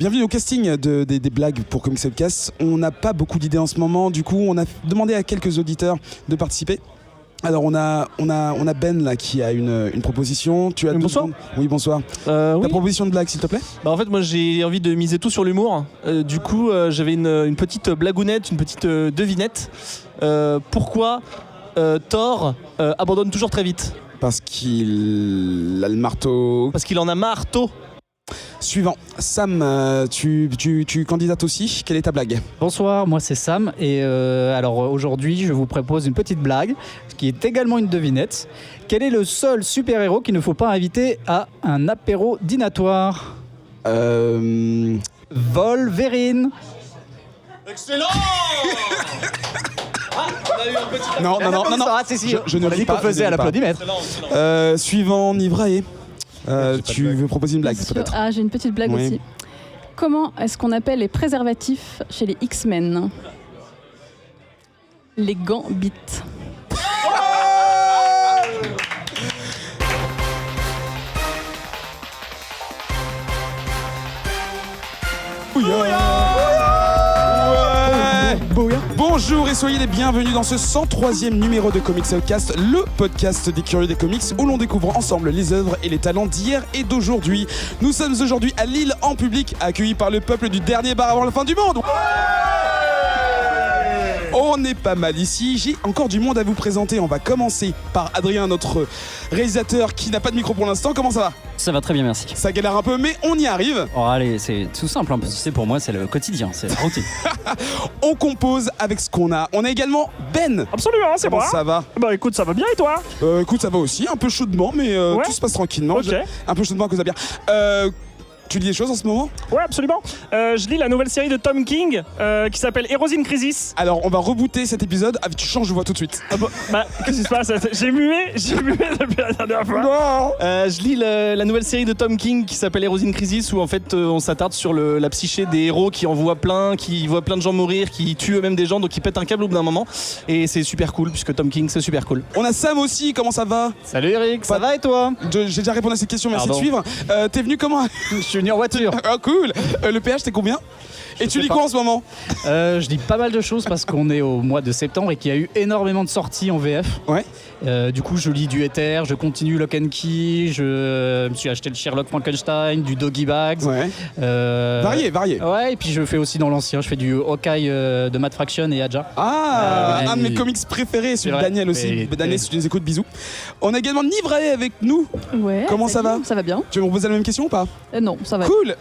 Bienvenue au casting des blagues pour Comics Podcast. On n'a pas beaucoup d'idées en ce moment, du coup on a demandé à quelques auditeurs de participer. Alors on a Ben là qui a une proposition. Tu as bonsoir. Oui, bonsoir. Ta proposition de blague s'il te plaît. En fait moi j'ai envie de miser tout sur l'humour. Du coup j'avais une petite blagounette, une petite devinette. Pourquoi Thor abandonne toujours très vite? Parce qu'il a le marteau. Parce qu'il en a marre tôt. Suivant. Sam, tu candidates aussi. Quelle est ta blague? Bonsoir, moi c'est Sam et alors aujourd'hui je vous propose une petite blague qui est également une devinette. Quel est le seul super-héros qu'il ne faut pas inviter à un apéro dînatoire? Wolverine. Excellent. Non. Je ne ris pas. Faisait à l'applaudimètre. Suivant, Nivrae. Tu veux proposer une blague peut-être? Ah, j'ai une petite blague Oui. aussi. Comment est-ce qu'on appelle les préservatifs chez les X-Men? Les gambits. Bonjour et soyez les bienvenus dans ce 103e numéro de Comics Outcast, le podcast des curieux des comics où l'on découvre ensemble les œuvres et les talents d'hier et d'aujourd'hui. Nous sommes aujourd'hui à Lille en public, accueillis par le peuple du dernier bar avant la fin du monde. On est pas mal ici, j'ai encore du monde à vous présenter. On va commencer par Adrien, notre réalisateur qui n'a pas de micro pour l'instant. Comment ça va? Ça va très bien, merci. Ça galère un peu mais on y arrive. Oh, allez, c'est tout simple, hein, parce que tu sais, pour moi c'est le quotidien, c'est la routine. On compose avec ce qu'on a. On a également Ben. Absolument, c'est Comment moi. ça va? Bah écoute, ça va bien et toi? Écoute, ça va aussi, un peu chaudement mais Ouais. tout se passe tranquillement. Ok. Un peu chaudement à cause de la bière. Tu lis des choses en ce moment? Ouais, absolument. Je lis la nouvelle série de Tom King qui s'appelle Heroes in Crisis. Alors on va rebooter cet épisode. Ah, tu changes de voix tout de suite. Qu'est-ce qui se passe? J'ai mué depuis la dernière fois. Non. Je lis la nouvelle série de Tom King qui s'appelle Heroes in Crisis où en fait on s'attarde sur la psyché des héros qui voient plein de gens mourir, qui tuent eux-mêmes des gens, donc qui pètent un câble au bout d'un moment. Et c'est super cool puisque Tom King c'est super cool. On a Sam aussi, comment ça va? Salut Eric, ça va et toi? J'ai déjà répondu à cette question, merci Pardon. de suivre. T'es venu comment? Je suis venu en voiture. Ah cool. Le péage c'est combien? Et tu sais lis pas. quoi en ce moment? Je lis pas mal de choses parce qu'on est au mois de septembre et qu'il y a eu énormément de sorties en VF. Ouais. Du coup, je lis du Ether, je continue Lock and Key, je me suis acheté le Sherlock Frankenstein, du Doggy Bags. Ouais. Varié. Ouais, et puis je fais aussi dans l'ancien, je fais du Hawkeye de Matt Fraction et Adja. Ah, un de mes il- comics préférés, celui de vrai, Daniel aussi. mais- Daniel, si tu nous écoutes, bisous. On a également Nivrae avec nous. Ouais. Comment ça va? Ça va bien. Tu veux me poser la même question ou pas? Non, ça va. Cool.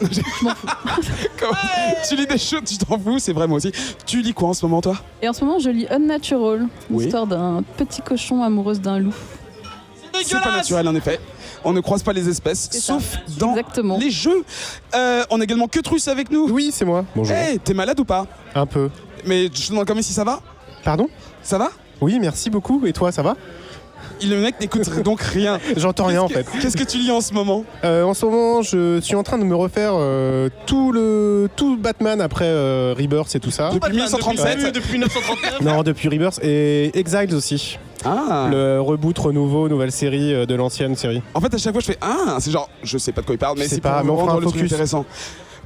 Comment- Tu lis des choses, tu t'en fous, c'est vrai moi aussi. Tu lis quoi en ce moment toi? Et en ce moment, je lis Unnatural, Oui. l'histoire d'un petit cochon amoureuse d'un loup. C'est pas naturel en effet. On ne croise pas les espèces, C'est ça. sauf dans Exactement. les jeux. On a également Queutrus avec nous. Oui, c'est moi. Bonjour. Hey, t'es malade ou pas? Un peu. Mais je te demande quand même si ça va? Pardon? Ça va? Oui, merci beaucoup. Et toi, ça va? Le mec n'écoute donc rien. J'entends rien en fait. Qu'est-ce que tu lis en ce moment? En ce moment, je suis en train de me refaire tout Batman après Rebirth et tout ça. Depuis 1937. Depuis 1939. Non, depuis Rebirth et Exiles aussi. Ah. Le reboot renouveau, nouvelle série de l'ancienne série. En fait, à chaque fois, je fais c'est genre, je sais pas de quoi il parle, mais Je sais c'est pas, pour mais on fera rendre un le truc focus. intéressant.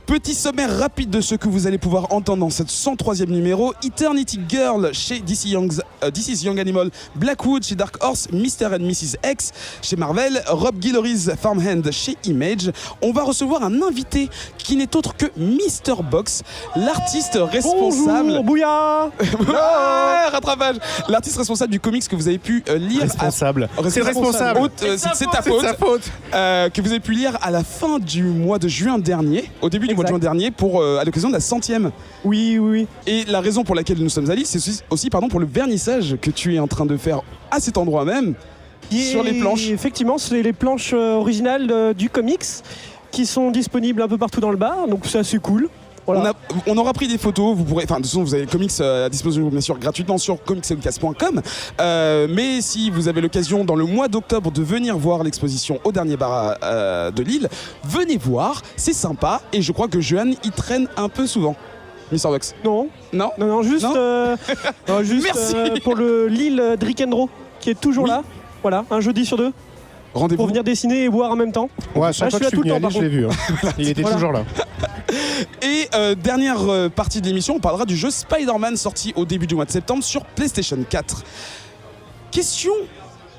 Petit sommaire rapide de ce que vous allez pouvoir entendre dans cette 103e numéro. Eternity Girl chez DC Young Animal, Blackwood chez Dark Horse, Mr. and Mrs. X chez Marvel, Rob Guillory's Farmhand chez Image. On va recevoir un invité qui n'est autre que Mr. Box, l'artiste responsable... Bonjour, Bouya. Ah, rattrapage. L'artiste responsable du comics que vous avez pu lire... Responsable. C'est le responsable. C'est ta C'est faute. sa faute. Que vous avez pu lire à la fin du mois de juin dernier, au début du mois de juin dernier, à l'occasion de la 100e. Oui. Et la raison pour laquelle nous sommes allés, c'est aussi pour le vernissage que tu es en train de faire à cet endroit même, sur les planches. Effectivement, c'est les planches originales du comics qui sont disponibles un peu partout dans le bar, donc c'est assez cool. Voilà. On aura pris des photos, vous pourrez, de toute façon vous avez le comics à disposition bien sûr gratuitement sur comicspodcast.com, mais si vous avez l'occasion dans le mois d'octobre de venir voir l'exposition au dernier bar de Lille, venez voir, c'est sympa et je crois que Johan y traîne un peu souvent. Mr. Box. Non, juste, Non juste Merci. pour le Lille Drick and Draw qui est toujours Oui. là. Voilà, un jeudi sur deux Rendez-vous. pour venir dessiner et boire en même temps. Ouais, à chaque Ah, fois je que suis je là suis tout venu le à temps, Lille, je l'ai vu. Il était Voilà. toujours là. Et dernière partie de l'émission, on parlera du jeu Spider-Man sorti au début du mois de septembre sur PlayStation 4. Question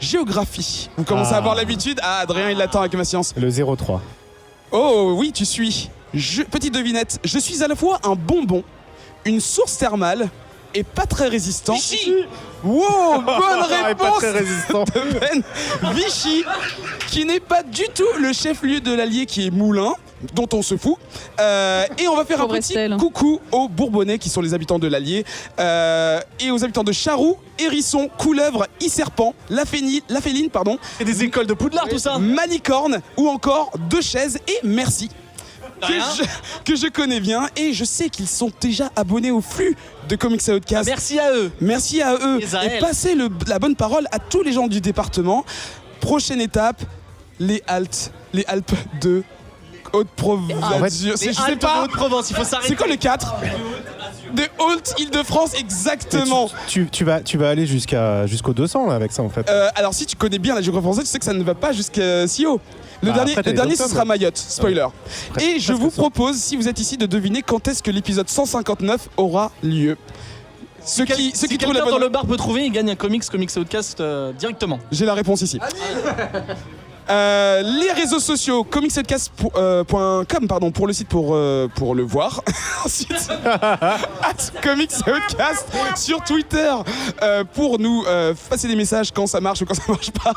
géographie. Vous commencez à avoir l'habitude. Ah, Adrien, il l'attend avec impatience. Le 0-3. Oh oui, tu suis. Petite devinette, je suis à la fois un bonbon, une source thermale et pas très résistant. Vichy. Wow, bonne Pas réponse très résistant. de Ben. Vichy, qui n'est pas du tout le chef-lieu de l'Allier qui est Moulins, dont on se fout. Et on va faire Pauvre un petit Estelle. coucou aux Bourbonnais qui sont les habitants de l'Allier et aux habitants de Charroux, Hérisson, Couleuvre, Isserpent, La Féline, Et des écoles de Poudlard, tout ça. Malicorne ou encore Deux-Chaises et Merci. Rien. Que je connais bien et je sais qu'ils sont déjà abonnés au flux de Comics Outcast. Merci à eux. Merci à eux Et à et elles. passez la bonne parole à tous les gens du département. Prochaine étape, les Alpes de Haute-Provence. Je sais pas. Haute-Provence, il faut s'arrêter. C'est quoi le 4 de Haute-Île-de-France exactement. Tu vas aller jusqu'au 200 là, avec ça en fait. Alors si tu connais bien la géographie française, tu sais que ça ne va pas jusqu'à si haut. Le Bah, après, t'as les dernier ce octobre. sera Mayotte, spoiler. Et je presque vous ça. propose, si vous êtes ici, de deviner quand est-ce que l'épisode 159 aura lieu. Ceux qui Si trouvent la quelqu'un dans bonne... le bar peut trouver, il gagne un Comics Outcast directement. J'ai la réponse ici. Les réseaux sociaux, comicsoutcast.com pardon, pour le site pour le voir. Ensuite, @comicsoutcast sur Twitter pour nous passer des messages quand ça marche ou quand ça marche pas.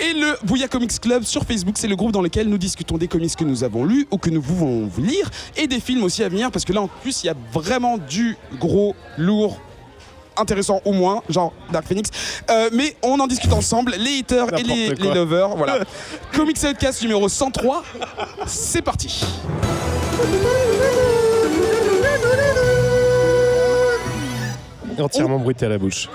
Et le Bouya Comics Club sur Facebook, c'est le groupe dans lequel nous discutons des comics que nous avons lus ou que nous voulons lire et des films aussi à venir parce que là en plus il y a vraiment du gros, lourd, intéressant au moins, genre Dark Phoenix. Mais on en discute ensemble, les haters et les N'importe quoi. lovers. Voilà. Comics Outcast numéro 103, c'est parti. Entièrement bruité à la bouche.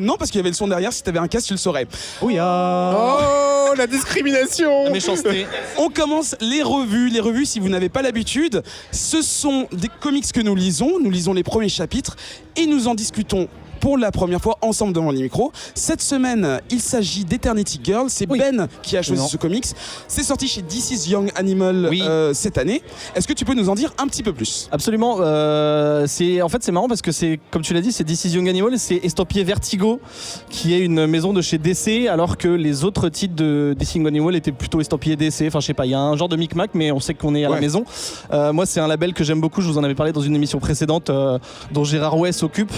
Non, parce qu'il y avait le son derrière, si t'avais un casque, tu le saurais. Oui, Oh, la discrimination. La méchanceté. On commence les revues. Les revues, si vous n'avez pas l'habitude, ce sont des comics que nous lisons. Nous lisons les premiers chapitres et nous en discutons pour la première fois ensemble devant les micros. Cette semaine, il s'agit d'Eternity Girl. C'est Oui. Ben qui a choisi Non. ce comics. C'est sorti chez DC's Young Animal Oui. cette année. Est-ce que tu peux nous en dire un petit peu plus ? Absolument. C'est marrant parce que c'est, comme tu l'as dit, c'est DC Young Animal, c'est estampillé Vertigo, qui est une maison de chez DC, alors que les autres titres de DC Young Animal étaient plutôt estampillés DC. Enfin, je sais pas, il y a un genre de micmac, mais on sait qu'on est à Ouais. la maison. Moi, c'est un label que j'aime beaucoup. Je vous en avais parlé dans une émission précédente, dont Gérard Ouet s'occupe.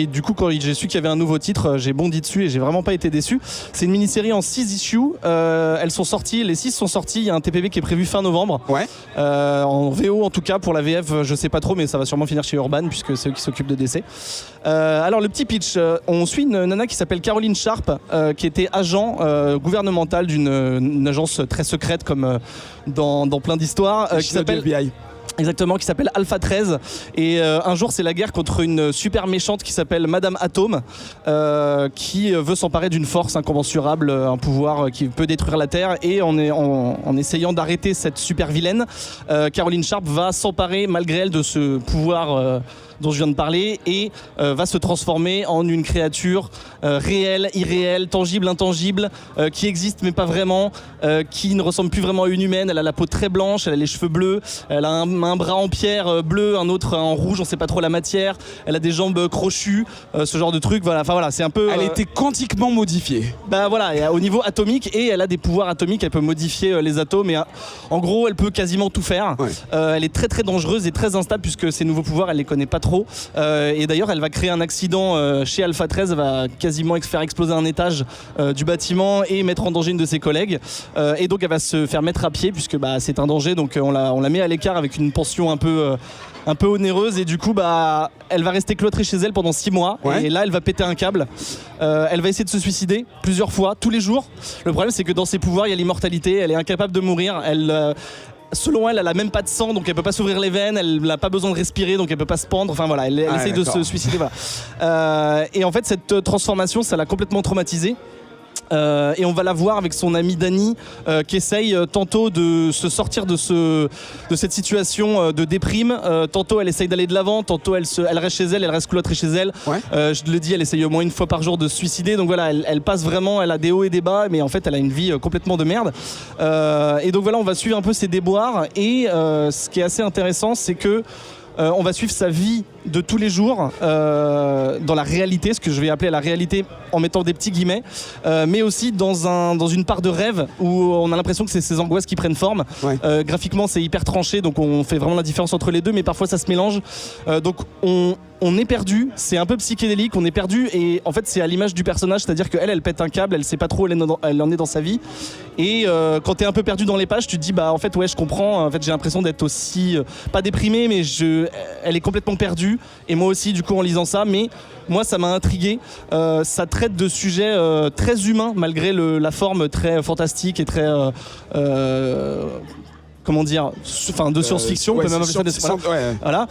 Et du coup, quand j'ai su qu'il y avait un nouveau titre, j'ai bondi dessus et j'ai vraiment pas été déçu. C'est une mini-série en 6 issues. Elles sont sorties, les 6 sont sorties. Il y a un TPB qui est prévu fin novembre. Ouais. En VO en tout cas, pour la VF je sais pas trop, mais ça va sûrement finir chez Urban puisque c'est eux qui s'occupent de DC. Alors le petit pitch, on suit une nana qui s'appelle Caroline Sharp, qui était agent gouvernemental d'une agence très secrète comme dans plein d'histoires, qui Chez le s'appelle FBI. exactement, qui s'appelle Alpha 13. Et un jour, c'est la guerre contre une super méchante qui s'appelle Madame Atome, qui veut s'emparer d'une force incommensurable, un pouvoir qui peut détruire la Terre. Et en essayant d'arrêter cette super vilaine, Caroline Sharp va s'emparer malgré elle de ce pouvoir dont je viens de parler et va se transformer en une créature réelle, irréelle, tangible, intangible, qui existe mais pas vraiment, qui ne ressemble plus vraiment à une humaine. Elle a la peau très blanche, elle a les cheveux bleus, elle a un bras en pierre bleu, un autre en rouge, on sait pas trop la matière, elle a des jambes crochues, ce genre de truc. Voilà, enfin voilà, c'est un peu. Elle était quantiquement modifiée. Bah voilà, et au niveau atomique, et elle a des pouvoirs atomiques, elle peut modifier les atomes, et en gros elle peut quasiment tout faire. Ouais. Elle est très très dangereuse et très instable puisque ses nouveaux pouvoirs elle les connaît pas trop. Et d'ailleurs elle va créer un accident chez Alpha 13, elle va quasiment faire exploser un étage du bâtiment et mettre en danger une de ses collègues. Et donc elle va se faire mettre à pied puisque bah, c'est un danger, donc on la met à l'écart avec une pension un peu onéreuse, et du coup bah elle va rester cloîtrée chez elle pendant 6 mois. Ouais. Et là elle va péter un câble. Elle va essayer de se suicider plusieurs fois, tous les jours. Le problème c'est que dans ses pouvoirs il y a l'immortalité, elle est incapable de mourir, selon elle, elle a même pas de sang, donc elle peut pas s'ouvrir les veines, elle n'a pas besoin de respirer, donc elle peut pas se pendre. Enfin voilà, elle essaye de d'accord. se suicider. Voilà. Et en fait, cette transformation, ça l'a complètement traumatisée. Et on va la voir avec son ami Danny qui essaye tantôt de se sortir de cette situation de déprime. Tantôt elle essaye d'aller de l'avant, tantôt elle reste chez elle, elle reste cloîtrée chez elle. Ouais. Je le dis, elle essaye au moins une fois par jour de se suicider. Donc voilà, elle passe vraiment, elle a des hauts et des bas, mais en fait elle a une vie complètement de merde. Et donc voilà, on va suivre un peu ses déboires. Et ce qui est assez intéressant, c'est que on va suivre sa vie de tous les jours dans la réalité, ce que je vais appeler la réalité en mettant des petits guillemets, mais aussi dans une part de rêve où on a l'impression que c'est ces angoisses qui prennent forme. Ouais. Graphiquement c'est hyper tranché, donc on fait vraiment la différence entre les deux, mais parfois ça se mélange. Donc on est perdu, c'est un peu psychédélique, on est perdu, et en fait c'est à l'image du personnage, c'est-à-dire qu'elle pète un câble, elle sait pas trop où elle en est dans sa vie, et quand t'es un peu perdu dans les pages, tu te dis bah en fait ouais je comprends, en fait j'ai l'impression d'être aussi pas déprimé, mais elle est complètement perdue, et moi aussi du coup en lisant ça, mais moi ça m'a intrigué. Ça traite de sujets très humains malgré la forme très fantastique et très comment dire, enfin de science-fiction, on peut même appeler ça voilà.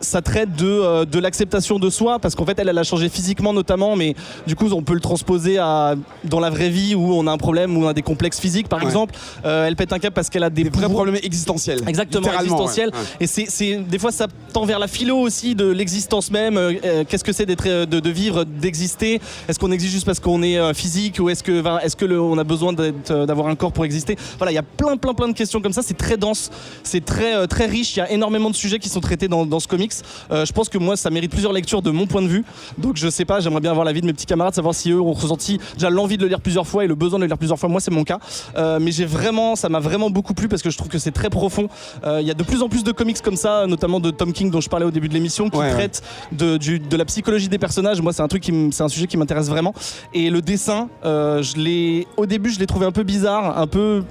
Ça traite de l'acceptation de soi, parce qu'en fait elle a changé physiquement notamment, mais du coup on peut le transposer dans la vraie vie où on a un problème, où on a des complexes physiques par exemple. Elle pète un câble parce qu'elle a des vrais problèmes existentiels. Exactement, existentiels. Ouais. Et c'est des fois ça tend vers la philo aussi de l'existence même. Qu'est-ce que c'est de vivre, d'exister? Est-ce qu'on existe juste parce qu'on est physique, ou est-ce que on a besoin d'avoir un corps pour exister? Voilà, il y a plein de questions comme ça, c'est très dense, c'est très riche, il y a énormément de sujets qui sont traités dans ce comics. Je pense que moi ça mérite plusieurs lectures de mon point de vue, donc je sais pas, j'aimerais bien avoir l'avis de mes petits camarades, savoir si eux ont ressenti déjà l'envie de le lire plusieurs fois et le besoin de le lire plusieurs fois. Moi c'est mon cas, mais ça m'a vraiment beaucoup plu parce que je trouve que c'est très profond. Il y a de plus en plus de comics comme ça, notamment de Tom King dont je parlais au début de l'émission, qui traitent de la psychologie des personnages. Moi c'est un sujet qui m'intéresse vraiment, et le dessin, au début je l'ai trouvé un peu bizarre, un peu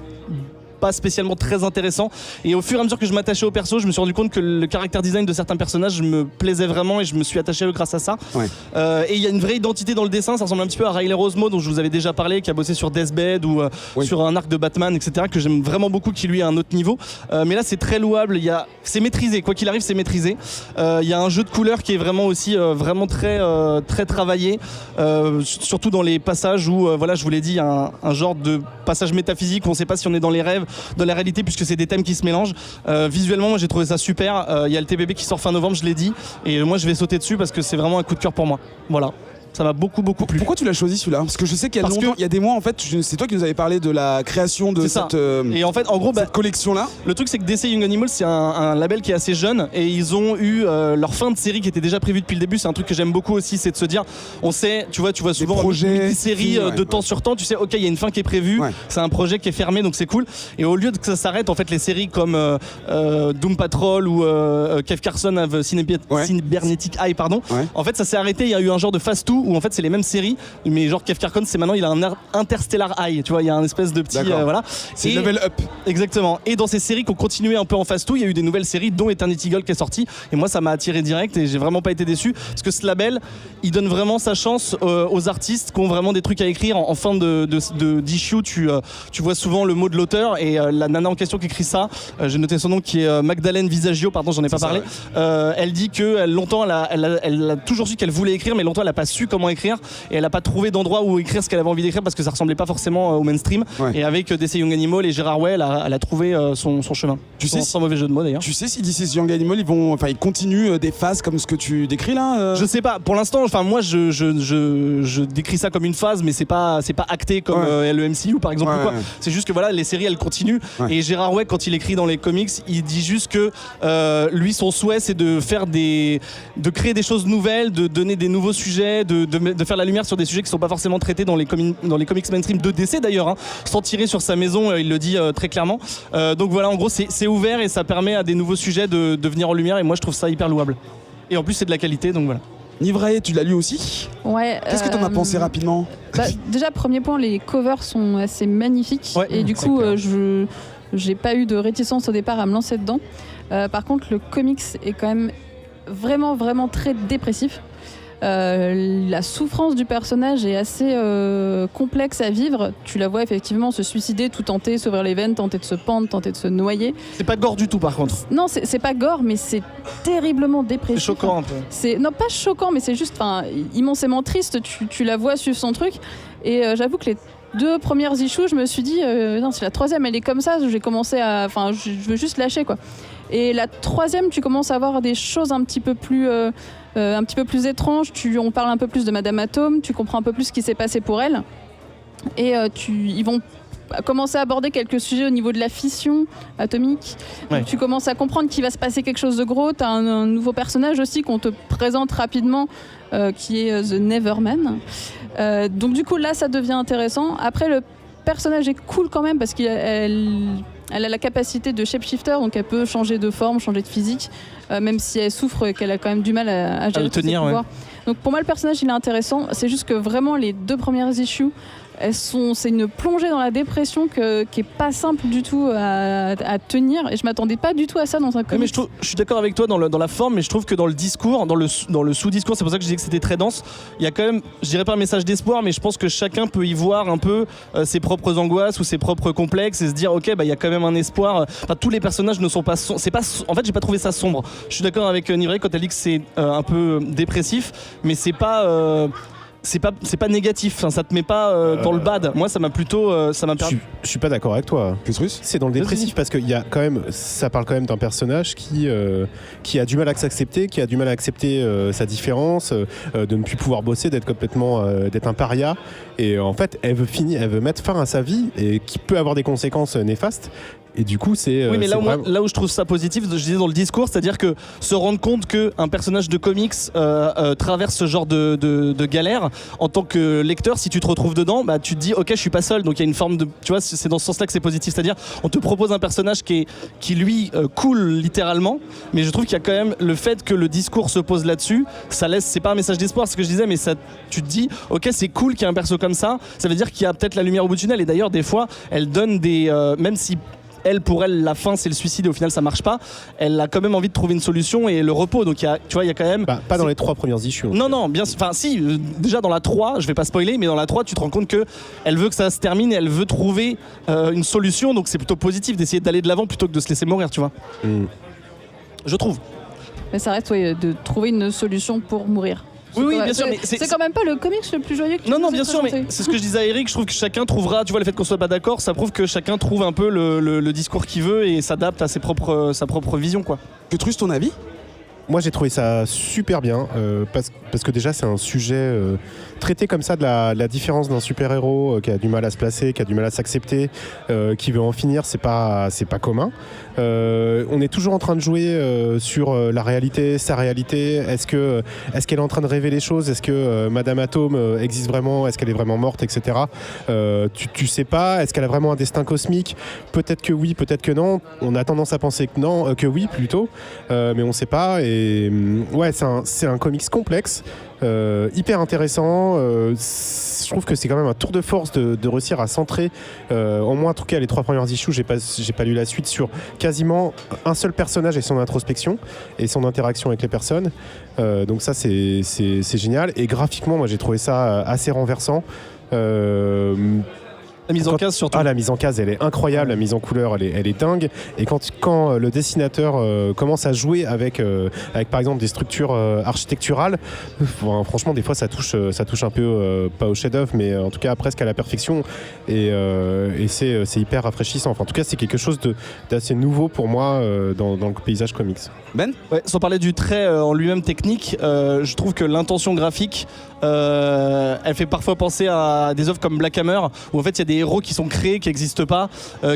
pas spécialement très intéressant, et au fur et à mesure que je m'attachais au perso, je me suis rendu compte que le caractère design de certains personnages me plaisait vraiment, et je me suis attaché à eux grâce à ça. Et il y a une vraie identité dans le dessin, ça ressemble un petit peu à Riley Osmo dont je vous avais déjà parlé, qui a bossé sur Deathbed ou sur un arc de Batman, etc., que j'aime vraiment beaucoup, qui lui est à un autre niveau. Mais là c'est très louable, c'est maîtrisé, quoi qu'il arrive c'est maîtrisé. Il y a un jeu de couleurs qui est vraiment aussi vraiment très travaillé, surtout dans les passages où voilà, je vous l'ai dit, il y a un genre de passage métaphysique où on sait pas si on est dans les rêves, dans la réalité, puisque c'est des thèmes qui se mélangent. Visuellement, moi j'ai trouvé ça super. Il y a le TBB qui sort fin novembre, je l'ai dit, et moi je vais sauter dessus parce que c'est vraiment un coup de cœur pour moi. Voilà. Ça m'a beaucoup plu. Pourquoi tu l'as choisi celui-là? Parce que je sais qu'il y a des mois en fait, c'est toi qui nous avais parlé de la création de cette, et en fait, en gros, cette collection-là. Le truc c'est que DC Young Animal c'est un label qui est assez jeune, et ils ont eu leur fin de série qui était déjà prévue depuis le début. C'est un truc que j'aime beaucoup aussi, c'est de se dire, on sait, tu vois souvent une série de temps sur temps, tu sais, ok, il y a une fin qui est prévue, c'est un projet qui est fermé, donc c'est cool. Et au lieu que ça s'arrête, en fait, les séries comme Doom Patrol ou Kev Carson of Cybernetic Eye, en fait ça s'est arrêté. Il y a eu un genre de phase 2 où en fait c'est les mêmes séries, mais genre Kev Carson c'est maintenant il a un Interstellar Eye, tu vois, il y a un espèce de petit voilà, c'est level up. Exactement. Et dans ces séries qui ont continué un peu en phase 2, il y a eu des nouvelles séries dont Eternity Gold qui est sortie, et moi ça m'a attiré direct et j'ai vraiment pas été déçu, parce que ce label il donne vraiment sa chance aux artistes qui ont vraiment des trucs à écrire. En fin d'issue tu vois souvent le mot de l'auteur, et la nana en question qui écrit ça, j'ai noté son nom, qui est Magdalene Visagio, pardon, j'en ai pas parlé. Elle dit que longtemps elle a toujours su qu'elle voulait écrire, mais longtemps elle a pas su comment écrire, et elle a pas trouvé d'endroit où écrire ce qu'elle avait envie d'écrire parce que ça ressemblait pas forcément au mainstream. Et avec DC Young Animal et Gérard Way, elle a trouvé son chemin. Tu sais, sans mauvais jeu de mots d'ailleurs. Tu sais si DC Young Animal ils continuent des phases comme ce que tu décris là Je sais pas. Pour l'instant, enfin moi je décris ça comme une phase, mais c'est pas acté comme le MCU par exemple ou quoi. C'est juste que voilà, les séries elles continuent. Et Gérard Way, quand il écrit dans les comics, il dit juste que lui son souhait c'est de créer des choses nouvelles, de donner des nouveaux sujets, de faire la lumière sur des sujets qui sont pas forcément traités dans les comics mainstream de DC d'ailleurs, sans tirer sur sa maison, il le dit très clairement. Donc voilà, en gros c'est ouvert et ça permet à des nouveaux sujets de venir en lumière, et moi je trouve ça hyper louable. Et en plus c'est de la qualité, donc voilà. Nivrae, tu l'as lu aussi? Ouais. Qu'est-ce que t'en as pensé rapidement? Déjà, premier point, les covers sont assez magnifiques, et du coup j'ai pas eu de réticence au départ à me lancer dedans. Par contre, le comics est quand même vraiment très dépressif. La souffrance du personnage est assez complexe à vivre. Tu la vois effectivement se suicider, tout tenter, s'ouvrir les veines, tenter de se pendre, tenter de se noyer. C'est pas gore du tout par contre. Non, c'est pas gore, mais c'est terriblement dépressif. C'est choquant un peu. Non, pas choquant, mais c'est juste immensément triste. Tu la vois suivre son truc. Et j'avoue que les 2 premières issues, je me suis dit, non, si la 3e elle est comme ça, j'ai commencé à. Enfin, je veux juste lâcher quoi. Et la 3e, tu commences à voir des choses un petit peu plus étranges. On parle un peu plus de Madame Atom, tu comprends un peu plus ce qui s'est passé pour elle. Et ils vont commencer à aborder quelques sujets au niveau de la fission atomique. Ouais. Tu commences à comprendre qu'il va se passer quelque chose de gros. Tu as un nouveau personnage aussi qu'on te présente rapidement, qui est The Neverman. Donc du coup, là, ça devient intéressant. Après, le personnage est cool quand même parce qu'elle a la capacité de shapeshifter, donc elle peut changer de forme, changer de physique, même si elle souffre, qu'elle a quand même du mal à gérer tous ses pouvoirs. Donc pour moi, le personnage, il est intéressant. C'est juste que vraiment, les 2 premières issues, c'est une plongée dans la dépression qui est pas simple du tout à tenir, et je m'attendais pas du tout à ça dans un comic. Mais je suis d'accord avec toi dans la forme, mais je trouve que dans le discours, dans le sous-discours, c'est pour ça que je disais que c'était très dense. Il y a quand même, je dirais pas un message d'espoir, mais je pense que chacun peut y voir un peu ses propres angoisses ou ses propres complexes et se dire ok, il y a quand même un espoir. Enfin, tous les personnages ne sont pas en fait, j'ai pas trouvé ça sombre. Je suis d'accord avec Nivray quand elle dit que c'est un peu dépressif, mais c'est pas négatif, enfin, ça te met pas dans le bad. Moi, ça m'a plutôt Je suis pas d'accord avec toi. Plus russe. C'est dans le dépressif parce que ça parle quand même d'un personnage qui a du mal à s'accepter, qui a du mal à accepter sa différence, de ne plus pouvoir bosser, d'être un paria. Et en fait, elle veut mettre fin à sa vie et qui peut avoir des conséquences néfastes. Et du coup, c'est. Oui, mais là où je trouve ça positif, je disais dans le discours, c'est-à-dire que se rendre compte qu'un personnage de comics traverse ce genre de galère, en tant que lecteur, si tu te retrouves dedans, tu te dis, ok, je suis pas seul. Donc il y a une forme de. Tu vois, c'est dans ce sens-là que c'est positif. C'est-à-dire, on te propose un personnage qui lui coule littéralement, mais je trouve qu'il y a quand même le fait que le discours se pose là-dessus, ça laisse. C'est pas un message d'espoir, ce que je disais, mais tu te dis, ok, c'est cool qu'il y ait un perso comme ça. Ça veut dire qu'il y a peut-être la lumière au bout du tunnel. Et d'ailleurs, des fois, elle donne des. Même si. Pour elle, la fin, c'est le suicide et au final, ça marche pas. Elle a quand même envie de trouver une solution et le repos. Donc, il y a quand même. Pas dans les 3 premières issues. Non, bien. Enfin, si, déjà dans la 3, je vais pas spoiler, mais dans la 3, tu te rends compte qu'elle veut que ça se termine et elle veut trouver une solution. Donc, c'est plutôt positif d'essayer d'aller de l'avant plutôt que de se laisser mourir, tu vois. Je trouve. Mais ça reste de trouver une solution pour mourir. Oui, bien sûr, mais c'est quand même pas le comics le plus joyeux que tu Non, bien sûr, mais c'est ce que je disais à Eric. Je trouve que chacun trouvera, tu vois, le fait qu'on soit pas d'accord, ça prouve que chacun trouve un peu le discours qu'il veut et s'adapte à sa propre vision, quoi. Petrus, ton avis ? Moi, j'ai trouvé ça super bien parce que déjà, c'est un sujet traité comme ça de la différence d'un super-héros qui a du mal à se placer, qui a du mal à s'accepter, qui veut en finir. C'est pas commun. On est toujours en train de jouer sur la réalité, sa réalité. Est-ce qu'elle est en train de rêver les choses ? Est-ce que Madame Atom existe vraiment ? Est-ce qu'elle est vraiment morte, etc. Tu sais pas. Est-ce qu'elle a vraiment un destin cosmique ? Peut-être que oui, peut-être que non. On a tendance à penser que non, que oui plutôt, mais on sait pas. Et ouais, c'est un comics complexe. Hyper intéressant. Je trouve que c'est quand même un tour de force de réussir à centrer, au moins en tout cas les 3 premières issues, j'ai pas lu la suite, sur quasiment un seul personnage et son introspection et son interaction avec les personnes. Donc ça c'est génial. Et graphiquement, moi j'ai trouvé ça assez renversant. La mise en case surtout. La mise en case, elle est incroyable, la mise en couleur, elle est dingue. Et quand le dessinateur commence à jouer avec par exemple des structures architecturales, franchement des fois ça touche un peu, pas au chef-d'œuvre, mais en tout cas presque à la perfection. Et c'est hyper rafraîchissant. Enfin, en tout cas, c'est quelque chose d'assez nouveau pour moi dans le paysage comics. Ben ? Ouais, sans parler du trait en lui-même technique, je trouve que l'intention graphique, elle fait parfois penser à des œuvres comme Black Hammer, où en fait il y a des héros qui sont créés, qui n'existent pas,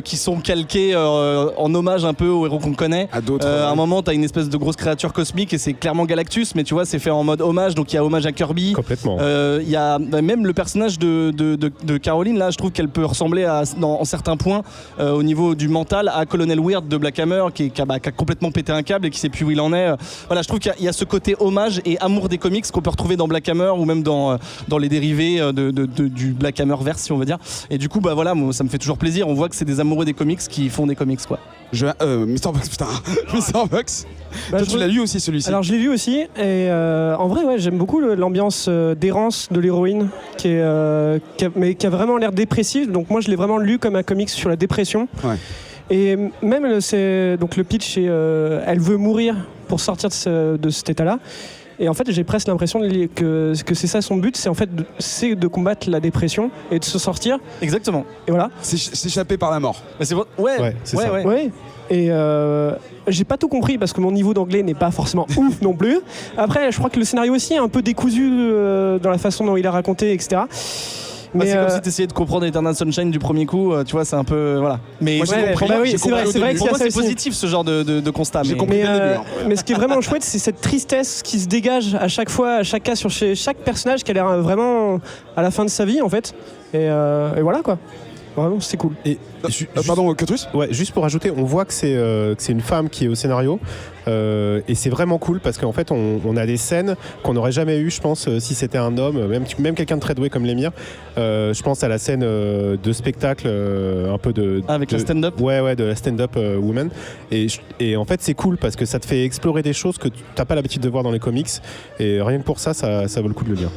qui sont calqués en hommage un peu aux héros qu'on connaît. À un moment, tu as une espèce de grosse créature cosmique et c'est clairement Galactus, mais tu vois, c'est fait en mode hommage, donc il y a hommage à Kirby. Complètement. Il y a même le personnage de Caroline, là, je trouve qu'elle peut ressembler en certains points, au niveau du mental, à Colonel Weird de Black Hammer, qui a complètement pété un câble et qui sait plus où il en est. Voilà, je trouve qu'il y a ce côté hommage et amour des comics qu'on peut retrouver dans Black Hammer ou même même dans les dérivés du Black Hammerverse, si on veut dire. Et du coup, bah voilà, moi, ça me fait toujours plaisir. On voit que c'est des amoureux des comics qui font des comics, quoi. Mr. Box, putain. Mr. Box. Toi, tu l'as lu aussi, celui-ci? Alors, je l'ai lu aussi. Et en vrai, ouais, j'aime beaucoup l'ambiance d'errance de l'héroïne qui a vraiment l'air dépressive. Donc, moi, je l'ai vraiment lu comme un comics sur la dépression. Ouais. Et même, donc le pitch, c'est elle veut mourir pour sortir de cet état-là. Et en fait, j'ai presque l'impression que c'est ça son but, c'est de combattre la dépression et de se sortir. Exactement. Et voilà. S'échapper par la mort. Bah, c'est ça. Ouais. Et j'ai pas tout compris parce que mon niveau d'anglais n'est pas forcément ouf non plus. Après, je crois que le scénario aussi est un peu décousu dans la façon dont il a raconté, etc. Bah, c'est comme si t'essayais de comprendre Eternal Sunshine du premier coup, tu vois, c'est un peu. Voilà. Mais moi, c'est vrai que pour moi, c'est aussi positif ce genre de constat. J'ai compris dès le début. Mais ce qui est vraiment chouette, c'est cette tristesse qui se dégage à chaque fois, à chaque cas, sur chaque personnage qui a l'air vraiment à la fin de sa vie, en fait. Et voilà, quoi. Vraiment, c'est cool. Et pardon, Cotrus ? Ouais, juste pour ajouter, on voit que c'est une femme qui est au scénario. Et c'est vraiment cool parce qu'en fait, on a des scènes qu'on n'aurait jamais eues, je pense, si c'était un homme, même quelqu'un de très doué comme l'émir. Je pense à la scène de spectacle, un peu de. Avec la stand-up. Ouais, de la stand-up woman. Et en fait, c'est cool parce que ça te fait explorer des choses que tu n'as pas l'habitude de voir dans les comics. Et rien que pour ça vaut le coup de le lire.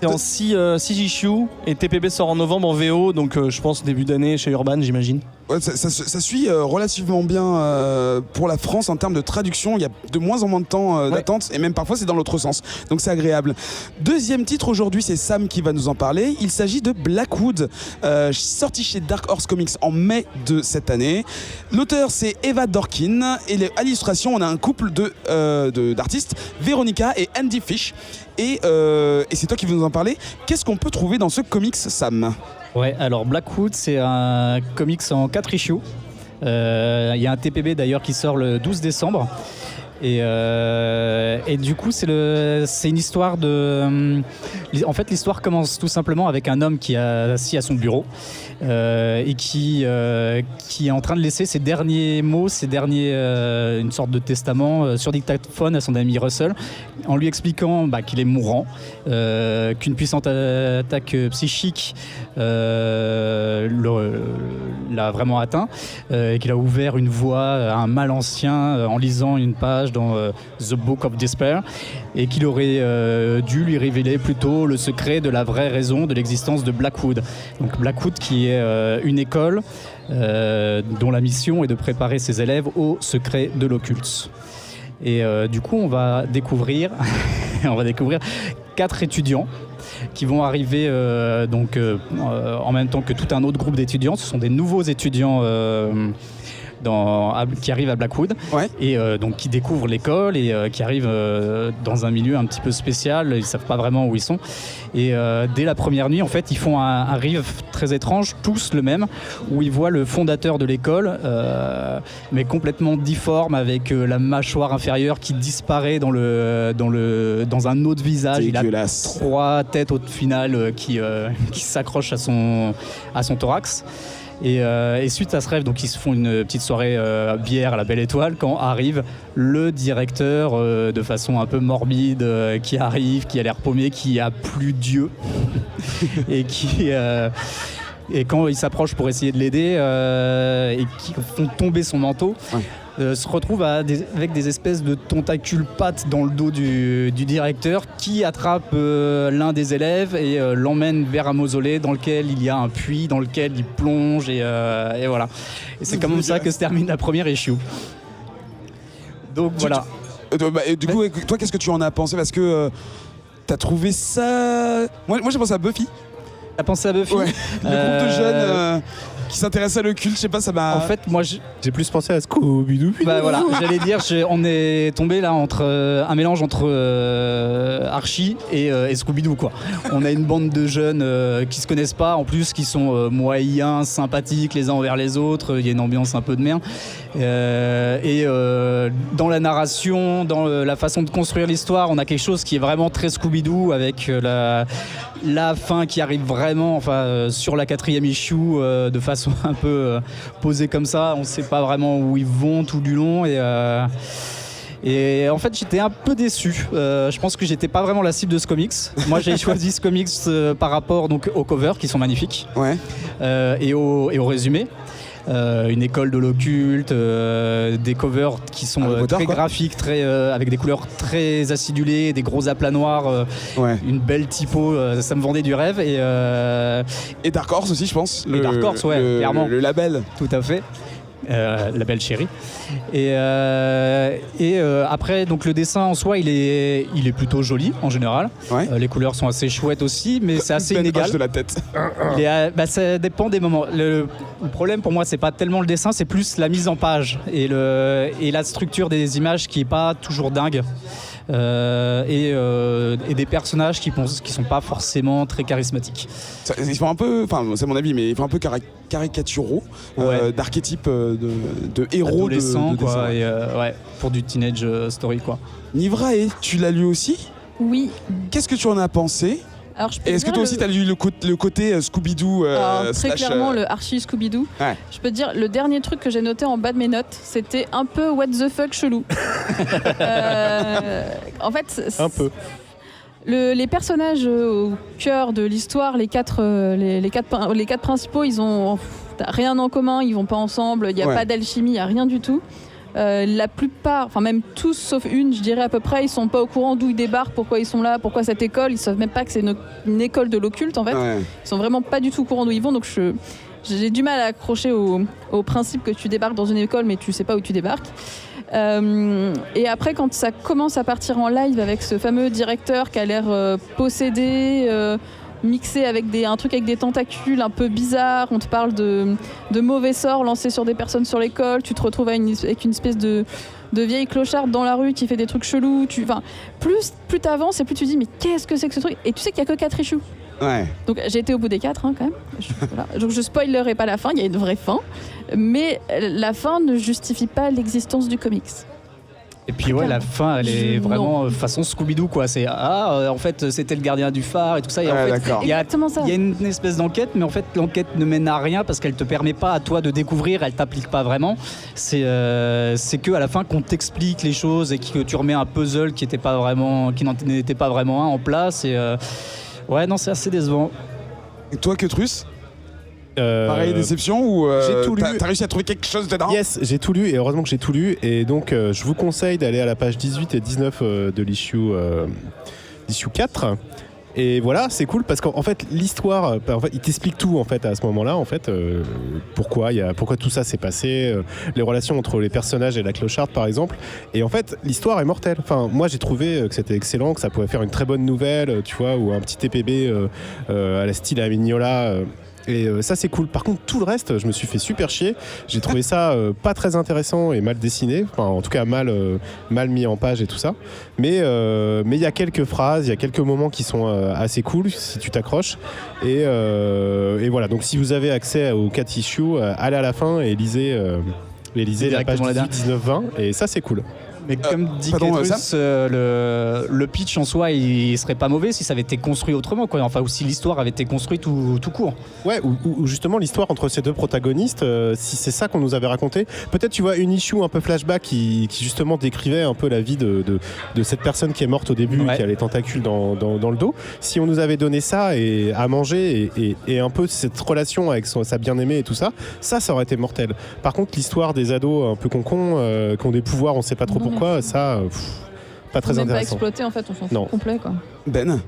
C'est en 6 issues et TPB sort en novembre en VO, donc je pense début d'année chez Urban, j'imagine. Ouais, ça suit relativement bien pour la France en termes de traduction. Il y a de moins en moins de temps d'attente et même parfois c'est dans l'autre sens. Donc c'est agréable. Deuxième titre aujourd'hui, c'est Sam qui va nous en parler. Il s'agit de Blackwood, sorti chez Dark Horse Comics en mai de cette année. L'auteur c'est Eva Dorkin et à l'illustration on a un couple d'artistes, Veronica et Andy Fish. Et c'est toi qui veux nous en parler. Qu'est-ce qu'on peut trouver dans ce comics, Sam ? Ouais, alors Blackwood, c'est un comics en 4 issues. Il y a un TPB d'ailleurs qui sort le 12 décembre. Et du coup, c'est une histoire de. En fait, l'histoire commence tout simplement avec un homme qui est assis à son bureau et qui est en train de laisser ses derniers mots, une sorte de testament sur dictaphone à son ami Russell, en lui expliquant qu'il est mourant, qu'une puissante attaque psychique l'a vraiment atteint, et qu'il a ouvert une voie à un mal ancien en lisant une page dans The Book of Despair, et qu'il aurait dû lui révéler plutôt le secret de la vraie raison de l'existence de Blackwood. Donc Blackwood qui est une école dont la mission est de préparer ses élèves au secret de l'occulte. Et du coup on va découvrir 4 étudiants qui vont arriver en même temps que tout un autre groupe d'étudiants. Ce sont des nouveaux étudiants qui arrivent à Blackwood, et donc qui découvrent l'école et qui arrivent dans un milieu un petit peu spécial. Ils savent pas vraiment où ils sont, et dès la première nuit en fait ils font un rêve très étrange, tous le même, où ils voient le fondateur de l'école mais complètement difforme, avec la mâchoire inférieure qui disparaît dans un autre visage. Il a 3 têtes au final qui s'accrochent à son thorax. Et suite à ce rêve, donc ils se font une petite soirée bière à la Belle Étoile, quand arrive le directeur de façon un peu morbide, qui arrive, qui a l'air paumé, qui a plus Dieu et quand il s'approche pour essayer de l'aider et qui font tomber son manteau, se retrouve avec des espèces de tentacules pattes dans le dos du directeur, qui attrape l'un des élèves et l'emmène vers un mausolée dans lequel il y a un puits dans lequel il plonge, et voilà. Et c'est comme ça que se termine la première issue. Donc voilà. Du coup, toi, qu'est-ce que tu en as pensé ? Parce que t'as trouvé ça... Moi j'ai pensé à Buffy. T'as pensé à Buffy ? Ouais. Le groupe de jeunes qui s'intéressent à l'occulte, je sais pas, ça m'a... En fait, moi j'ai plus pensé à Scooby-Doo. Voilà, j'allais dire, on est tombé là entre un mélange entre Archie et Scooby-Doo, quoi. On a une bande de jeunes qui se connaissent pas, en plus qui sont moyens, sympathiques les uns envers les autres. Il y a une ambiance un peu de merde. Dans la narration, dans la façon de construire l'histoire, on a quelque chose qui est vraiment très Scooby-Doo, avec la fin qui arrive vraiment sur la 4e issue de façon un peu posée comme ça. On ne sait pas vraiment où ils vont tout du long, et Et en fait, j'étais un peu déçu. Je pense que j'étais pas vraiment la cible de ce comics. Moi, j'ai choisi ce comics par rapport donc aux covers qui sont magnifiques et au résumé. Une école de l'occulte, des covers qui sont très graphiques, avec des couleurs très acidulées, des gros aplats noirs, une belle typo, ça me vendait du rêve. Et Dark Horse aussi, je pense. Dark Horse, clairement. Le label. Tout à fait. Label chéri. Et après, donc le dessin en soi, il est plutôt joli en général. Les couleurs sont assez chouettes aussi, mais c'est assez inégal. De la tête. Ça dépend des moments. Le problème pour moi, c'est pas tellement le dessin, c'est plus la mise en page et la structure des images qui est pas toujours dingue. Et des personnages qui sont pas forcément très charismatiques. Ils font un peu, enfin c'est mon avis, mais ils font un peu caricaturaux d'archétypes de héros adolescents, de quoi, et, pour du teenage story quoi. Nivrae, tu l'as lu aussi? Oui. Qu'est-ce que tu en as pensé? Alors, et est-ce que toi aussi tu as lu le côté Scooby-Doo très clairement le Archie Scooby-Doo. Je peux te dire, le dernier truc que j'ai noté en bas de mes notes, c'était un peu what the fuck chelou. En fait, un peu. Les personnages au cœur de l'histoire, les quatre principaux, ils ont rien en commun, ils vont pas ensemble, il n'y a pas d'alchimie, il n'y a rien du tout. La plupart, enfin même tous sauf une, je dirais à peu près, ils sont pas au courant d'où ils débarquent, pourquoi ils sont là, pourquoi cette école, ils savent même pas que c'est une école de l'occulte en fait. Ils sont vraiment pas du tout au courant d'où ils vont, donc j'ai du mal à accrocher au principe que tu débarques dans une école mais tu sais pas où tu débarques. Et après quand ça commence à partir en live avec ce fameux directeur qui a l'air possédé, mixé avec un truc avec des tentacules un peu bizarre, on te parle de mauvais sorts lancés sur des personnes sur l'école, tu te retrouves avec une espèce de vieille clocharde dans la rue qui fait des trucs chelous, plus t'avances et plus tu dis mais qu'est-ce que c'est que ce truc, et tu sais qu'il y a que 4 issues. Donc j'ai été au bout des 4 quand même. Donc je spoilerai pas la fin, il y a une vraie fin, mais la fin ne justifie pas l'existence du comics. Et puis la fin elle est vraiment façon Scooby-Doo quoi, c'est en fait c'était le gardien du phare et tout ça, et en fait il y a une espèce d'enquête, mais en fait l'enquête ne mène à rien parce qu'elle te permet pas à toi de découvrir, elle t'applique pas vraiment, c'est que à la fin qu'on t'explique les choses et que tu remets un puzzle qui n'en était pas vraiment un en place, et c'est assez décevant. Et toi Ketrus? Pareil, déception ou j'ai tout lu. T'as réussi à trouver quelque chose dedans? Yes, j'ai tout lu, et heureusement que j'ai tout lu, et donc je vous conseille d'aller à la page 18 et 19 de l'issue 4. Et voilà, c'est cool parce qu'en fait l'histoire, il t'explique tout en fait à ce moment-là, en fait, pourquoi tout ça s'est passé, les relations entre les personnages et la clocharde par exemple. Et en fait l'histoire est mortelle. Enfin, moi j'ai trouvé que c'était excellent, que ça pouvait faire une très bonne nouvelle, tu vois, ou un petit TPB à la style à Mignola. Et ça c'est cool. Par contre tout le reste, je me suis fait super chier. J'ai trouvé ça pas très intéressant et mal dessiné, enfin en tout cas mal mis en page et tout ça. Mais il y a quelques phrases, il y a quelques moments qui sont assez cool si tu t'accroches. Et voilà, donc si vous avez accès aux 4 issues, allez à la fin et lisez la page 18, 19, 20, et ça c'est cool. Mais comme dit Ketrus, le pitch en soi, il serait pas mauvais si ça avait été construit autrement, quoi. Enfin, ou si l'histoire avait été construite tout court. Ouais, ou justement l'histoire entre ces deux protagonistes, si c'est ça qu'on nous avait raconté. Peut-être, tu vois, une issue un peu flashback qui justement décrivait un peu la vie de cette personne qui est morte au début, qui a les tentacules dans le dos. Si on nous avait donné ça et à manger et un peu cette relation avec sa bien-aimée et tout ça, ça aurait été mortel. Par contre, l'histoire des ados un peu concons, qui ont des pouvoirs, on sait pas trop pourquoi, ça, pas très intéressant. Pas exploité en fait, on s'en fout complet quoi. Ben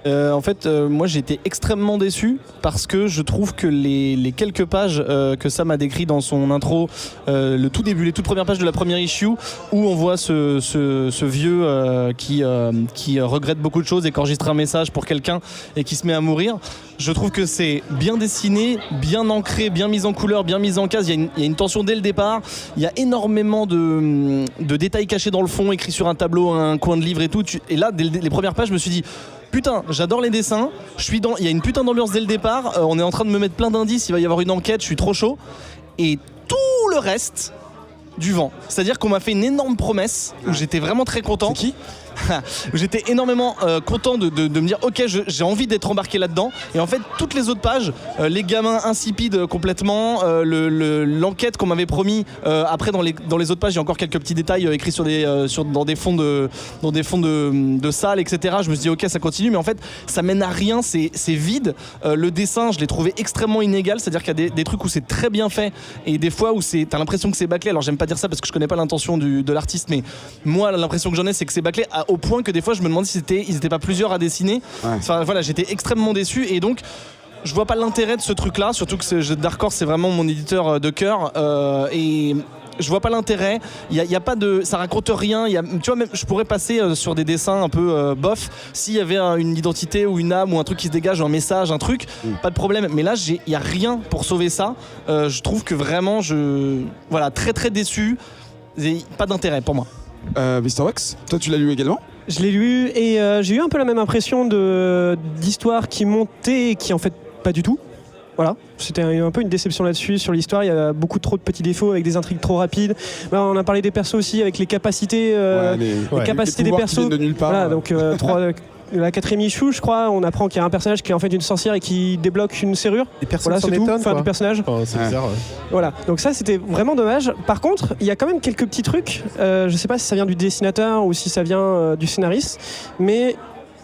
En fait, moi j'ai été extrêmement déçu parce que je trouve que les quelques pages que Sam a décrit dans son intro, le tout début, les toutes premières pages de la première issue, où on voit ce vieux qui regrette beaucoup de choses et qui enregistre un message pour quelqu'un et qui se met à mourir, je trouve que c'est bien dessiné, bien ancré, bien mis en couleur, bien mis en case. Il y a une tension dès le départ, il y a énormément de détails cachés dans le fond, écrits sur un tableau, un coin de livre et tout. Et là, dès les premières pages, je me suis dit putain, j'adore les dessins, il y a une putain d'ambiance dès le départ, on est en train de me mettre plein d'indices, il va y avoir une enquête, je suis trop chaud. Et tout le reste, du vent. C'est-à-dire qu'on m'a fait une énorme promesse où j'étais vraiment très content. C'est qui ? j'étais énormément content de me dire ok, j'ai envie d'être embarqué là-dedans. Et en fait, toutes les autres pages, les gamins insipides complètement, l'enquête qu'on m'avait promis. Après, dans les autres pages, il y a encore quelques petits détails écrits dans des fonds de salles, etc. Je me suis dit ok, ça continue, mais en fait, ça mène à rien. C'est vide. Le dessin, je l'ai trouvé extrêmement inégal. C'est-à-dire qu'il y a des trucs où c'est très bien fait et des fois où t'as l'impression que c'est bâclé. Alors j'aime pas dire ça parce que je connais pas l'intention de l'artiste, mais moi l'impression que j'en ai, c'est que c'est bâclé au point que des fois je me demande si ils étaient pas plusieurs à dessiner. Enfin voilà, j'étais extrêmement déçu et donc je vois pas l'intérêt de ce truc là, surtout que Dark Horse c'est vraiment mon éditeur de cœur et je vois pas l'intérêt. Il y a pas de, ça raconte rien. Tu vois, même je pourrais passer sur des dessins un peu bof s'il y avait une identité ou une âme ou un truc qui se dégage, un message, un truc, pas de problème. Mais là, il y a rien pour sauver ça. Je trouve que vraiment, voilà, très très déçu. Pas d'intérêt pour moi. Mr. Wax, toi tu l'as lu également? Je l'ai lu et j'ai eu un peu la même impression d'histoire qui montait et qui en fait pas du tout. Voilà, c'était un peu une déception là-dessus, sur l'histoire. Il y a beaucoup trop de petits défauts avec des intrigues trop rapides. On a parlé des persos aussi avec les capacités, les capacités des persos. De nulle part, voilà, donc la 4e issue, je crois, on apprend qu'il y a un personnage qui est en fait une sorcière et qui débloque une serrure. Et personne voilà, s'en c'est tout. étonne, Fin du personnage. C'est bizarre. Voilà, donc ça c'était vraiment dommage. Par contre, il y a quand même quelques petits trucs. Je sais pas si ça vient du dessinateur ou si ça vient du scénariste, mais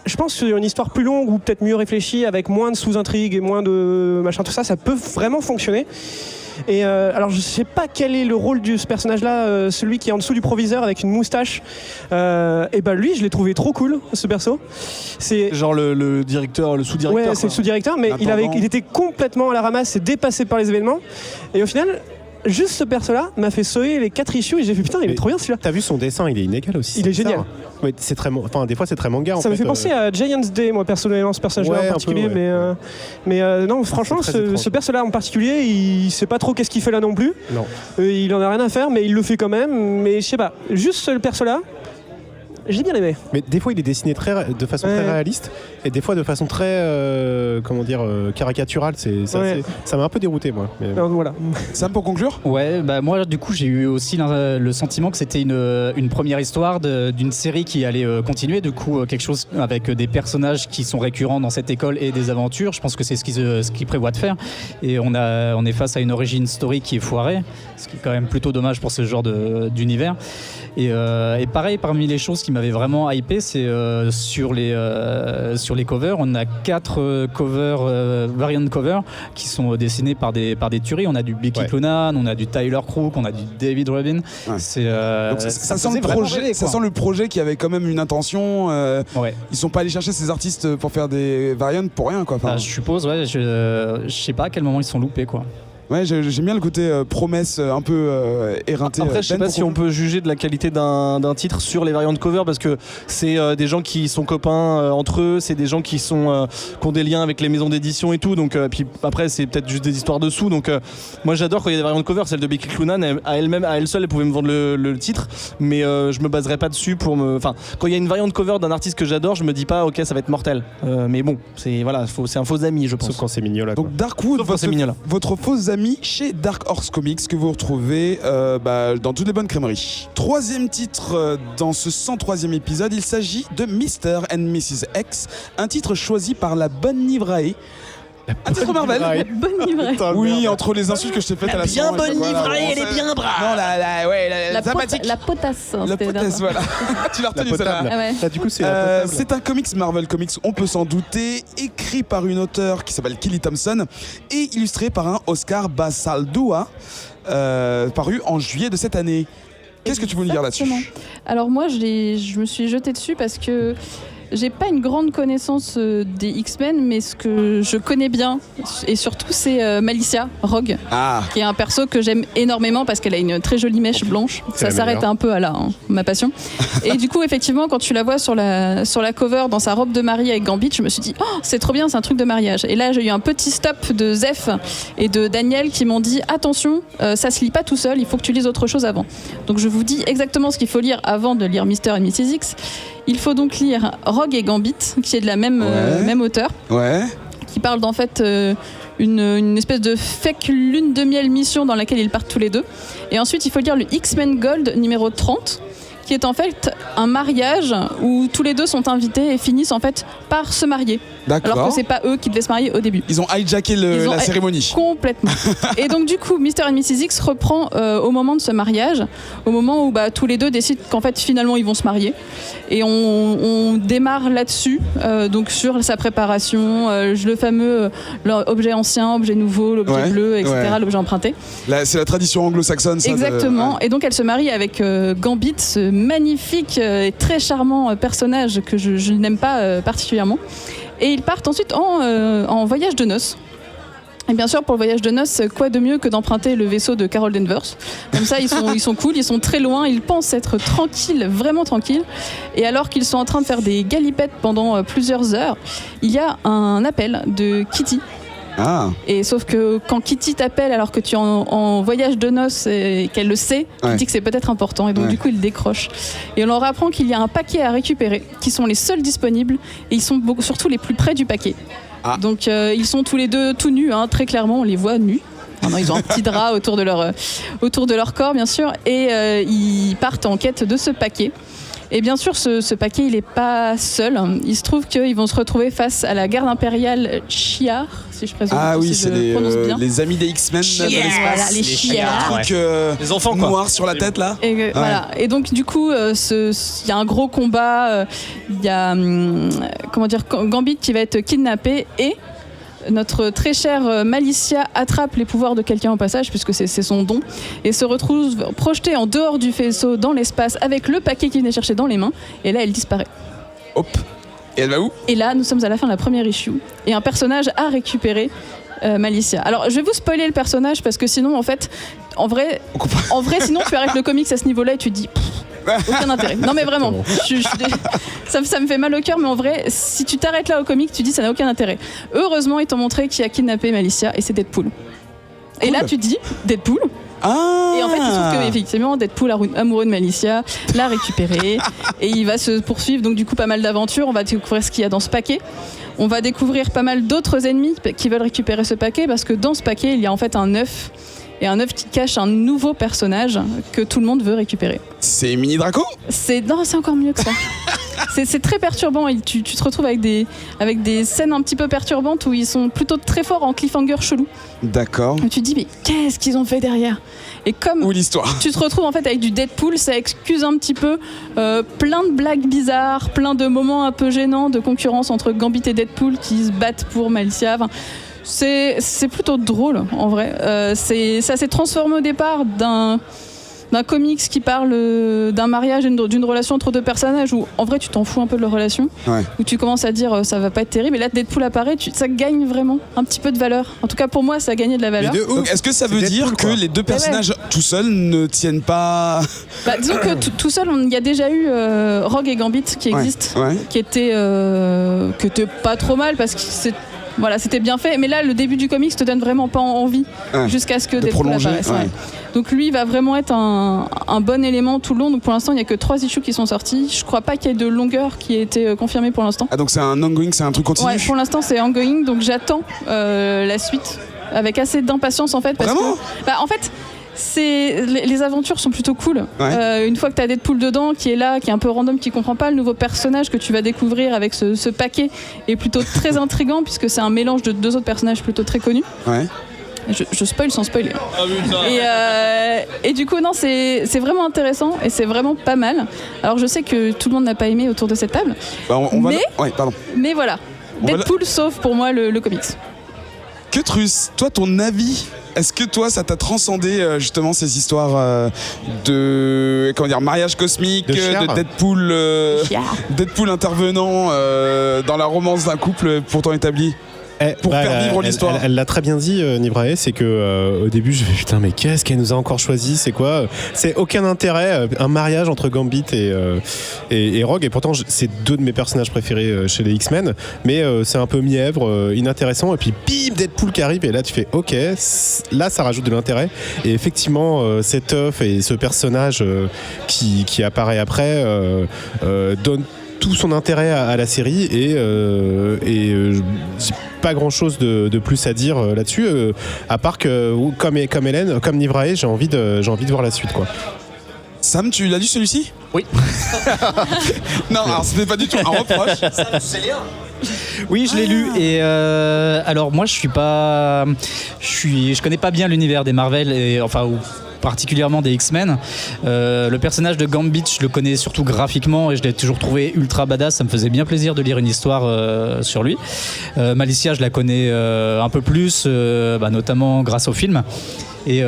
je pense que une histoire plus longue ou peut-être mieux réfléchie avec moins de sous-intrigues et moins de machin, tout ça, ça peut vraiment fonctionner. Et alors je sais pas quel est le rôle de ce personnage-là, celui qui est en dessous du proviseur avec une moustache. Et ben lui, je l'ai trouvé trop cool, ce perso. C'est genre le directeur, le sous-directeur. Ouais, c'est le sous-directeur, mais il était complètement à la ramasse et dépassé par les événements. Et au final, juste ce perso-là m'a fait sauver les 4 issues et j'ai fait putain, il est trop bien celui-là. T'as vu son dessin, il est inégal aussi. Il est génial. Ouais, c'est très, des fois c'est très manga. Ça me fait penser à Giants Day, moi personnellement, ce personnage-là en particulier. Mais non, franchement, ce perso-là en particulier, il sait pas trop qu'est-ce qu'il fait là non plus. Non. Il en a rien à faire, mais il le fait quand même. Mais je sais pas, juste ce perso-là, j'ai bien aimé. Mais des fois il est dessiné de façon très réaliste et des fois de façon très caricaturale. Ça m'a un peu dérouté moi. Mais... Alors, voilà. Sam, pour conclure? Ouais, bah moi du coup j'ai eu aussi le sentiment que c'était une première histoire d'une série qui allait continuer. Du coup quelque chose avec des personnages qui sont récurrents dans cette école et des aventures. Je pense que c'est ce qu'il prévoit de faire. Et on est face à une origin story qui est foirée, ce qui est quand même plutôt dommage pour ce genre d'univers. Et pareil, parmi les choses qui m'avaient vraiment hypé, c'est sur les covers. On a 4 covers, variant covers, qui sont dessinés par des tueries. On a du Becky Cloonan, on a du Tyler Crook, on a du David Rubin. Ouais. Donc ça sent le projet, ça sent le projet qui avait quand même une intention. Ils sont pas allés chercher ces artistes pour faire des variants pour rien, quoi. Je suppose, ouais. Je sais pas à quel moment ils sont loupés, quoi. Ouais, j'aime bien le côté promesse un peu éreinté. Après, je sais pas si on peut juger de la qualité d'un titre sur les variantes cover parce que c'est des gens qui sont copains entre eux, c'est des gens qui ont des liens avec les maisons d'édition et tout. Donc, puis après, c'est peut-être juste des histoires dessous. Donc, moi, j'adore quand il y a des variantes cover. Celle de Becky Cloonan, à elle seule, elle pouvait me vendre le titre, mais je me baserai pas dessus pour me. Enfin, quand il y a une variante cover d'un artiste que j'adore, je me dis pas, ok, ça va être mortel. Mais bon, c'est un faux ami, je pense. Sauf quand c'est Mignola. Donc, Darkwood, votre faux ami chez Dark Horse Comics que vous retrouvez dans toutes les bonnes crèmeries. 3e titre dans ce 103e épisode, il s'agit de Mr. and Mrs. X, un titre choisi par la bonne Livrae. Un titre Marvel. La bonne Livrae. Oui, entre les insultes que je t'ai faites à la bien bonne Livrae, elle est bien brave. Non, la sympathique. La potasse. La potasse, voilà. Tu l'as retenu, celle-là. Ah ouais. Du coup, c'est un comics Marvel Comics, on peut s'en douter, écrit par une auteure qui s'appelle Kelly Thompson et illustré par un Oscar Basaldua, paru en juillet de cette année. Qu'est-ce que tu veux nous dire là-dessus? Alors moi, je me suis jetée dessus parce que j'ai pas une grande connaissance des X-Men, mais ce que je connais bien, et surtout, c'est Malicia Rogue, qui est un perso que j'aime énormément parce qu'elle a une très jolie mèche blanche. Ça s'arrête un peu à là, ma passion. Et du coup, effectivement, quand tu la vois sur la cover dans sa robe de mariée avec Gambit, je me suis dit, oh, c'est trop bien, c'est un truc de mariage. Et là, j'ai eu un petit stop de Zef et de Daniel qui m'ont dit, attention, ça se lit pas tout seul, il faut que tu lises autre chose avant. Donc je vous dis exactement ce qu'il faut lire avant de lire Mr. et Mrs. X. Il faut donc lire Rogue et Gambit, qui est de la même auteur, qui parle d'en fait une espèce de fake lune de miel mission dans laquelle ils partent tous les deux. Et ensuite, il faut lire le X-Men Gold numéro 30, qui est en fait un mariage où tous les deux sont invités et finissent en fait par se marier. Alors que D'accord. c'est pas eux qui devaient se marier au début. Ils ont hijacké Ils ont- la cérémonie. Complètement. Et donc du coup, Mr. and Mrs. X reprend au moment de ce mariage, au moment où tous les deux décident qu'en fait finalement ils vont se marier. Et on démarre là-dessus, donc sur sa préparation, le fameux objet ancien, objet nouveau, l'objet Ouais, bleu, etc., ouais. l'objet emprunté. Là, c'est la tradition anglo-saxonne. Ça, Exactement. Et donc elle se marie avec Gambit, ce magnifique et très charmant personnage que je n'aime pas particulièrement. Et ils partent ensuite en voyage de noces. Et bien sûr, pour le voyage de noces, quoi de mieux que d'emprunter le vaisseau de Carol Danvers. Comme ça, ils sont cool, ils sont très loin, ils pensent être tranquilles, vraiment tranquilles. Et alors qu'ils sont en train de faire des galipettes pendant plusieurs heures, il y a un appel de Kitty. Ah, Et sauf que quand Kitty t'appelle alors que tu es en voyage de noces et qu'elle le sait, tu Ouais. dis que c'est peut-être important et donc Ouais. du coup il décroche. Et on leur apprend qu'il y a un paquet à récupérer, qui sont les seuls disponibles et ils sont surtout les plus près du paquet. Ah. Donc ils sont tous les deux tout nus, hein, très clairement, on les voit nus. Non, ils ont un petit drap autour de leur corps bien sûr et ils partent en quête de ce paquet. Et bien sûr, ce paquet, il n'est pas seul. Il se trouve qu'ils vont se retrouver face à la garde impériale Shi'ar, si je présume. ah oui, si c'est je prononce bien. les amis des X-Men de Voilà, l'espace. les Shi'ar. Truc Les enfants, quoi. noir sur la tête là. Et, voilà. Et donc du coup, il y a un gros combat. Il y a comment dire, Gambit qui va être kidnappé et notre très chère Malicia attrape les pouvoirs de quelqu'un au passage, puisque c'est son don, et se retrouve projetée en dehors du faisceau dans l'espace avec le paquet qu'il venait chercher dans les mains. Et là, elle disparaît. Hop. Et elle va où? Et là, nous sommes à la fin de la première issue. Et un personnage a récupéré Malicia. Alors, je vais vous spoiler le personnage parce que sinon, en fait, en vrai, sinon, tu arrêtes le comics à ce niveau-là et tu te dis. Aucun intérêt. Non mais vraiment, ça me fait mal au cœur, mais en vrai, si tu t'arrêtes là au comic, tu dis ça n'a aucun intérêt. Heureusement, ils t'ont montré qui a kidnappé Malicia et c'est Deadpool. Et là, tu te dis Deadpool. Ah. Et en fait, il se trouve que effectivement, Deadpool, amoureux de Malicia, l'a récupéré et il va se poursuivre. Donc du coup, pas mal d'aventures. On va découvrir ce qu'il y a dans ce paquet. On va découvrir pas mal d'autres ennemis qui veulent récupérer ce paquet parce que dans ce paquet, il y a en fait un œuf. Et un œuf qui cache un nouveau personnage que tout le monde veut récupérer. C'est Mini Draco? Non, c'est encore mieux que ça. C'est très perturbant. Et tu te retrouves avec des scènes un petit peu perturbantes où ils sont plutôt très forts en cliffhanger chelou. D'accord. Et tu te dis, mais qu'est-ce qu'ils ont fait derrière? Et comme Où l'histoire? tu te retrouves en fait avec du Deadpool, ça excuse un petit peu plein de blagues bizarres, plein de moments un peu gênants de concurrence entre Gambit et Deadpool qui se battent pour Malicia. Enfin, c'est plutôt drôle en vrai. Ça s'est transformé au départ d'un comics qui parle d'un mariage et d'une relation entre deux personnages où en vrai tu t'en fous un peu de leur relation, Ouais. où tu commences à dire ça va pas être terrible, et là Deadpool apparaît, ça gagne vraiment un petit peu de valeur. En tout cas pour moi ça a gagné de la valeur. Donc, est-ce que ça veut C'est dire Deadpool, que quoi. les deux personnages tout seuls ne tiennent pas? Disons que tout seul il y a déjà eu Rogue et Gambit qui existent, Ouais. qui était pas trop mal parce que c'était bien fait, mais là le début du comics te donne vraiment pas envie Ouais. jusqu'à ce que De Deadpool prolonger, apparaisse. ouais. Ouais. Donc lui il va vraiment être un bon élément tout le long. Donc pour l'instant il n'y a que 3 issues qui sont sortis. Je crois pas qu'il y ait de longueur qui ait été confirmée pour l'instant. Ah, donc c'est un ongoing, c'est un truc continu? Ouais, pour l'instant c'est ongoing, donc j'attends la suite avec assez d'impatience en fait. Parce Vraiment que, en fait, les aventures sont plutôt cool. Ouais. Une fois que tu as Deadpool dedans, qui est là, qui est un peu random, qui comprend pas, le nouveau personnage que tu vas découvrir avec ce paquet est plutôt très intriguant puisque c'est un mélange de 2 autres personnages plutôt très connus. Ouais. Je spoil sans spoiler. Et du coup, non, c'est vraiment intéressant et c'est vraiment pas mal. Alors je sais que tout le monde n'a pas aimé autour de cette table, Bah, on va. Mais- Ouais, pardon. mais voilà. On va Deadpool sauve pour moi le comics. Que Truss, toi, ton avis, est-ce que toi, ça t'a transcendé justement ces histoires de mariage cosmique, De Cher. de Deadpool, Deadpool intervenant dans la romance d'un couple pourtant établi? Pour faire vivre l'histoire. Elle l'a très bien dit, Nibrae, c'est que au début je me putain mais qu'est-ce qu'elle nous a encore choisi, c'est quoi? C'est aucun intérêt, un mariage entre Gambit et Rogue, et pourtant c'est 2 de mes personnages préférés chez les X-Men, mais c'est un peu mièvre, inintéressant, et puis bim, Deadpool qui arrive, et là tu fais ok, là ça rajoute de l'intérêt, et effectivement cet œuf et ce personnage qui apparaît après donne tout son intérêt à la série, et j'ai pas grand chose de plus à dire là-dessus, à part que comme Hélène, comme Nibrae, j'ai envie de voir la suite, quoi. Sam, tu l'as lu celui-ci? Oui. Non, alors c'était pas du tout un reproche. Oui, je l'ai lu et alors moi je connais pas bien l'univers des Marvel et enfin ou particulièrement des X-Men. Le personnage de Gambit, je le connais surtout graphiquement et je l'ai toujours trouvé ultra badass. Ça me faisait bien plaisir de lire une histoire sur lui. Malicia, je la connais un peu plus, notamment grâce au film. Et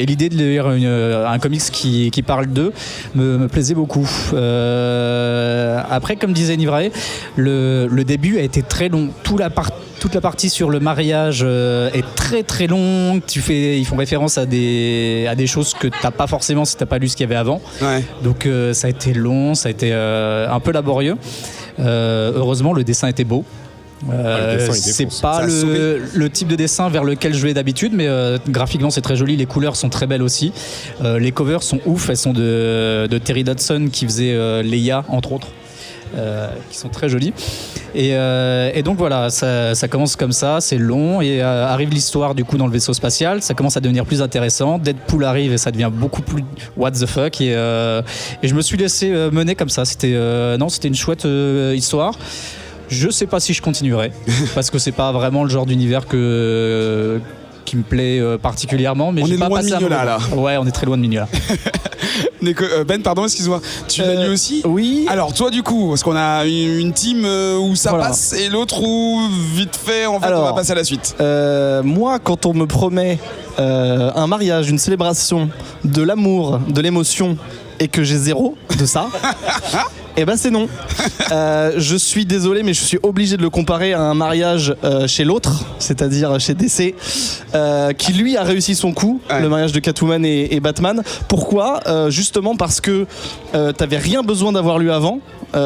l'idée de lire un comics qui parle d'eux me plaisait beaucoup. Après, comme disait Nivrae, le début a été très long. Toute la partie sur le mariage est très très longue. Ils font référence à des choses que t'as pas forcément si t'as pas lu ce qu'il y avait avant. Ouais. Donc ça a été long, ça a été un peu laborieux. Heureusement, le dessin était beau. C'est pas le type de dessin vers lequel je vais d'habitude, mais graphiquement c'est très joli, les couleurs sont très belles aussi. Les covers sont ouf, elles sont de Terry Dodson qui faisait Leia entre autres. Qui sont très jolies et donc voilà, ça commence comme ça, c'est long et arrive l'histoire du coup dans le vaisseau spatial, ça commence à devenir plus intéressant, Deadpool arrive et ça devient beaucoup plus what the fuck et je me suis laissé mener comme ça, c'était une chouette histoire. Je sais pas si je continuerai parce que c'est pas vraiment le genre d'univers qui me plaît particulièrement, mais on j'ai est pas loin de passé un Mignola là. Ouais, on est très loin de Mignola. Ben, pardon, excuse-moi. Tu l'as lu aussi? Oui. Alors toi du coup, parce qu'on a une team où ça Voilà. passe et l'autre où vite fait on va passer à la suite. Moi, quand on me promet un mariage, une célébration, de l'amour, de l'émotion, et que j'ai zéro de ça, eh ben c'est non. Je suis désolé, mais je suis obligé de le comparer à un mariage chez l'autre, c'est-à-dire chez DC, qui lui a réussi son coup, ouais. Le mariage de Catwoman et Batman. Pourquoi? Justement parce que t'avais rien besoin d'avoir lu avant.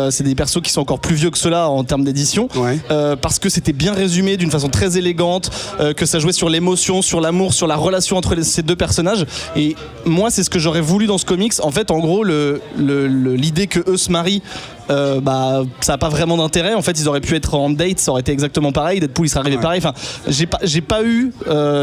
C'est des persos qui sont encore plus vieux que ceux-là en termes d'édition, Ouais. parce que c'était bien résumé d'une façon très élégante, que ça jouait sur l'émotion, sur l'amour, sur la relation entre ces deux personnages. Et moi, c'est ce que j'aurais voulu dans ce comics. En fait, en gros, l'idée que eux se marient, ça n'a pas vraiment d'intérêt. En fait, ils auraient pu être en date, ça aurait été exactement pareil. Deadpool, il serait arrivé pareil. Enfin, j'ai pas eu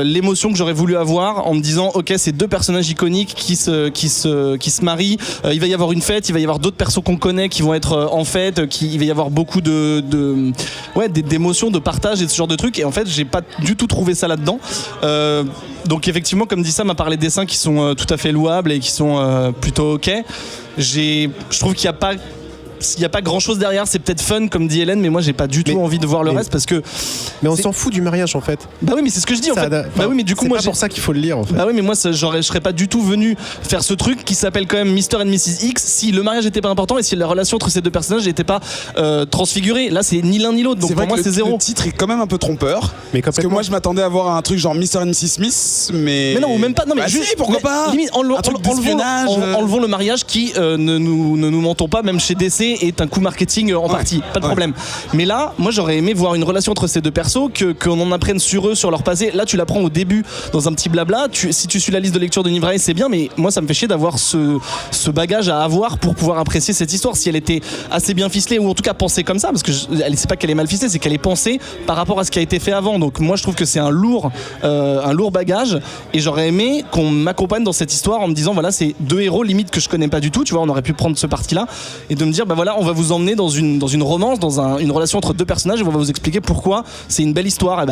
l'émotion que j'aurais voulu avoir en me disant, ok, c'est deux personnages iconiques qui se marient. Il va y avoir une fête, il va y avoir d'autres persos qu'on connaît qui vont être en fête, il va y avoir beaucoup d'émotions, de partage et de ce genre de trucs. Et en fait, j'ai pas du tout trouvé ça là-dedans. Donc effectivement, comme dit Sam, à part les dessins qui sont tout à fait louables et qui sont plutôt ok, je trouve qu'il n'y a pas grand chose derrière. C'est peut-être fun comme dit Hélène, mais moi j'ai pas du tout envie de voir le reste parce que. Mais on s'en fout du mariage en fait. Bah oui, mais c'est ce que je dis en fait. Bah oui, mais du coup c'est moi pas pour ça qu'il faut le lire en fait. Bah oui, mais moi je serais pas du tout venu faire ce truc qui s'appelle quand même Mr. and Mrs. X si le mariage était pas important et si la relation entre ces deux personnages n'était pas transfigurée. Là c'est ni l'un ni l'autre, donc pour moi c'est zéro. Le titre est quand même un peu trompeur. Mais parce que moi je m'attendais à voir un truc genre Mr. and Mrs. Smith, mais non, ou même pas. Non, mais juste pourquoi pas. Limite, enlevons le mariage qui, ne nous mentons pas, même chez DC est un coup marketing en partie, pas de problème. Mais là, moi j'aurais aimé voir une relation entre ces deux persos, qu'on en apprenne sur eux, sur leur passé. Là, tu l'apprends au début dans un petit blabla. Si tu suis la liste de lecture de Nivrae, c'est bien, mais moi ça me fait chier d'avoir ce bagage à avoir pour pouvoir apprécier cette histoire. Si elle était assez bien ficelée, ou en tout cas pensée comme ça, parce que c'est pas qu'elle est mal ficelée, c'est qu'elle est pensée par rapport à ce qui a été fait avant. Donc moi je trouve que c'est un lourd bagage, et j'aurais aimé qu'on m'accompagne dans cette histoire en me disant voilà, c'est deux héros limite que je connais pas du tout, tu vois, on aurait pu prendre ce parti-là et de me dire bah voilà, on va vous emmener dans une romance, dans une relation entre deux personnages et on va vous expliquer pourquoi c'est une belle histoire. Et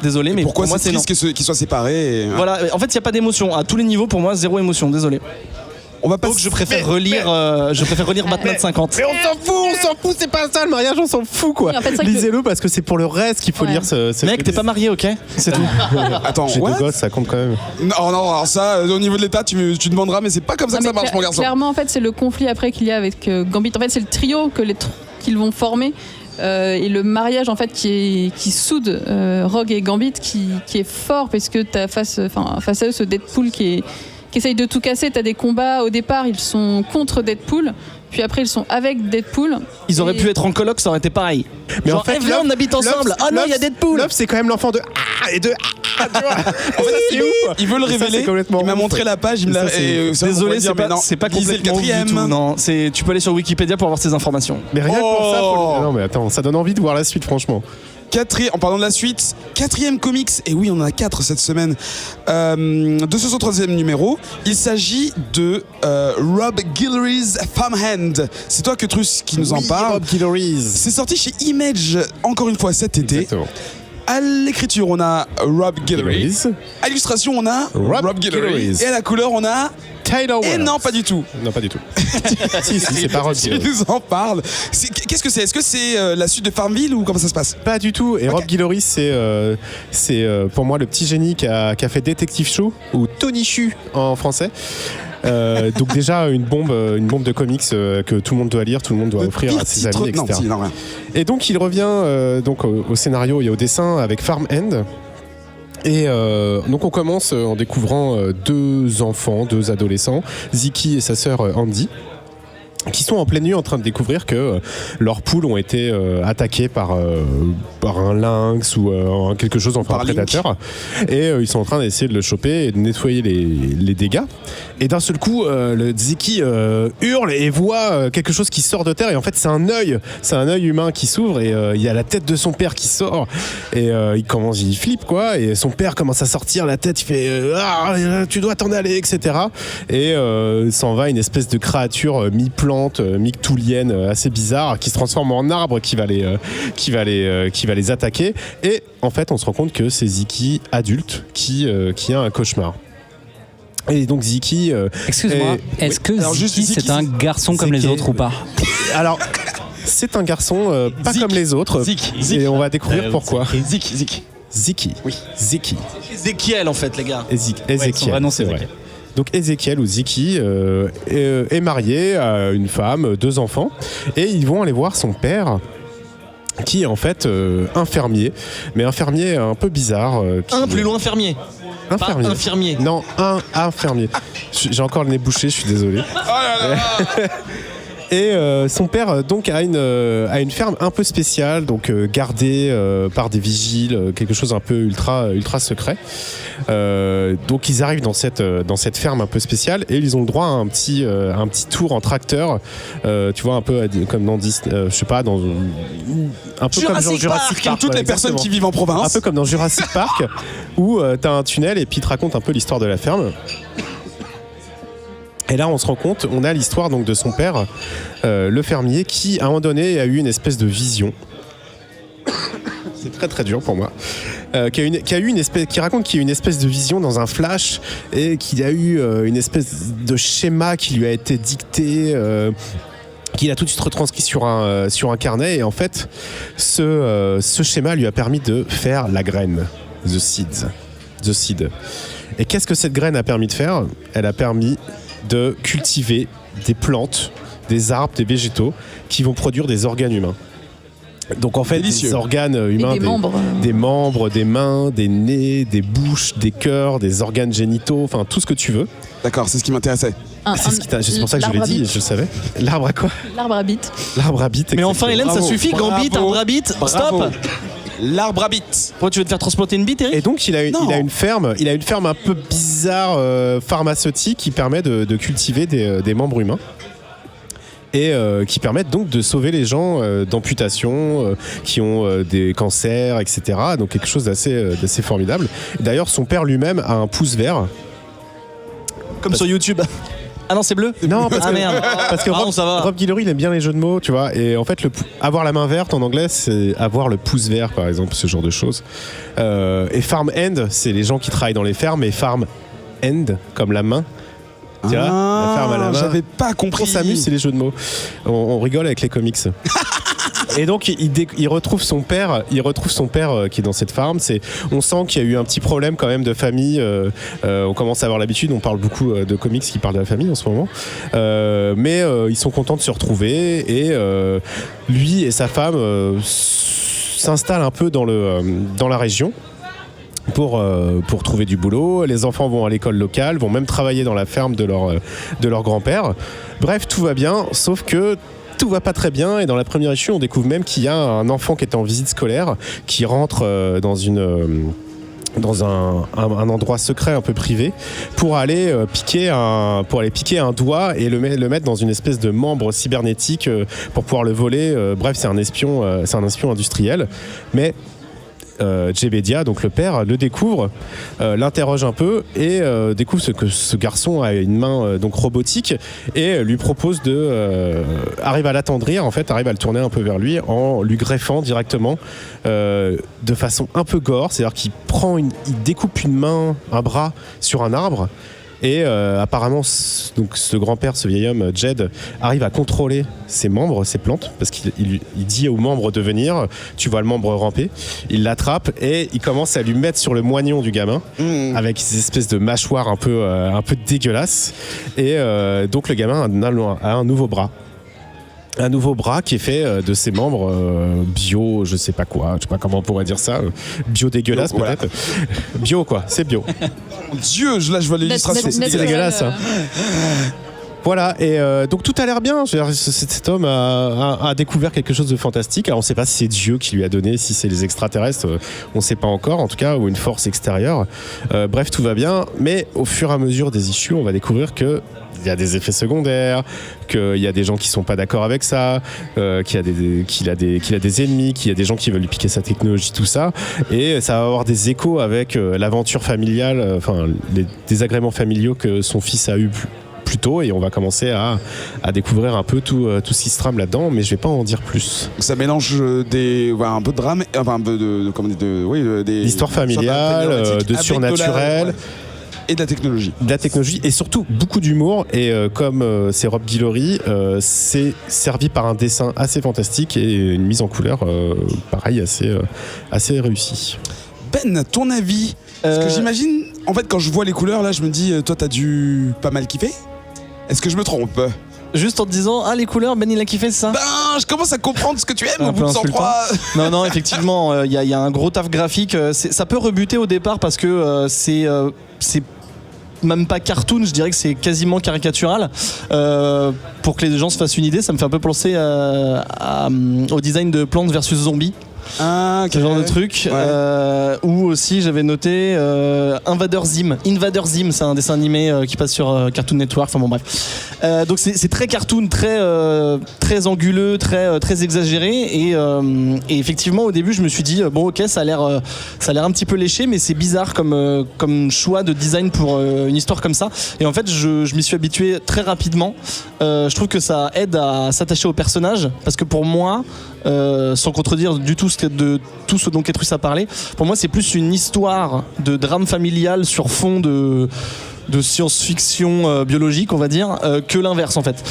désolé, mais pourquoi pour moi c'est triste qu'ils soient séparés Voilà, en fait il n'y a pas d'émotion à tous les niveaux. Pour moi, zéro émotion, désolé. On va pas. Donc je préfère relire Batman 50. Mais on s'en fout, c'est pas ça le mariage, on s'en fout quoi. Oui, en fait, Lisez-le parce que c'est pour le reste qu'il faut lire ce Mec, t'es pas marié, ok? C'est tout. Attends, j'ai deux gosses, ça compte quand même. Non, alors ça, au niveau de l'état, tu demanderas, mais c'est pas comme ça que ça marche, mon garçon. Clairement, en fait, c'est le conflit après qu'il y a avec Gambit. En fait, c'est le trio qu'ils vont former. Et le mariage en fait qui soude Rogue et Gambit qui est fort parce que t'as face à eux ce Deadpool qui essaye de tout casser. T'as des combats au départ, ils sont contre Deadpool, puis après ils sont avec Deadpool. Ils auraient pu être en coloc, ça aurait été pareil. Mais genre, en fait, on habite ensemble. Ah non, il y a Deadpool. Love, c'est quand même l'enfant de et de tu vois. En fait, il veut le révéler. Il m'a montré la page, il me l'a. Désolé, c'est pas complètement du tout. Non, tu peux aller sur Wikipédia pour avoir ces informations. Mais rien que pour ça. Non mais attends, ça donne envie de voir la suite, franchement. En parlant de la suite, 4e comics, et oui, on en a 4 cette semaine, de ce 103e numéro. Il s'agit de Rob Guillory's Farmhand. C'est toi, Ketrus, qui nous en parle. Rob Guillory. C'est sorti chez Image, encore une fois, cet été. Exactement. À l'écriture, on a Rob Guillory. À l'illustration, on a Rob Guillory. Et à la couleur, on a... Taylor Et Wells. non, pas du tout. Non, pas du tout. si, c'est pas Rob Tu Guillory. nous en parles. Qu'est-ce que c'est? Est-ce que c'est la suite de Farmville ou comment ça se passe? Pas du tout. Et Rob Guillory, c'est pour moi le petit génie qui a fait Detective Show, ou Tony Chu en français. Donc déjà une bombe de comics que tout le monde doit lire, tout le monde doit offrir à ses amis, etc. Non, si, non, rien. Et donc il revient donc au scénario et au dessin avec Farm End. Et donc on commence en découvrant 2 enfants, 2 adolescents, Ziki et sa sœur Andy, qui sont en pleine nuit en train de découvrir que leurs poules ont été attaquées par un lynx ou quelque chose, enfin un prédateur. Et ils sont en train d'essayer de le choper et de nettoyer les dégâts. Et d'un seul coup, le Ziki hurle et voit quelque chose qui sort de terre. Et en fait, c'est un œil humain qui s'ouvre et il y a la tête de son père qui sort. Et il flippe quoi. Et son père commence à sortir la tête. Il fait tu dois t'en aller, etc. Et s'en va une espèce de créature mi-plante, mi-cthulhienne assez bizarre qui se transforme en arbre qui va les attaquer. Et en fait, on se rend compte que c'est Ziki adulte qui a un cauchemar. Et donc Ziki... Excuse-moi, est-ce que Ziki c'est un garçon comme les autres ou pas? Alors, c'est un garçon pas comme les autres. Zik. Et on va découvrir pourquoi. Ziki. Ziki. Oui. Ziki. Ezekiel en fait, les gars. Ézéchiel. son vrai nom, c'est vrai. Ezekiel. Donc Ézéchiel ou Ziki est marié à une femme, 2 enfants. Et ils vont aller voir son père, qui est en fait infirmier. Mais un fermier un peu bizarre. Plus loin, fermier. Infirmier. Pas infirmier. Non, un infirmier. J'ai encore le nez bouché, je suis désolé. Et son père donc a une ferme un peu spéciale, donc gardée par des vigiles, quelque chose un peu ultra secret. Donc ils arrivent dans cette ferme un peu spéciale et ils ont le droit à un petit tour en tracteur, tu vois, un peu comme dans Disney, je sais pas, dans un peu comme dans Jurassic Park. Toutes les personnes qui vivent en province. Un peu comme dans Jurassic Park où t'as un tunnel et puis ils te racontent un peu l'histoire de la ferme. Et là, on se rend compte, on a l'histoire donc de son père, le fermier, qui à un moment donné a eu une espèce de vision. C'est très très dur pour moi. Qui raconte qu'il y a eu une espèce de vision dans un flash et qu'il a eu une espèce de schéma qui lui a été dicté. Qu'il a tout de suite retranscrit sur un carnet. Et en fait, ce schéma lui a permis de faire la graine, the seed. Et qu'est-ce que cette graine a permis de faire? Elle a permis de cultiver des plantes, des arbres, des végétaux qui vont produire des organes humains. Donc en fait, délicieux. Des organes humains, des membres, des mains, des nez, des bouches, des cœurs, des organes génitaux, enfin tout ce que tu veux. D'accord, c'est ce qui m'intéressait. C'est pour ça que je l'ai dit, je le savais. L'arbre à quoi? L'arbre à bite. L'arbre à bite. Mais enfin, Hélène, ça suffit. Gambit, arbre à bite, stop. L'arbre à bite. Pourquoi tu veux te faire transplanter une bite, Eric? Et donc il a une ferme un peu bizarre pharmaceutique qui permet de cultiver des membres humains. Et qui permettent donc de sauver les gens d'amputations, qui ont des cancers, etc. Donc quelque chose d'assez formidable. D'ailleurs, son père lui-même a un pouce vert. Comme sur YouTube. Ah non, c'est bleu? Non, merde. Parce que Rob Guillory, il aime bien les jeux de mots, tu vois. Et en fait, avoir la main verte en anglais, c'est avoir le pouce vert, par exemple, ce genre de choses. Et farm hand, c'est les gens qui travaillent dans les fermes. Et farm hand, comme la main. Tu vois, la ferme à la main. J'avais pas compris. On s'amuse, c'est les jeux de mots. On rigole avec les comics. Et donc il retrouve son père qui est dans cette farm. On sent qu'il y a eu un petit problème quand même de famille. On commence à avoir l'habitude, on parle beaucoup de comics qui parlent de la famille en ce moment. Mais ils sont contents de se retrouver et lui et sa femme s'installent un peu dans la région. Pour trouver du boulot. Les enfants vont à l'école locale, vont même travailler dans la ferme de leur grand-père. Bref, tout va bien, sauf que tout va pas très bien. Et dans la première issue, on découvre même qu'il y a un enfant qui est en visite scolaire qui rentre dans un endroit secret un peu privé pour aller piquer un doigt et le mettre dans une espèce de membre cybernétique pour pouvoir le voler. Bref, c'est un espion industriel. Mais Jebedia, donc le père, le découvre, l'interroge un peu et découvre que ce garçon a une main donc robotique et lui propose arrive à l'attendrir, en fait, arrive à le tourner un peu vers lui en lui greffant directement de façon un peu gore, c'est-à-dire qu'il découpe une main, un bras sur un arbre. Et apparemment, donc ce grand-père, ce vieil homme, Jed, arrive à contrôler ses membres, ses plantes, parce qu'il dit aux membres de venir. Tu vois le membre ramper, il l'attrape et il commence à lui mettre sur le moignon du gamin, avec ces espèces de mâchoires un peu dégueulasses. Et donc le gamin a un nouveau bras. Un nouveau bras qui est fait de ses membres bio, je sais pas comment on pourrait dire ça, bio dégueulasse bio, peut-être. Voilà. Bio quoi, c'est bio. Mon Dieu, là je vois l'illustration. C'est dégueulasse. Hein. Voilà, et donc tout a l'air bien. Cet homme a découvert quelque chose de fantastique. Alors on ne sait pas si c'est Dieu qui lui a donné, si c'est les extraterrestres, on ne sait pas encore en tout cas, ou une force extérieure. Bref, tout va bien, mais au fur et à mesure des issues, on va découvrir que il y a des effets secondaires, qu'il y a des gens qui sont pas d'accord avec ça, qu'il a des ennemis, qu'il y a des gens qui veulent lui piquer sa technologie, tout ça, et ça va avoir des échos avec l'aventure familiale, enfin les désagréments familiaux que son fils a eu plus tôt, et on va commencer à découvrir un peu tout ce qui se trame là-dedans, mais je vais pas en dire plus. Ça mélange un peu de drame, enfin un peu des l'histoire familiale, de surnaturel. Et de la technologie. De la technologie et surtout beaucoup d'humour. Et comme c'est Rob Guillory, c'est servi par un dessin assez fantastique et une mise en couleur, pareil, assez réussie. Ben, ton avis? Parce que j'imagine, en fait, quand je vois les couleurs, là, je me dis, toi, t'as dû pas mal kiffer? Est-ce que je me trompe? Juste en te disant, les couleurs, Ben il a kiffé ça. Je commence à comprendre ce que tu aimes au bout de 103. Non, effectivement, il y a un gros taf graphique. Ça peut rebuter au départ parce que c'est même pas cartoon, je dirais que c'est quasiment caricatural. Pour que les gens se fassent une idée, ça me fait un peu penser au design de Plantes vs Zombies. Ce genre de truc. Ou aussi j'avais noté Invader Zim, c'est un dessin animé qui passe sur Cartoon Network, enfin bon bref. Donc c'est très cartoon, très anguleux, très exagéré, et effectivement au début je me suis dit bon ok, ça a l'air un petit peu léché, mais c'est bizarre comme choix de design pour une histoire comme ça, et en fait je m'y suis habitué très rapidement. Je trouve que ça aide à s'attacher au personnage, parce que pour moi, sans contredire du tout tout ce dont Ketrus a parlé, pour moi c'est plus une histoire de drame familial sur fond de science-fiction biologique, on va dire, que l'inverse en fait,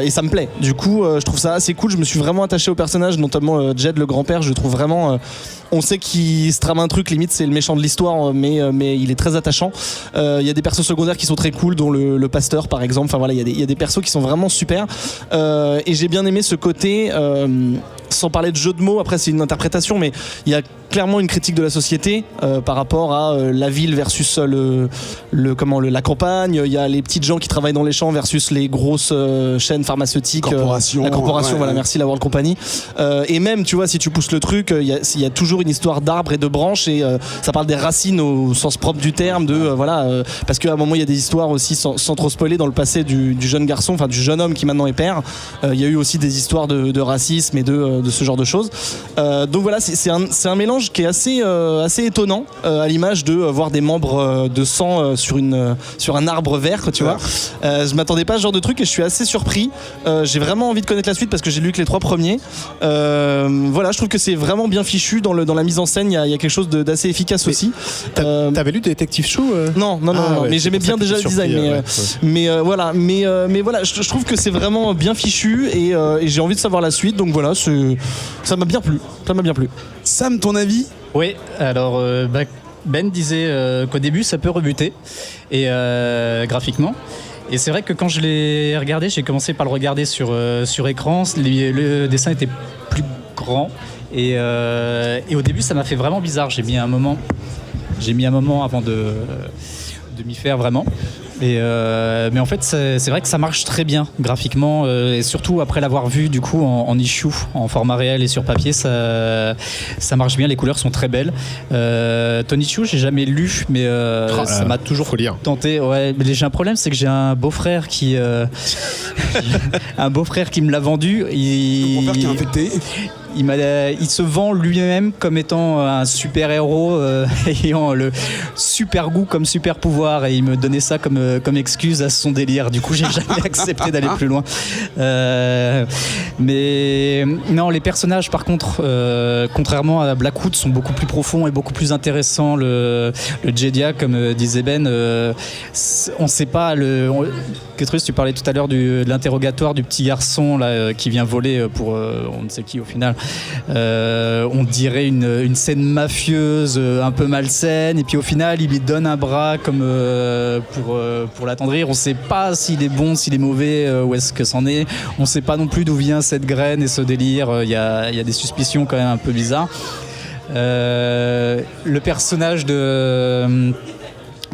et ça me plaît. Du coup je trouve ça assez cool, je me suis vraiment attaché au personnage, notamment Jed le grand-père. Je trouve vraiment on sait qu'il se trame un truc, limite c'est le méchant de l'histoire, mais il est très attachant. Il y a des persos secondaires qui sont très cool, dont le pasteur par exemple. Enfin voilà, il y a des persos qui sont vraiment super, et j'ai bien aimé ce côté, sans parler de jeu de mots, après c'est une interprétation, mais il y a clairement une critique de la société par rapport à la ville versus la campagne. Il y a les petites gens qui travaillent dans les champs versus les grosses chaînes pharmaceutiques, la corporation, voilà, merci la World Company. Et même, tu vois, si tu pousses le truc, il y a toujours une histoire d'arbres et de branches, et ça parle des racines au sens propre du terme, parce qu'à un moment il y a des histoires aussi, sans trop spoiler, dans le passé du jeune garçon, enfin du jeune homme qui maintenant est père. Il y a eu aussi des histoires de racisme et de ce genre de choses. Donc voilà, c'est un mélange qui est assez étonnant, à l'image de voir des membres de sang sur un arbre vert, tu vois. Je m'attendais pas à ce genre de truc, et je suis assez surpris. J'ai vraiment envie de connaître la suite parce que j'ai lu que les 3 premiers. Voilà, je trouve que c'est vraiment bien fichu dans la mise en scène. Il y a quelque chose d'assez efficace aussi. T'avais lu Détective Chou? Non, mais j'aimais bien déjà le design. Mais voilà, je trouve que c'est vraiment bien fichu, et j'ai envie de savoir la suite. Donc voilà, ça m'a bien plu. Sam, ton avis? Oui, alors Ben disait qu'au début ça peut rebuter, et graphiquement. Et c'est vrai que quand je l'ai regardé, j'ai commencé par le regarder sur écran. Le dessin était plus grand, et au début ça m'a fait vraiment bizarre. J'ai mis un moment avant de m'y faire vraiment. Mais en fait c'est vrai que ça marche très bien graphiquement, et surtout après l'avoir vu du coup en issue, en format réel et sur papier, ça marche bien, les couleurs sont très belles. Tony Chu, j'ai jamais lu, mais ça m'a toujours tenté. Ouais, mais j'ai un problème, c'est que j'ai un beau-frère qui me l'a vendu. Mon père qui est infecté. il se vend lui-même comme étant un super-héros ayant le super goût comme super pouvoir, et il me donnait ça comme excuse à son délire. Du coup, j'ai jamais accepté d'aller plus loin. Mais non, les personnages, par contre, contrairement à Blackwood, sont beaucoup plus profonds et beaucoup plus intéressants. Le Jedia, comme disait Ben, on ne sait pas. Ketrus, tu parlais tout à l'heure de l'interrogatoire du petit garçon là, qui vient voler pour on ne sait qui au final. On dirait une scène mafieuse un peu malsaine, et puis au final il lui donne un bras comme pour l'attendrir. On ne sait pas s'il est bon, s'il est mauvais, où est-ce que c'en est. On ne sait pas non plus d'où vient cette graine et ce délire. Il y a des suspicions quand même un peu bizarres. Le personnage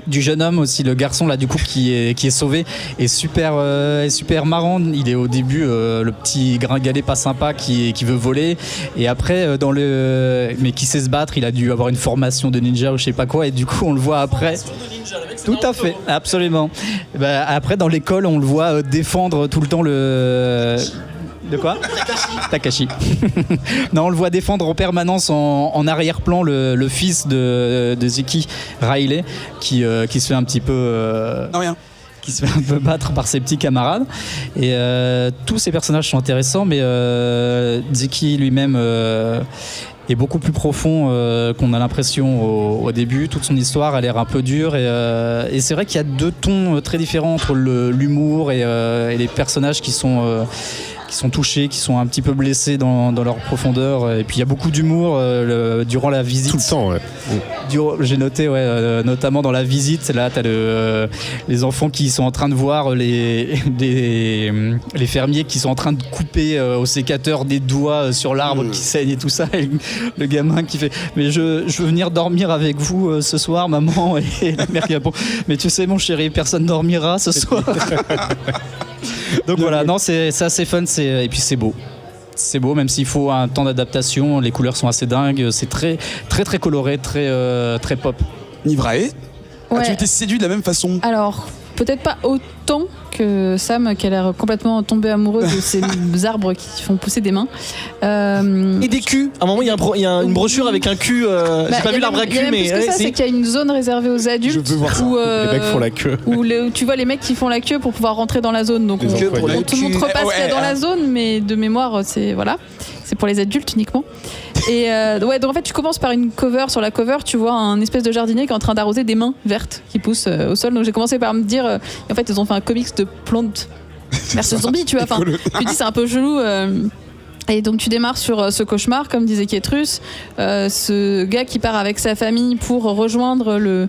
du jeune homme aussi, le garçon là du coup qui est sauvé, est super marrant. Il est au début le petit gringalet pas sympa qui veut voler, et après mais qui sait se battre. Il a dû avoir une formation de ninja ou je sais pas quoi, et du coup on le voit après. Tout à fait, absolument. Après dans l'école on le voit défendre tout le temps De quoi ? Takashi. Non, on le voit défendre en permanence en arrière-plan le fils de Zeki, Riley, qui se fait un petit peu... Non, rien. Qui se fait un peu battre par ses petits camarades. Et tous ces personnages sont intéressants, mais Zeki lui-même est beaucoup plus profond qu'on a l'impression au début. Toute son histoire a l'air un peu dure, et c'est vrai qu'il y a deux tons très différents entre l'humour et les personnages qui sont touchés, qui sont un petit peu blessés dans leur profondeur. Et puis il y a beaucoup d'humour durant la visite. Tout le temps, ouais. J'ai noté, notamment dans la visite, là t'as les enfants qui sont en train de voir les fermiers qui sont en train de couper au sécateur des doigts sur l'arbre qui saigne et tout ça. Et le gamin qui fait « Mais je veux venir dormir avec vous ce soir, maman ». Et la mère qui répond « Mais tu sais mon chéri, personne dormira ce soir ». Donc voilà, non, c'est assez fun, et puis c'est beau. C'est beau, même s'il faut un temps d'adaptation. Les couleurs sont assez dingues. C'est très très très coloré, très pop. Nivrae, Ouais. as-tu été séduit de la même façon? Alors, peut-être pas autant que Sam, qui a l'air complètement tombé amoureux de ces arbres qui font pousser des mains. Et des culs. À un moment, il y a une brochure avec un cul. J'ai pas vu l'arbre à cul, mais. Plus que ça, c'est qu'il y a une zone réservée aux adultes. Je veux voir ça. Où, les mecs font la queue. Où tu vois les mecs qui font la queue pour pouvoir rentrer dans la zone. Donc on te montre pas ce qu'il y a dans la zone, mais de mémoire, c'est pour les adultes uniquement. Et donc en fait, tu commences par une cover. Sur la cover, tu vois un espèce de jardinier qui est en train d'arroser des mains vertes qui poussent au sol. Donc j'ai commencé par me dire, en fait, ils ont fait un comics de plantes versus zombies, tu vois. Enfin, tu dis c'est un peu chelou. Et donc tu démarres sur ce cauchemar, comme disait Ketrus, ce gars qui part avec sa famille pour rejoindre le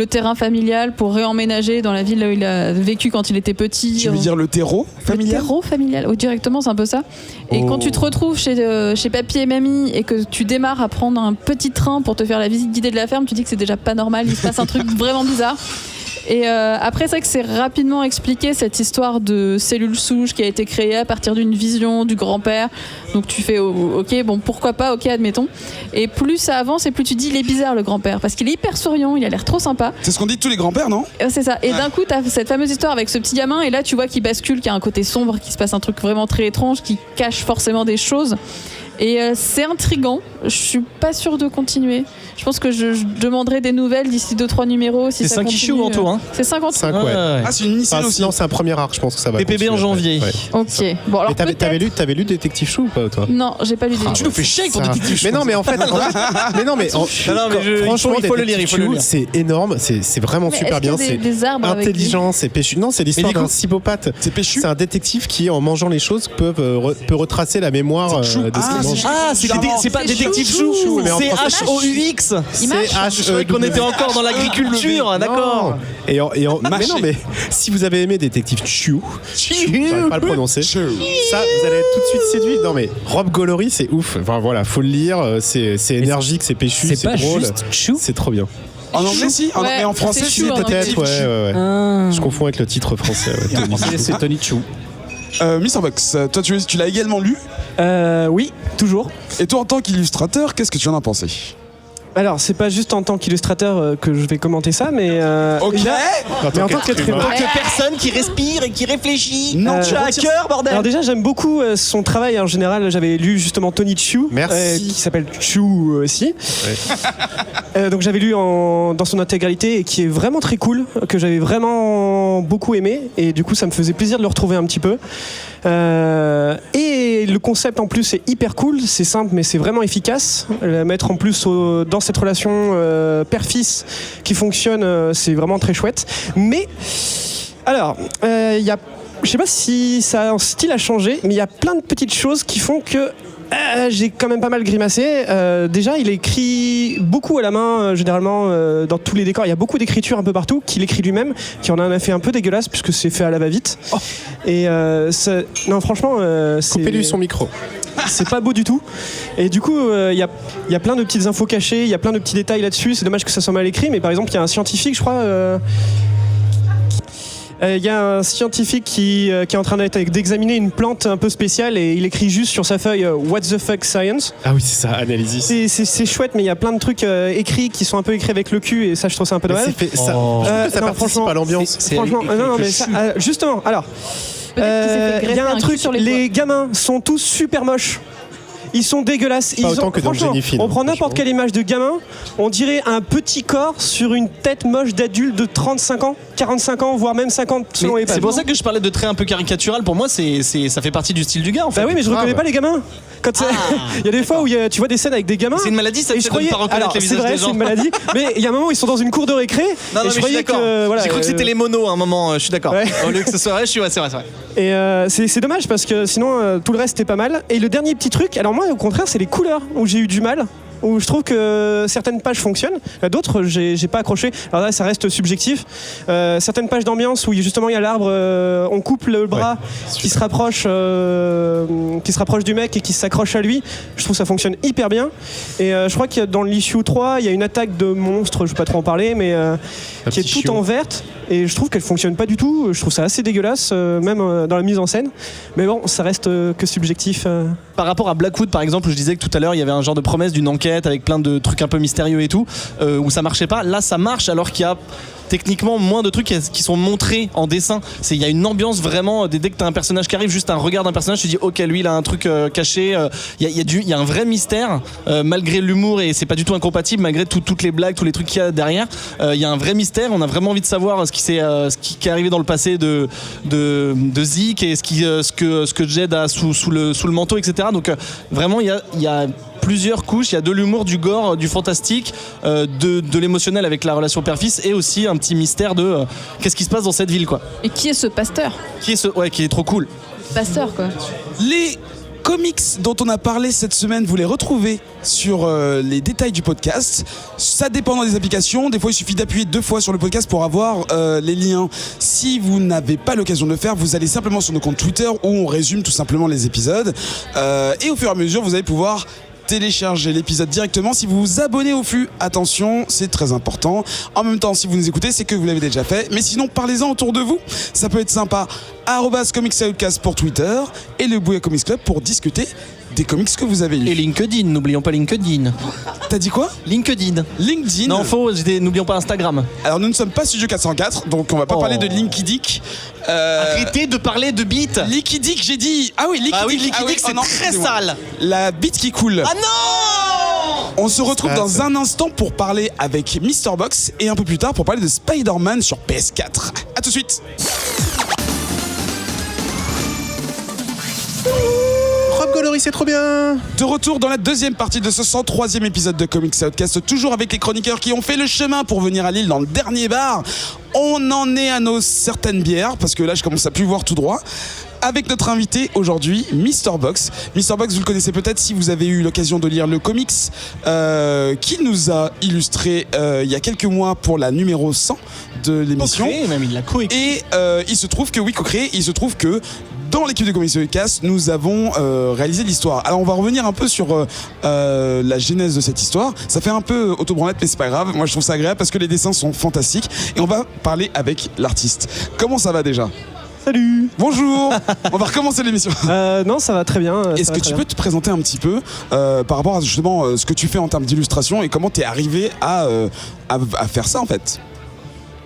terrain familial, pour réemménager dans la ville où il a vécu quand il était petit. Tu veux dire le terreau familial? Le terreau familial, oh, directement, c'est un peu ça. Et quand tu te retrouves chez papy et mamie et que tu démarres à prendre un petit train pour te faire la visite guidée de la ferme, tu dis que c'est déjà pas normal, il se passe un truc vraiment bizarre. Et après, c'est vrai que c'est rapidement expliqué, cette histoire de cellule souche qui a été créée à partir d'une vision du grand-père. Donc tu fais ok, bon, pourquoi pas, ok, admettons. Et plus ça avance et plus tu dis il est bizarre le grand-père, parce qu'il est hyper souriant, il a l'air trop sympa. C'est ce qu'on dit de tous les grands-pères, non? C'est ça. Et d'un coup, t'as cette fameuse histoire avec ce petit gamin, et là tu vois qu'il bascule, qu'il y a un côté sombre, qu'il se passe un truc vraiment très étrange, qui cache forcément des choses. Et c'est intriguant. Je suis pas sûre de continuer. Je pense que je demanderai des nouvelles d'ici 2-3 numéros. Si c'est ça 5 continue. issues en tout, hein. C'est 50. 5, ouais. Ah, c'est une mini-série aussi. Non, c'est un premier arc, je pense que ça va. PPB en janvier. Ouais. Ok. Bon, alors T'avais lu Détective Chou ou pas, toi? Non, j'ai pas lu des. Tu nous fais chier avec ton Détective Chou. Mais non, mais en fait, franchement, il faut le lire, il faut le lire. C'est énorme, c'est vraiment Mais super est-ce bien. qu'il y a C'est des arbres avec intelligent, c'est péchu. Non, c'est l'histoire d'un psychopathe. C'est péchu. C'est un détective qui, en mangeant les choses, peut retracer la mémoire de ce qu'il mange. Ah, c'est pas Détective Chou, mais en c'est français, H-O-U-X. C'est Je croyais qu'on était encore dans l'agriculture, d'accord. Mais non, mais si vous avez aimé Détective Chou, j'arrive pas à le prononcer, ça, vous allez être tout de suite séduit. Non, mais Rob Gollory, c'est ouf. Enfin voilà, faut le lire. C'est énergique, c'est péchu, c'est drôle. C'est trop bien. En anglais, si. Ouais, mais en français, c'est Chou, c'est en Peut-être, ouais. Je confonds avec le titre français. Et en français, c'est Tony Chou. Mr. Box, toi, tu l'as également lu. Oui, toujours. Et toi, en tant qu'illustrateur, qu'est-ce que tu en as pensé? Alors, c'est pas juste en tant qu'illustrateur que je vais commenter ça, mais. Ok. Mais en tant qu'être humain. Que personne qui respire et qui réfléchit. Non, tu as à cœur, bordel. Alors déjà j'aime beaucoup son travail en général. J'avais lu justement Tony Chu, qui s'appelle Chu aussi. Donc j'avais lu dans son intégralité et qui est vraiment très cool, que j'avais vraiment beaucoup aimé et du coup ça me faisait plaisir de le retrouver un petit peu. Et le concept en plus est hyper cool, c'est simple mais c'est vraiment efficace. Mettre en plus dans cette relation père-fils qui fonctionne, c'est vraiment très chouette. Mais alors, il y a, je sais pas si un style a changé, mais il y a plein de petites choses qui font que j'ai quand même pas mal grimacé. Déjà, il écrit beaucoup à la main, généralement dans tous les décors. Il y a beaucoup d'écriture un peu partout qu'il écrit lui-même, qui en a un effet un peu dégueulasse puisque c'est fait à la va-vite. Oh. Et non, franchement, coupez-lui son micro. C'est pas beau du tout. Et du coup, il y a plein de petites infos cachées, il y a plein de petits détails là-dessus. C'est dommage que ça soit mal écrit, mais par exemple, il y a un scientifique, je crois. Il y a un scientifique qui est en train d'examiner une plante un peu spéciale et il écrit juste sur sa feuille What the fuck science. Ah oui, c'est ça, Analysis. C'est chouette, mais il y a plein de trucs écrits qui sont un peu écrits avec le cul et ça, je trouve ça un peu dommage. Je trouve que ça participe à l'ambiance. Franchement, non, mais ça, justement, alors, il y a un truc, les gamins sont tous super moches. Ils sont dégueulasses. Pas autant que dans Jenny Finn. On prend n'importe quelle image de gamin, on dirait un petit corps sur une tête moche d'adulte de 35 ans, 45 ans, voire même 50 selon les pages. C'est pour ça que je parlais de traits un peu caricatural. Pour moi, ça fait partie du style du gars en fait. Bah oui, mais je reconnais pas les gamins. Il y a des fois où tu vois des scènes avec des gamins. C'est une maladie, ça, je croyais pas reconnaître les visages des gens. C'est une maladie, mais il y a un moment où ils sont dans une cour de récré. Non, mais je suis d'accord. J'ai cru que c'était les monos à un moment, je suis d'accord. Ouais. Au lieu que ce soit vrai, c'est vrai. Et c'est dommage parce que sinon tout le reste était pas mal. Et le dernier petit truc, alors moi au contraire, c'est les couleurs où j'ai eu du mal. Où je trouve que certaines pages fonctionnent, d'autres j'ai pas accroché. Alors là ça reste subjectif. Certaines pages d'ambiance où justement il y a l'arbre, on coupe le bras qui se rapproche du mec et qui s'accroche à lui. Je trouve que ça fonctionne hyper bien. Et je crois qu'il y a dans l'issue 3, il y a une attaque de monstre, je vais pas trop en parler, mais qui est toute en verte. Et je trouve qu'elle fonctionne pas du tout. Je trouve ça assez dégueulasse, même dans la mise en scène. Mais bon, ça reste que subjectif. Par rapport à Blackwood par exemple, je disais que tout à l'heure il y avait un genre de promesse d'une enquête avec plein de trucs un peu mystérieux et tout, où ça marchait pas. Là ça marche alors qu'il y a techniquement moins de trucs qui sont montrés en dessin. Il y a une ambiance vraiment, dès que t'as un personnage qui arrive, juste un regard d'un personnage, tu te dis ok, lui il a un truc caché. Il y a un vrai mystère, malgré l'humour, et c'est pas du tout incompatible, malgré toutes les blagues, tous les trucs qu'il y a derrière. Il y a un vrai mystère, on a vraiment envie de savoir ce qui est arrivé dans le passé de Zeke et ce que Jed a sous le manteau, etc. Donc vraiment il y a plusieurs couches, il y a de l'humour, du gore, du fantastique, de l'émotionnel avec la relation père-fils, et aussi un petit mystère de qu'est-ce qui se passe dans cette ville, quoi. Et qui est ce pasteur ? Qui est trop cool. Pasteur, quoi. Les comics dont on a parlé cette semaine, vous les retrouvez sur les détails du podcast. Ça dépend dans des applications. Des fois, il suffit d'appuyer 2 fois sur le podcast pour avoir les liens. Si vous n'avez pas l'occasion de le faire, vous allez simplement sur nos comptes Twitter où on résume tout simplement les épisodes. Et au fur et à mesure, vous allez pouvoir télécharger l'épisode directement. Si vous vous abonnez au flux, attention, c'est très important. En même temps, si vous nous écoutez, c'est que vous l'avez déjà fait. Mais sinon, parlez-en autour de vous. Ça peut être sympa. @comicsoutcast pour Twitter et le Bouya Comics Club pour discuter des comics que vous avez lus. Et LinkedIn, n'oublions pas LinkedIn. T'as dit quoi ? LinkedIn. Non, n'oublions pas Instagram. Alors nous ne sommes pas Studio 404, donc on va pas parler de Linkidic. Arrêtez de parler de bite. Liquidic, j'ai dit. Ah oui, Liquidic. C'est très sale. La bite qui coule. Ah non ! On se retrouve dans un instant pour parler avec Mr. Box et un peu plus tard pour parler de Spider-Man sur PS4. A tout de suite. Rob Gollery, c'est trop bien. De retour dans la deuxième partie de ce 103e épisode de Comics Outcast, toujours avec les chroniqueurs qui ont fait le chemin pour venir à Lille dans le dernier bar. On en est à nos certaines bières, parce que là je commence à plus voir tout droit. Avec notre invité aujourd'hui, Mr. Box. Mr. Box, vous le connaissez peut-être si vous avez eu l'occasion de lire le comics qu'il nous a illustré il y a quelques mois pour la numéro 100 de l'émission. Co-créé, même, il l'a coécrit. Et il se trouve que, dans l'équipe de Comics Outcast, nous avons réalisé l'histoire. Alors on va revenir un peu sur la genèse de cette histoire. Ça fait un peu autobranlette, mais c'est pas grave. Moi je trouve ça agréable parce que les dessins sont fantastiques. Et on va parler avec l'artiste. Comment ça va déjà ? Salut. Bonjour. On va recommencer l'émission. Non, ça va très bien. Est-ce que tu peux te présenter un petit peu par rapport à justement ce que tu fais en termes d'illustration et comment tu es arrivé à faire ça en fait?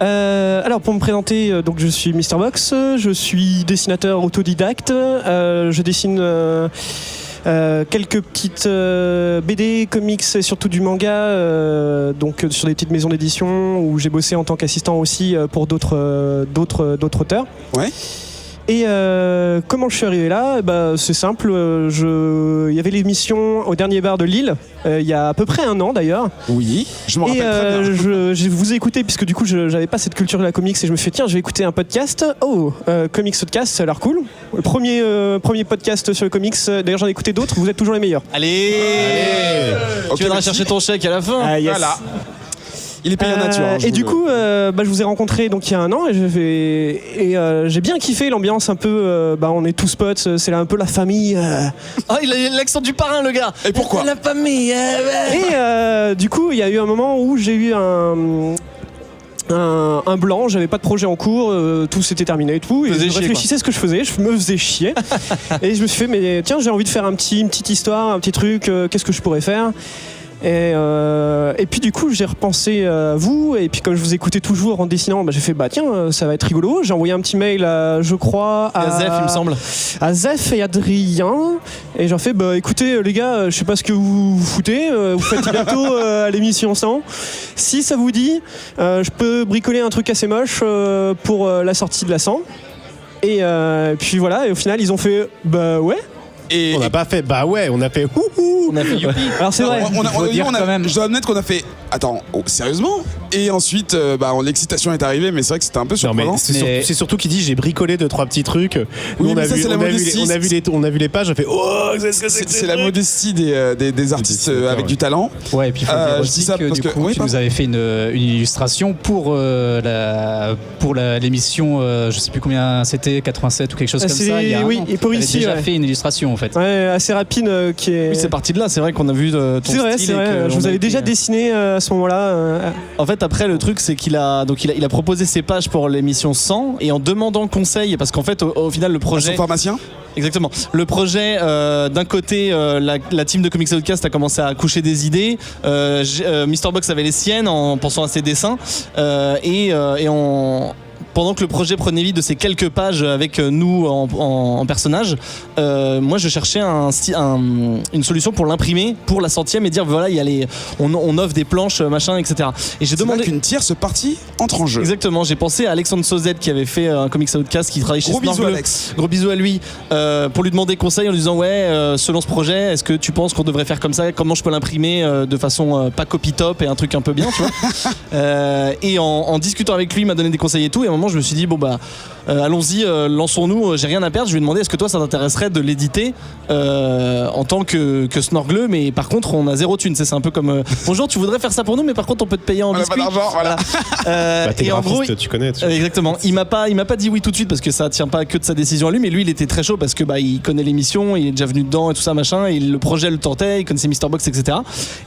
Alors pour me présenter, donc je suis MrBox, je suis dessinateur autodidacte, je dessine quelques petites BD, comics et surtout du manga, donc sur des petites maisons d'édition où j'ai bossé en tant qu'assistant aussi pour d'autres auteurs. Ouais. Et comment je suis arrivé là? C'est simple, il y avait l'émission au dernier bar de Lille, il y a à peu près un an d'ailleurs. Oui, je me rappelle très bien. Je vous ai écouté puisque du coup j'avais pas cette culture de la comics et je me suis dit tiens je vais écouter un podcast. Comics Podcast, ça a l'air cool. Le premier podcast sur le comics, d'ailleurs j'en ai écouté d'autres, vous êtes toujours les meilleurs. Allez. Ok, Tu viendras merci. chercher ton chèque à la fin. Ah, yes. Voilà. Il est payé en nature. Et du coup, je vous ai rencontré donc il y a un an et j'ai bien kiffé l'ambiance un peu. On est tous potes, c'est là un peu la famille. Ah, il a l'accent du parrain, le gars. Et pourquoi? La famille. Et du coup, il y a eu un moment où j'ai eu un blanc, j'avais pas de projet en cours, tout s'était terminé et tout. Et je réfléchissais à ce que je faisais, je me faisais chier. Et je me suis fait, mais tiens, j'ai envie de faire une petite histoire, un petit truc, qu'est-ce que je pourrais faire? Et puis du coup j'ai repensé à vous et puis comme je vous écoutais toujours en dessinant, j'ai fait tiens ça va être rigolo. J'ai envoyé un petit mail à Zef, il me semble. À Zef et Adrien et j'en fais écoutez les gars, je sais pas ce que vous foutez, vous faites bientôt à l'émission 100. Si ça vous dit, je peux bricoler un truc assez moche pour la sortie de la 100. Et puis voilà, et au final ils ont fait ouais. Et On n'a pas fait on a fait ouhou. On a fait youpi. Alors c'est vrai. je dois admettre qu'on a fait. Attends, sérieusement? Et ensuite, l'excitation est arrivée, mais c'est vrai que c'était un peu Non mais surprenant. c'est surtout qu'il dit j'ai bricolé 2-3 petits trucs. Nous, mais ça, c'est la modestie. on a vu les pages, on fait C'est la modestie des artistes avec du talent. Ouais, et puis il faut dire je aussi dis ça que parce du que- coup, oui, tu nous avais fait une illustration pour l'émission, je sais plus combien c'était, 87 ou quelque chose comme ça. Il y a un oui, an. et pour T'avais ici, déjà ouais. fait une illustration en fait. Ouais, assez rapide qui est. Oui, c'est parti de là. C'est vrai qu'on a vu ton C'est vrai, style. c'est et vrai. que Je on vous a avais été- déjà dessiné à ce moment-là. En fait, après, le truc, c'est qu'il a proposé ses pages pour l'émission 100 et en demandant conseil, parce qu'en fait, au final, le Son projet. pharmacien. Exactement. Le projet, d'un côté, la team de Comics Outcast a commencé à coucher des idées. MrBox avait les siennes en pensant à ses dessins. Pendant que le projet prenait vie de ces quelques pages avec nous en personnage, moi je cherchais une solution pour l'imprimer pour la 100e et dire voilà, on offre des planches, machin, etc. Et j'ai C'est demandé. là qu'une tierce partie entre en jeu. Exactement, j'ai pensé à Alexandre Sauzet qui avait fait un Comics Outcast, qui travaille chez Gros bisous, Snorgle. Alex. Gros bisous à lui, pour lui demander conseil en lui disant selon ce projet, est-ce que tu penses qu'on devrait faire comme ça? Comment je peux l'imprimer de façon pas copy top et un truc un peu bien, tu vois. Et en discutant avec lui, il m'a donné des conseils et tout. Et à un moment, je me suis dit allons-y, lançons-nous. J'ai rien à perdre. Je lui ai demandé est-ce que toi, ça t'intéresserait de l'éditer en tant que Snorgle, mais par contre, on a zéro thune. C'est un peu comme bonjour, tu voudrais faire ça pour nous, mais par contre, on peut te payer en On n'a pas biscuits. d'argent, voilà. T'es Et en gros, graphiste, tu connais. exactement. Il m'a pas dit oui tout de suite parce que ça tient pas que de sa décision à lui, mais lui il était très chaud parce que il connaît l'émission, il est déjà venu dedans et tout ça machin, et le projet le tentait, il connaissait MrBox, etc.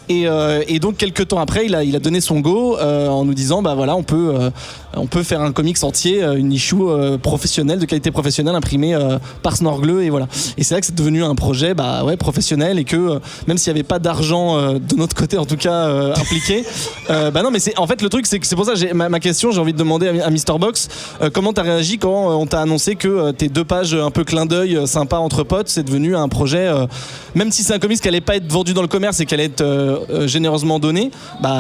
Et donc quelques temps après, il a donné son go en nous disant voilà, on peut faire un comics entier, une issue professionnelle, de qualité professionnelle, imprimée par Snorgle, et voilà. Et c'est là que c'est devenu un projet professionnel, et que même s'il n'y avait pas d'argent de notre côté en tout cas impliqué, non, mais c'est en fait le truc, c'est que c'est pour ça que ma question, j'ai envie de demander à MrBox comment t'as réagi quand on t'a annoncé que tes 2 pages un peu clin d'œil sympa entre potes, c'est devenu un projet, même si c'est un comics qui allait pas être vendu dans le commerce et qui allait être généreusement donné,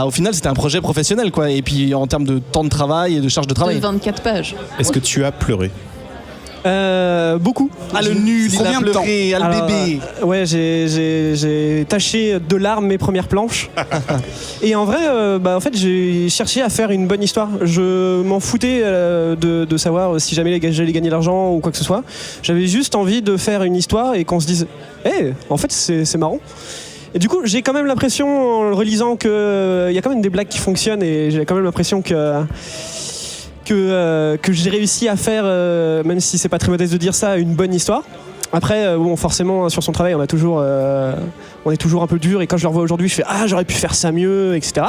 au final c'était un projet professionnel, quoi. Et puis en termes de temps de travail et de charge de De travail. 24 pages. Est-ce que tu as pleuré? Beaucoup. Ah, le nul, il a Combien de temps? pleuré, ah, le Alors, bébé. Ouais, j'ai taché de larmes mes premières planches. Et en vrai, en fait, j'ai cherché à faire une bonne histoire. Je m'en foutais de savoir si jamais j'allais gagner de l'argent ou quoi que ce soit. J'avais juste envie de faire une histoire et qu'on se dise en fait, c'est marrant. Et du coup, j'ai quand même l'impression, en le relisant, qu'il y a quand même des blagues qui fonctionnent, et j'ai quand même l'impression que j'ai réussi à faire, même si c'est pas très modeste de dire ça, une bonne histoire. Après, forcément, sur son travail, on est toujours un peu dur, et quand je le revois aujourd'hui, je fais j'aurais pu faire ça mieux, etc.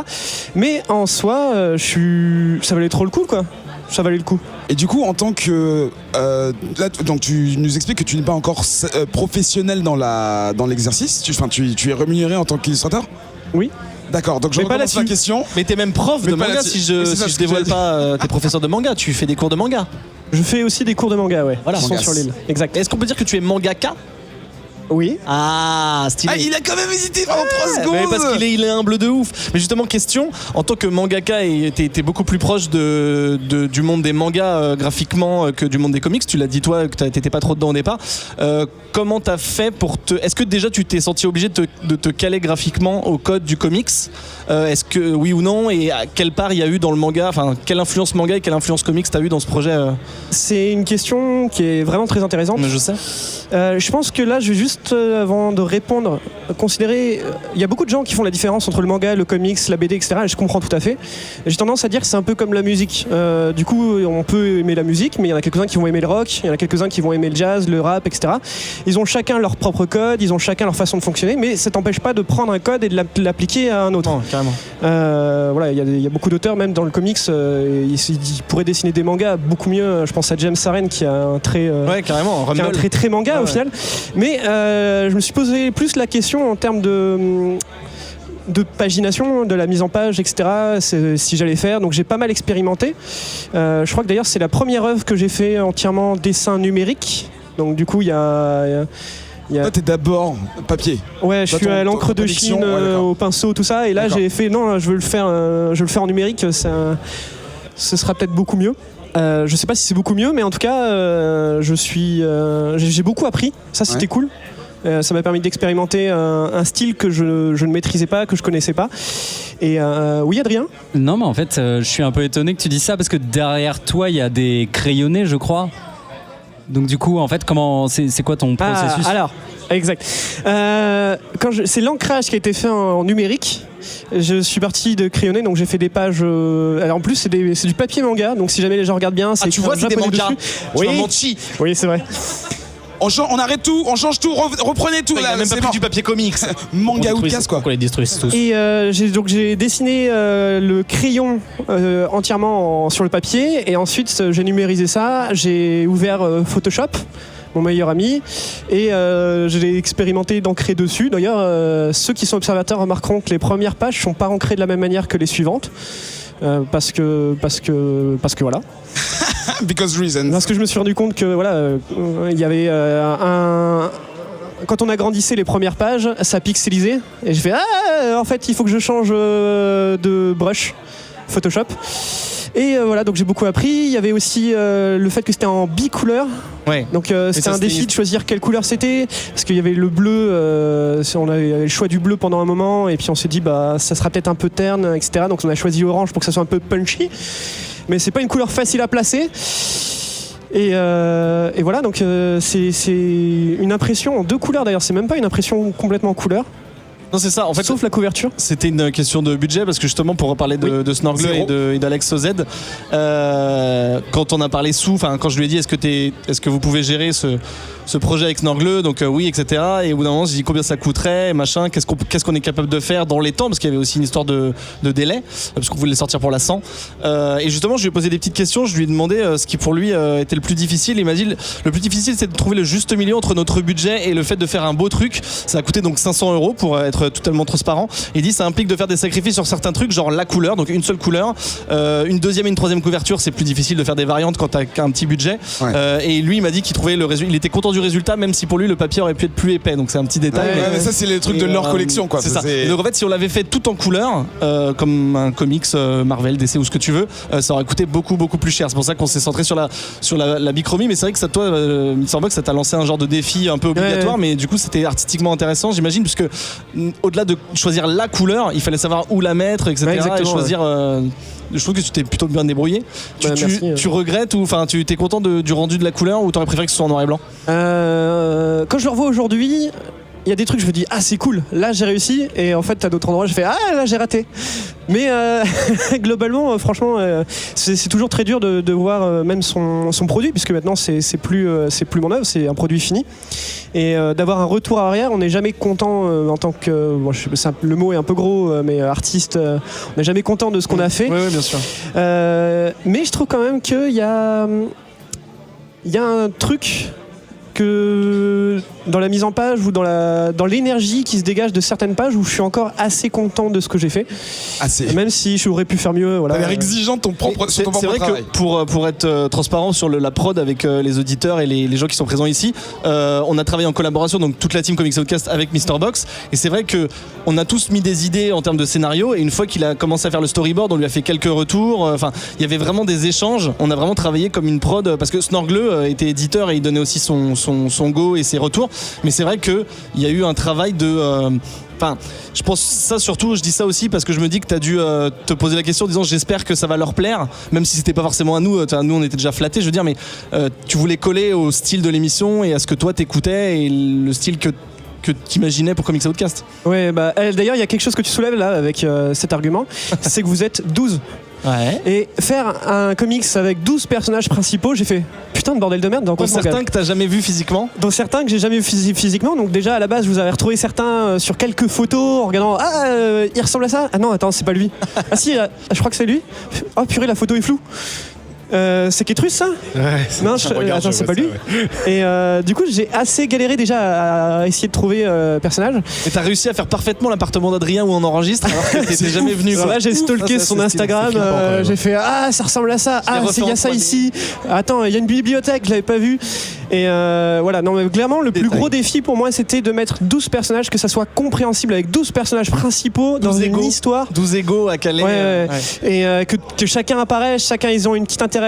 Mais en soi, ça valait trop le coup, quoi. ça valait le coup. Et du coup, en tant que là, donc tu nous expliques que tu n'es pas encore professionnel dans l'exercice. Tu es rémunéré en tant qu'illustrateur? Oui. D'accord, donc je Mais pas recommence la là-dessus. question. Mais t'es même prof Mais de pas manga là-dessus. si je, Oui, c'est ça, si ce je que dévoile j'allais pas. T'es professeur de manga, tu fais des cours de manga. Je fais aussi des cours de manga, ouais, Voilà. qui sont Mangas. sur l'île. Exact. Est-ce qu'on peut dire que tu es mangaka? Oui. Ah, stylé. Ah, il a quand même hésité pendant 3 secondes. Mais parce qu'il est humble de ouf. Mais justement, question, en tant que mangaka, et t'es beaucoup plus proche du monde des mangas graphiquement que du monde des comics. Tu l'as dit toi, que t'étais pas trop dedans au départ. Comment t'as fait pour te... Est-ce que déjà tu t'es senti obligé de te caler graphiquement au code du comics? Est-ce que oui ou non? Et à quelle part il y a eu dans le manga, enfin quelle influence manga et quelle influence comics t'as eu dans ce projet? C'est une question qui est vraiment très intéressante. Mais je sais. Je pense que là, je vais juste, avant de répondre, considérer... Il y a beaucoup de gens qui font la différence entre le manga, le comics, la BD, etc. Et je comprends tout à fait. J'ai tendance à dire que c'est un peu comme la musique. Du coup, on peut aimer la musique, mais il y en a quelques-uns qui vont aimer le rock, il y en a quelques-uns qui vont aimer le jazz, le rap, etc. Ils ont chacun leur propre code, ils ont chacun leur façon de fonctionner, mais ça t'empêche pas de prendre un code et de l'appliquer à un autre. Non, carrément. Voilà, il y a beaucoup d'auteurs, même dans le comics, ils pourraient dessiner des mangas beaucoup mieux. Je pense à James Saren qui a un trait... Ouais, carrément. qui a un trait très manga au final. Mais je me suis posé plus la question en termes de pagination, de la mise en page, etc. Si j'allais faire. Donc j'ai pas mal expérimenté. Je crois que d'ailleurs c'est la première œuvre que j'ai fait entièrement dessin numérique. Donc du coup il y a Toi, t'es d'abord papier. Ouais, je Toi, suis à ton l'encre de prédiction, Chine, ouais, d'accord. au pinceau, tout ça. Et là, D'accord. j'ai fait non, je veux le faire en numérique. Ce sera peut-être beaucoup mieux. Je sais pas si c'est beaucoup mieux, mais en tout cas, j'ai beaucoup appris. Ça, c'était cool. Ça m'a permis d'expérimenter un style que je ne maîtrisais pas, que je connaissais pas. Et oui, Adrien? Non, mais en fait, je suis un peu étonné que tu dises ça parce que derrière toi, il y a des crayonnés, je crois. Donc du coup, en fait, c'est quoi ton processus? Alors, exact. C'est l'ancrage qui a été fait en numérique. Je suis parti de crayonner, donc j'ai fait des pages. Alors en plus, c'est du papier manga, donc si jamais les gens regardent bien, c'est tu vois, c'est des mangas. Oui, Oui, c'est vrai. On arrête tout, on change tout, reprenez tout. Il Là, a même pas c'est pris mort. du papier comics. Manga ou casse quoi. Qu'on les détruise tous. Et j'ai dessiné le crayon entièrement sur le papier, et ensuite j'ai numérisé ça, j'ai ouvert Photoshop, mon meilleur ami, et j'ai expérimenté d'ancrer dessus. D'ailleurs, ceux qui sont observateurs remarqueront que les premières pages sont pas ancrées de la même manière que les suivantes. Parce que voilà. Because reasons. Parce que je me suis rendu compte que voilà, il y avait quand on agrandissait les premières pages, ça pixelisait, et j'ai fait en fait il faut que je change de brush Photoshop. Et voilà, donc j'ai beaucoup appris. Il y avait aussi le fait que c'était en bicouleur. Ouais. Donc c'était ça, un défi de choisir quelle couleur c'était, parce qu'il y avait le bleu, on avait le choix du bleu pendant un moment, et puis on s'est dit bah ça sera peut-être un peu terne, etc. Donc on a choisi orange pour que ça soit un peu punchy, mais c'est pas une couleur facile à placer. Et voilà, donc c'est une impression en 2 couleurs d'ailleurs, c'est même pas une impression complètement en couleur. Non, c'est ça. En fait, Sauf la couverture. C'était une question de budget parce que justement pour reparler de Snorgle et d'Alex OZ, quand on a parlé quand je lui ai dit est-ce que vous pouvez gérer ce projet avec Snorgle, donc oui, etc. Et au bout d'un moment, j'ai dit combien ça coûterait, machin, qu'est-ce qu'on est capable de faire dans les temps, parce qu'il y avait aussi une histoire de délai, parce qu'on voulait sortir pour la 100. Et justement, je lui ai posé des petites questions, je lui ai demandé ce qui pour lui était le plus difficile. Il m'a dit le plus difficile, c'est de trouver le juste milieu entre notre budget et le fait de faire un beau truc. Ça a coûté donc 500 € pour être totalement transparent. Il dit ça implique de faire des sacrifices sur certains trucs, genre la couleur, donc une seule couleur, une deuxième et une troisième couverture, c'est plus difficile de faire des variantes quand t'as qu'un petit budget. Et lui, il m'a dit qu'il trouvait il était content du résultat, même si pour lui le papier aurait pu être plus épais, donc c'est un petit détail. Mais ça c'est les trucs de leur collection quoi. C'est ça. Et donc en fait, si on l'avait fait tout en couleur, comme un comics Marvel, DC ou ce que tu veux, ça aurait coûté beaucoup plus cher. C'est pour ça qu'on s'est centré sur la bichromie, mais c'est vrai que ça, toi, il me semble que ça t'a lancé un genre de défi un peu obligatoire, mais du coup c'était artistiquement intéressant, j'imagine, puisque au-delà de choisir la couleur, il fallait savoir où la mettre, etc. Et choisir. Je trouve que tu t'es plutôt bien débrouillé. Tu regrettes ou tu t'es content du rendu de la couleur, ou t'aurais préféré que ce soit en noir et blanc? Quand je le revois aujourd'hui, y a des trucs je me dis ah c'est cool, là j'ai réussi, et en fait à d'autres endroits je fais ah là j'ai raté. Mais globalement franchement c'est toujours très dur de voir même son produit, puisque maintenant c'est plus mon œuvre, c'est un produit fini, et d'avoir un retour arrière, on n'est jamais content en tant que le mot est un peu gros, mais artiste, on n'est jamais content de ce qu'on a fait. Oui, bien sûr. Mais je trouve quand même qu'il y a un truc que dans la mise en page ou dans l'énergie qui se dégage de certaines pages où je suis encore assez content de ce que j'ai fait. Même si j'aurais pu faire mieux. Voilà. T'as l'air exigeant de ton propre travail. C'est vrai que pour être transparent sur la prod avec les auditeurs et les gens qui sont présents ici, on a travaillé en collaboration, donc toute la team Comics Outcast avec Mr. Box, et c'est vrai que on a tous mis des idées en termes de scénario, et une fois qu'il a commencé à faire le storyboard, on lui a fait quelques retours. Enfin, il y avait vraiment des échanges. On a vraiment travaillé comme une prod, parce que Snorgle était éditeur et il donnait aussi son go et ses retours. Mais c'est vrai qu'il y a eu un travail de... Enfin, je pense ça surtout, je dis ça aussi parce que je me dis que tu as dû te poser la question en disant j'espère que ça va leur plaire, même si c'était pas forcément à nous. Nous on était déjà flattés, je veux dire, mais tu voulais coller au style de l'émission et à ce que toi t'écoutais et le style que t'imaginais pour Comics Outcast. Ouais, bah d'ailleurs il y a quelque chose que tu soulèves là avec cet argument, c'est que vous êtes 12. Ouais. Et faire un comics avec 12 personnages principaux, j'ai fait putain de bordel de merde. Dans quoi certains que t'as jamais vu physiquement. Dans certains que j'ai jamais vu physiquement. Donc déjà à la base, vous avez retrouvé certains sur quelques photos en regardant il ressemble à ça. Ah non, attends, c'est pas lui. Ah si, je crois que c'est lui. Oh purée, la photo est floue. C'est Ketrus ça? Ouais, non, attends, c'est pas lui. Ouais. Et du coup, j'ai assez galéré déjà à essayer de trouver personnage. Et t'as réussi à faire parfaitement l'appartement d'Adrien où on enregistre alors que t'étais jamais venu. Là, j'ai stalké son Instagram. J'ai fait ça ressemble à ça. Il y a ça ici. Attends, il y a une bibliothèque, je l'avais pas vu. Et voilà, non, mais clairement, le plus gros défi pour moi, c'était de mettre 12 personnages, que ça soit compréhensible avec 12 personnages principaux dans une histoire. 12 égos à Calais. Ouais. Et que chacun apparaisse, chacun ils ont une petite interaction,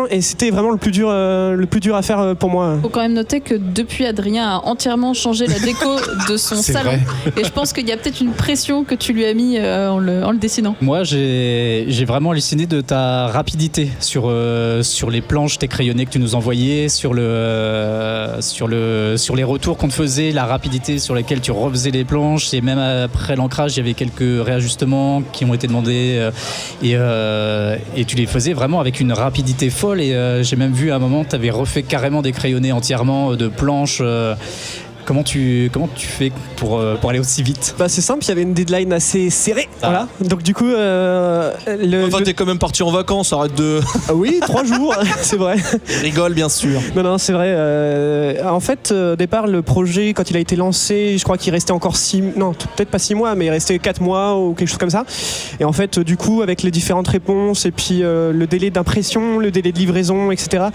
et c'était vraiment le plus dur à faire pour moi. Faut quand même noter que depuis, Adrien a entièrement changé la déco de son salon. Vrai. Et je pense qu'il y a peut-être une pression que tu lui as mis en le dessinant. Moi, j'ai vraiment halluciné de ta rapidité sur les planches, tes crayonnés que tu nous envoyais, sur les retours qu'on te faisait, la rapidité sur laquelle tu refaisais les planches, et même après l'ancrage, il y avait quelques réajustements qui ont été demandés, et tu les faisais vraiment avec une rapidité folle, et j'ai même vu à un moment, tu avais refait carrément des crayonnés entièrement de planches. Comment tu fais pour aller aussi vite? Bah c'est simple, il y avait une deadline assez serrée. Voilà. Donc du coup, t'es quand même parti en vacances, arrête de. Ah oui, 3 jours, c'est vrai. Rigole bien sûr. Non, c'est vrai. En fait, au départ, le projet, quand il a été lancé, je crois qu'il restait encore 6 mois. Non, peut-être pas 6 mois, mais il restait 4 mois ou quelque chose comme ça. Et en fait, du coup, avec les différentes réponses et puis le délai d'impression, le délai de livraison, etc.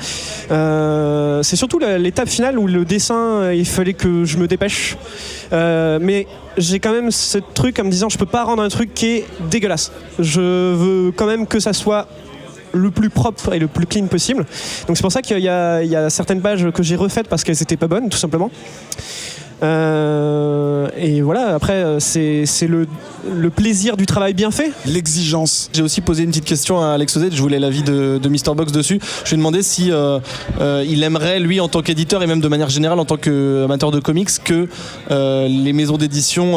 C'est surtout l'étape finale où le dessin, il fallait que je me dépêche, mais j'ai quand même ce truc en me disant je peux pas rendre un truc qui est dégueulasse, je veux quand même que ça soit le plus propre et le plus clean possible. Donc c'est pour ça qu'il y a certaines pages que j'ai refaites parce qu'elles étaient pas bonnes, tout simplement. Et voilà, après c'est le plaisir du travail bien fait. L'exigence. J'ai aussi posé une petite question à Alex Ozet, je voulais l'avis de Mr. Box dessus. Je lui ai demandé si il aimerait, lui, en tant qu'éditeur et même de manière générale en tant qu'amateur de comics, que les maisons d'édition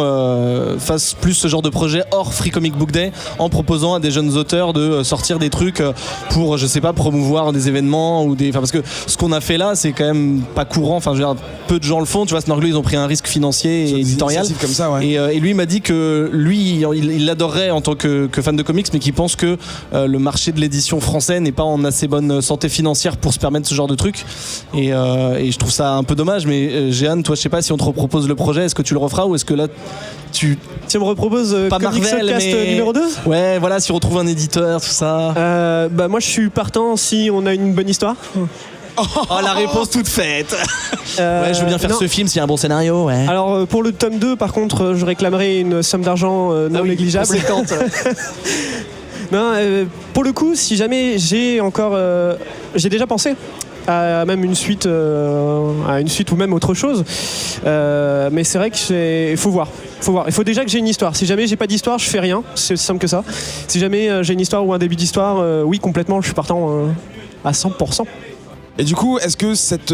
fassent plus ce genre de projet hors Free Comic Book Day, en proposant à des jeunes auteurs de sortir des trucs pour, je sais pas, promouvoir des événements ou des... Enfin, parce que ce qu'on a fait là, c'est quand même pas courant. Enfin, je veux dire, peu de gens le font. Tu vois, Snorgle, ils ont pris un risque financier et éditorial. Comme ça, ouais. Et lui m'a dit que lui, il l'adorerait en tant que fan de comics, mais qu'il pense que le marché de l'édition français n'est pas en assez bonne santé financière pour se permettre ce genre de truc. Et je trouve ça un peu dommage. Mais Jeanne, toi, je sais pas si on te repropose le projet, est-ce que tu le referas ou est-ce que là tu me reproposes pas Comics Marvel, Outcast mais... numéro 2? Ouais, voilà, si on retrouve un éditeur, tout ça. Bah moi je suis partant si on a une bonne histoire. Oh, la réponse toute faite. Ouais, je veux bien faire ce film s'il y a un bon scénario, ouais. Alors pour le tome 2 par contre je réclamerai une somme d'argent non négligeable. Non, pour le coup si jamais j'ai déjà pensé à même une suite ou même autre chose, mais c'est vrai qu'il faut voir. Il faut déjà que j'ai une histoire. Si jamais j'ai pas d'histoire, je fais rien. C'est aussi simple que ça. Si jamais j'ai une histoire ou un début d'histoire, oui complètement, je suis partant à 100%. Et du coup, est-ce que cet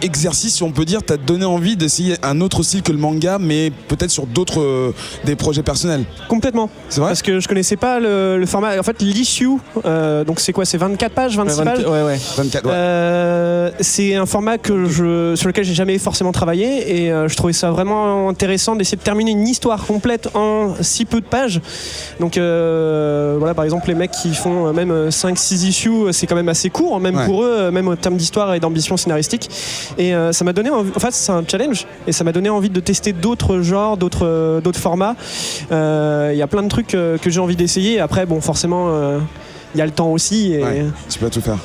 exercice, si on peut dire, t'a donné envie d'essayer un autre style que le manga, mais peut-être sur d'autres des projets personnels? Complètement. C'est vrai? Parce que je connaissais pas le format. En fait, l'issue, donc c'est quoi? C'est 24 pages, 26 pages? Ouais. 24, ouais. C'est un format sur lequel j'ai jamais forcément travaillé et je trouvais ça vraiment intéressant d'essayer de terminer une histoire complète en si peu de pages. Donc voilà, par exemple, les mecs qui font même 5-6 issues, c'est quand même assez court, même pour eux, même en termes d'histoire et d'ambition scénaristique. Et ça m'a donné envie, en fait, c'est un challenge et ça m'a donné envie de tester d'autres genres, d'autres formats. Il y a plein de trucs que j'ai envie d'essayer. Après, bon, forcément, il y a le temps aussi. Et, tu peux tout faire.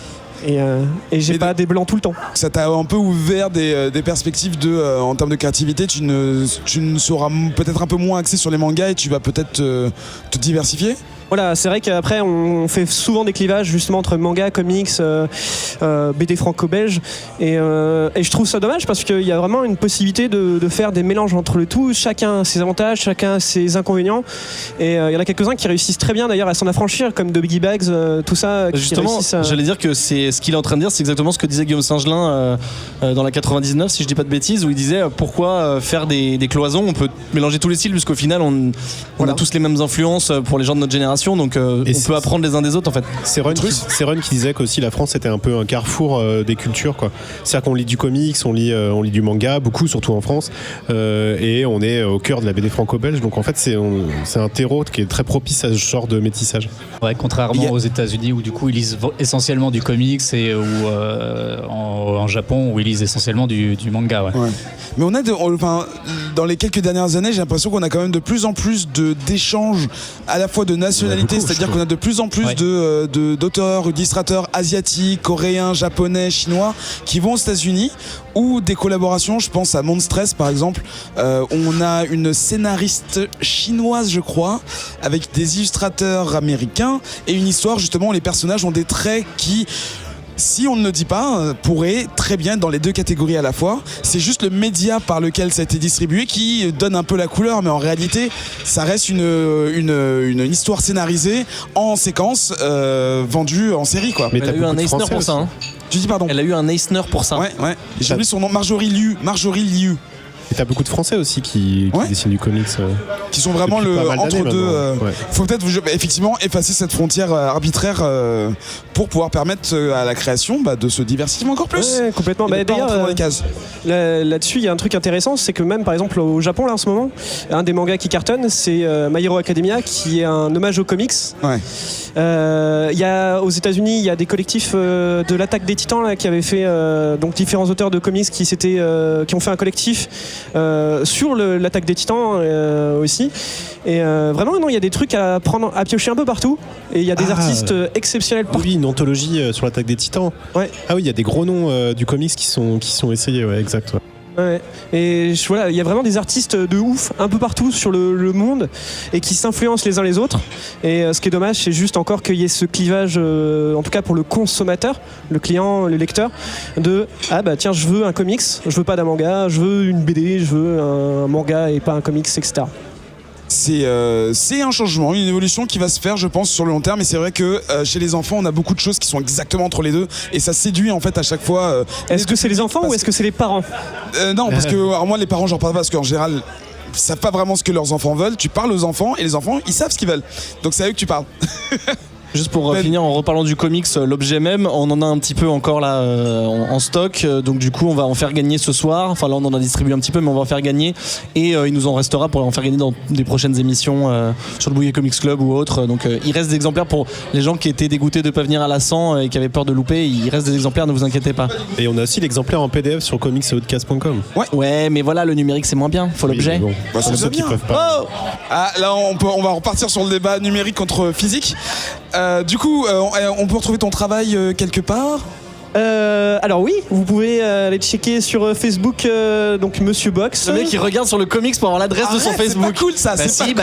Et j'ai pas des blancs tout le temps. Ça t'a un peu ouvert des perspectives en termes de créativité. Tu ne seras peut-être un peu moins axé sur les mangas et tu vas peut-être te diversifier. Voilà, c'est vrai qu'après on fait souvent des clivages justement entre manga, comics, BD franco-belge et je trouve ça dommage parce qu'il y a vraiment une possibilité de faire des mélanges entre le tout, chacun ses avantages, chacun ses inconvénients et il y en a quelques-uns qui réussissent très bien d'ailleurs à s'en affranchir comme de Biggie Bags, tout ça. Justement, j'allais dire que c'est ce qu'il est en train de dire, c'est exactement ce que disait Guillaume Singelin dans la 99 si je dis pas de bêtises, où il disait pourquoi faire des cloisons, on peut mélanger tous les styles puisqu'au final on a tous les mêmes influences pour les gens de notre génération. Donc on peut apprendre les uns des autres en fait. C'est Run qui disait qu'aussi la France était un peu un carrefour des cultures quoi. C'est-à-dire qu'on lit du comics, on lit du manga, beaucoup surtout en France, et on est au cœur de la BD franco-belge. Donc en fait c'est un terreau qui est très propice à ce genre de métissage. Ouais, contrairement aux États-Unis où du coup ils lisent essentiellement du comics et en Japon où ils lisent essentiellement du manga. Ouais. Mais dans les quelques dernières années, j'ai l'impression qu'on a quand même de plus en plus d'échanges à la fois de nationalités, c'est-à-dire qu'on a de plus en plus d'auteurs ou d'illustrateurs asiatiques, coréens, japonais, chinois qui vont aux États-Unis, ou des collaborations, je pense à Monstress par exemple, on a une scénariste chinoise je crois, avec des illustrateurs américains et une histoire justement où les personnages ont des traits qui, si on ne le dit pas, pourrait très bien être dans les deux catégories à la fois. C'est juste le média par lequel ça a été distribué qui donne un peu la couleur, mais en réalité, ça reste une histoire scénarisée en séquence, vendue en série, quoi. Mais t'as eu un Eisner pour ça, hein. Tu dis pardon. Elle a eu un Eisner pour ça. Ouais. J'ai oublié son nom, Marjorie Liu. Et t'as beaucoup de Français aussi qui dessinent du comics. Qui sont vraiment entre deux. Faut peut-être effectivement effacer cette frontière arbitraire pour pouvoir permettre à la création de se diversifier encore plus. Ouais, complètement. D'ailleurs, là-dessus, il y a un truc intéressant, c'est que même par exemple au Japon, là en ce moment, un des mangas qui cartonne, c'est My Hero Academia, qui est un hommage aux comics. Y a, aux États-Unis, il y a des collectifs de l'Attaque des Titans là, qui avaient fait donc différents auteurs de comics qui ont fait un collectif sur l'Attaque des Titans aussi. Et vraiment, non, il y a des trucs à piocher un peu partout. Et il y a des artistes exceptionnels partout. Oui, une anthologie sur l'Attaque des Titans. Ouais. Ah oui, il y a des gros noms du comics qui sont essayés, exact. Ouais. Et voilà, il y a vraiment des artistes de ouf un peu partout sur le monde et qui s'influencent les uns les autres. Et ce qui est dommage, c'est juste encore qu'il y ait ce clivage, en tout cas pour le consommateur, le client, le lecteur, de tiens, je veux un comics, je veux pas d'un manga, je veux une BD, je veux un manga et pas un comics, etc. C'est un changement, une évolution qui va se faire, je pense, sur le long terme. Et c'est vrai que chez les enfants, on a beaucoup de choses qui sont exactement entre les deux, et ça séduit en fait à chaque fois. Est-ce que c'est les enfants ou est-ce que c'est les parents ? Non, parce que alors moi, les parents, j'en parle pas parce qu'en général, ils savent pas vraiment ce que leurs enfants veulent. Tu parles aux enfants et les enfants, ils savent ce qu'ils veulent. Donc c'est à eux que tu parles. Juste pour finir en reparlant du comics, l'objet même, on en a un petit peu encore là en stock, donc du coup on va en faire gagner ce soir, enfin là on en a distribué un petit peu mais on va en faire gagner et il nous en restera pour en faire gagner dans des prochaines émissions sur le Bouillet Comics Club ou autre, donc il reste des exemplaires pour les gens qui étaient dégoûtés de ne pas venir à la 100 et qui avaient peur de louper, il reste des exemplaires, ne vous inquiétez pas. Et on a aussi l'exemplaire en PDF sur comicsoutcast.com. Ouais mais voilà, le numérique c'est moins bien, faut l'objet. Bon, pour ceux qui peuvent pas. Là on va repartir sur le débat numérique contre physique. Du coup, on peut retrouver ton travail quelque part ? Alors oui, vous pouvez aller checker sur Facebook, donc Monsieur Box. Le mec qui regarde sur le comics pour avoir l'adresse de son Facebook. C'est pas cool ça.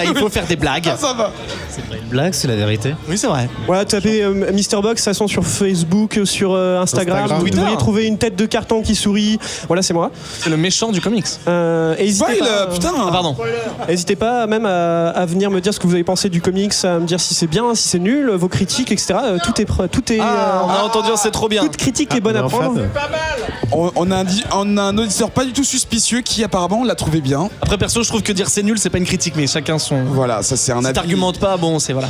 Il faut faire des blagues. Ça va. C'est vrai. blague, c'est la vérité. Oui, c'est vrai. Voilà, tapez Mr. Box, ça sent sur Facebook, sur Instagram. Vous Twitter. devriez trouver une tête de carton qui sourit. Voilà, c'est moi. C'est le méchant du comics. Et n'hésitez pas, putain. Ah, pardon. n'hésitez pas même à venir me dire ce que vous avez pensé du comics, à me dire si c'est bien, si c'est nul, vos critiques, etc. Tout est. On a entendu, c'est trop bien. Toute critique est bonne à prendre. On a un auditeur pas du tout suspicieux qui apparemment l'a trouvé bien. Après, perso, je trouve que dire c'est nul, c'est pas une critique, mais chacun son. Voilà, ça c'est un Si avis. t'argumentes pas, bon, c'est voilà.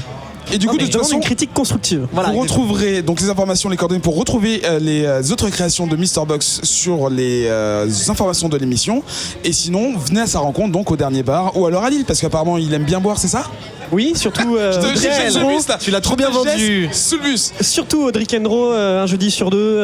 Et du coup, de toute façon, une critique constructive. Voilà, vous retrouverez donc les informations, les coordonnées pour retrouver les autres créations de Mr. Box sur les informations de l'émission. Et sinon, venez à sa rencontre donc au dernier bar ou alors à Lille parce qu'apparemment il aime bien boire, c'est ça? Oui, surtout. Tu l'as trop bien vendu. Sous le bus. Surtout au Drick and Draw, un jeudi sur deux,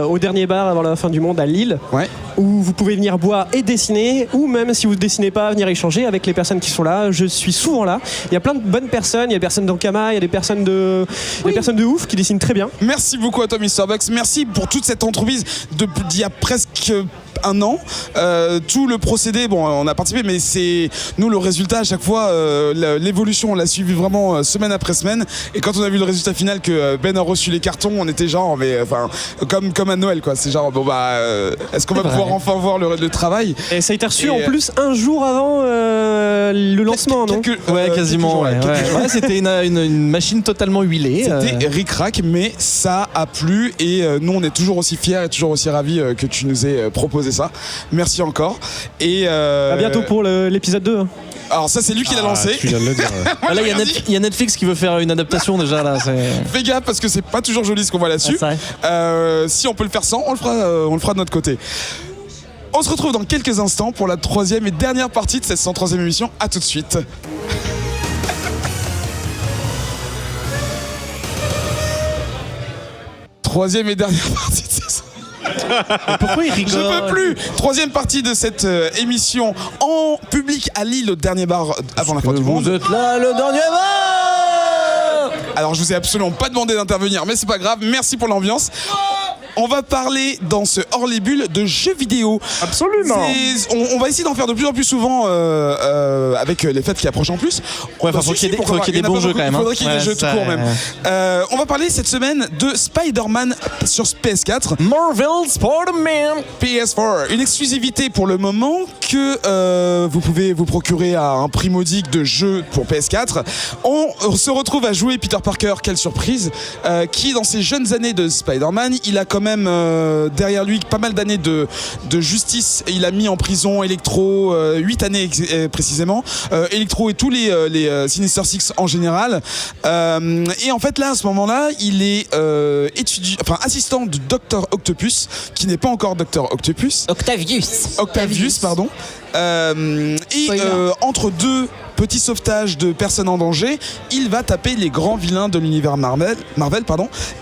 au dernier bar avant la fin du monde à Lille, Ouais. où vous pouvez venir boire et dessiner, ou même si vous ne dessinez pas, venir échanger avec les personnes qui sont là. Je suis souvent là. Il y a plein de bonnes personnes, il y a des personnes d'Ankama, il y a des personnes de ouf qui dessinent très bien. Merci beaucoup à toi, Mr. Box. Merci pour toute cette entreprise d'il y a presque un an. Tout le procédé, bon, on a participé, mais c'est nous le résultat à chaque fois. L'évolution, on l'a suivi vraiment semaine après semaine. Et quand on a vu le résultat final que Ben a reçu les cartons, on était genre, mais enfin, comme à Noël, quoi. C'est genre, bon bah, est-ce qu'on va pouvoir enfin voir le travail? Et ça a été reçu Et en plus un jour avant le lancement, non? Ouais, quasiment. quelques jours, Ouais, c'était une machine totalement huilée. C'était ric-rac, mais ça a plu et nous on est toujours aussi fiers et toujours aussi ravis que tu nous aies proposé ça. Merci encore. Et À bientôt pour l'épisode 2. alors ça c'est lui qui l'a lancé. Tu viens de le dire. Ah, là, il y a Netflix qui veut faire une adaptation déjà là. Fais gaffe parce que c'est pas toujours joli ce qu'on voit là-dessus. Ah, c'est Si on peut le faire sans, on le fera de notre côté. On se retrouve dans quelques instants pour la troisième et dernière partie de cette 103e émission. À tout de suite. Troisième et dernière partie de cette... Pourquoi il rigole? Je peux plus. Troisième partie de cette émission en public à Lille, au dernier bar avant la fin du monde. Vous êtes là, le dernier bar. Alors je vous ai absolument pas demandé d'intervenir, mais c'est pas grave. Merci pour l'ambiance. On va parler dans ce hors les bulles de jeux vidéo. Absolument. On va essayer d'en faire de plus en plus souvent avec les fêtes qui approchent en plus. Ouais, enfin, faut qu'il y ait des bons jeux quand même. Il faudrait qu'il y ait des Ouais, jeux tout ça, court même. On va parler cette semaine de Spider-Man sur PS4. Marvel Spider-Man. PS4, une exclusivité pour le moment que vous pouvez vous procurer à un prix modique de jeu pour PS4. On se retrouve à jouer Peter Parker, quelle surprise, qui dans ses jeunes années de Spider-Man, il a quand même derrière lui pas mal d'années de justice. Il a mis en prison Electro, 8 années précisément, Electro et tous les Sinister Six en général. Et en fait là, à ce moment-là, il est assistant de Dr. Octopus, qui n'est pas encore Dr. Octopus. Octavius, pardon. Entre deux petits sauvetages de personnes en danger, il va taper les grands vilains de l'univers Marvel,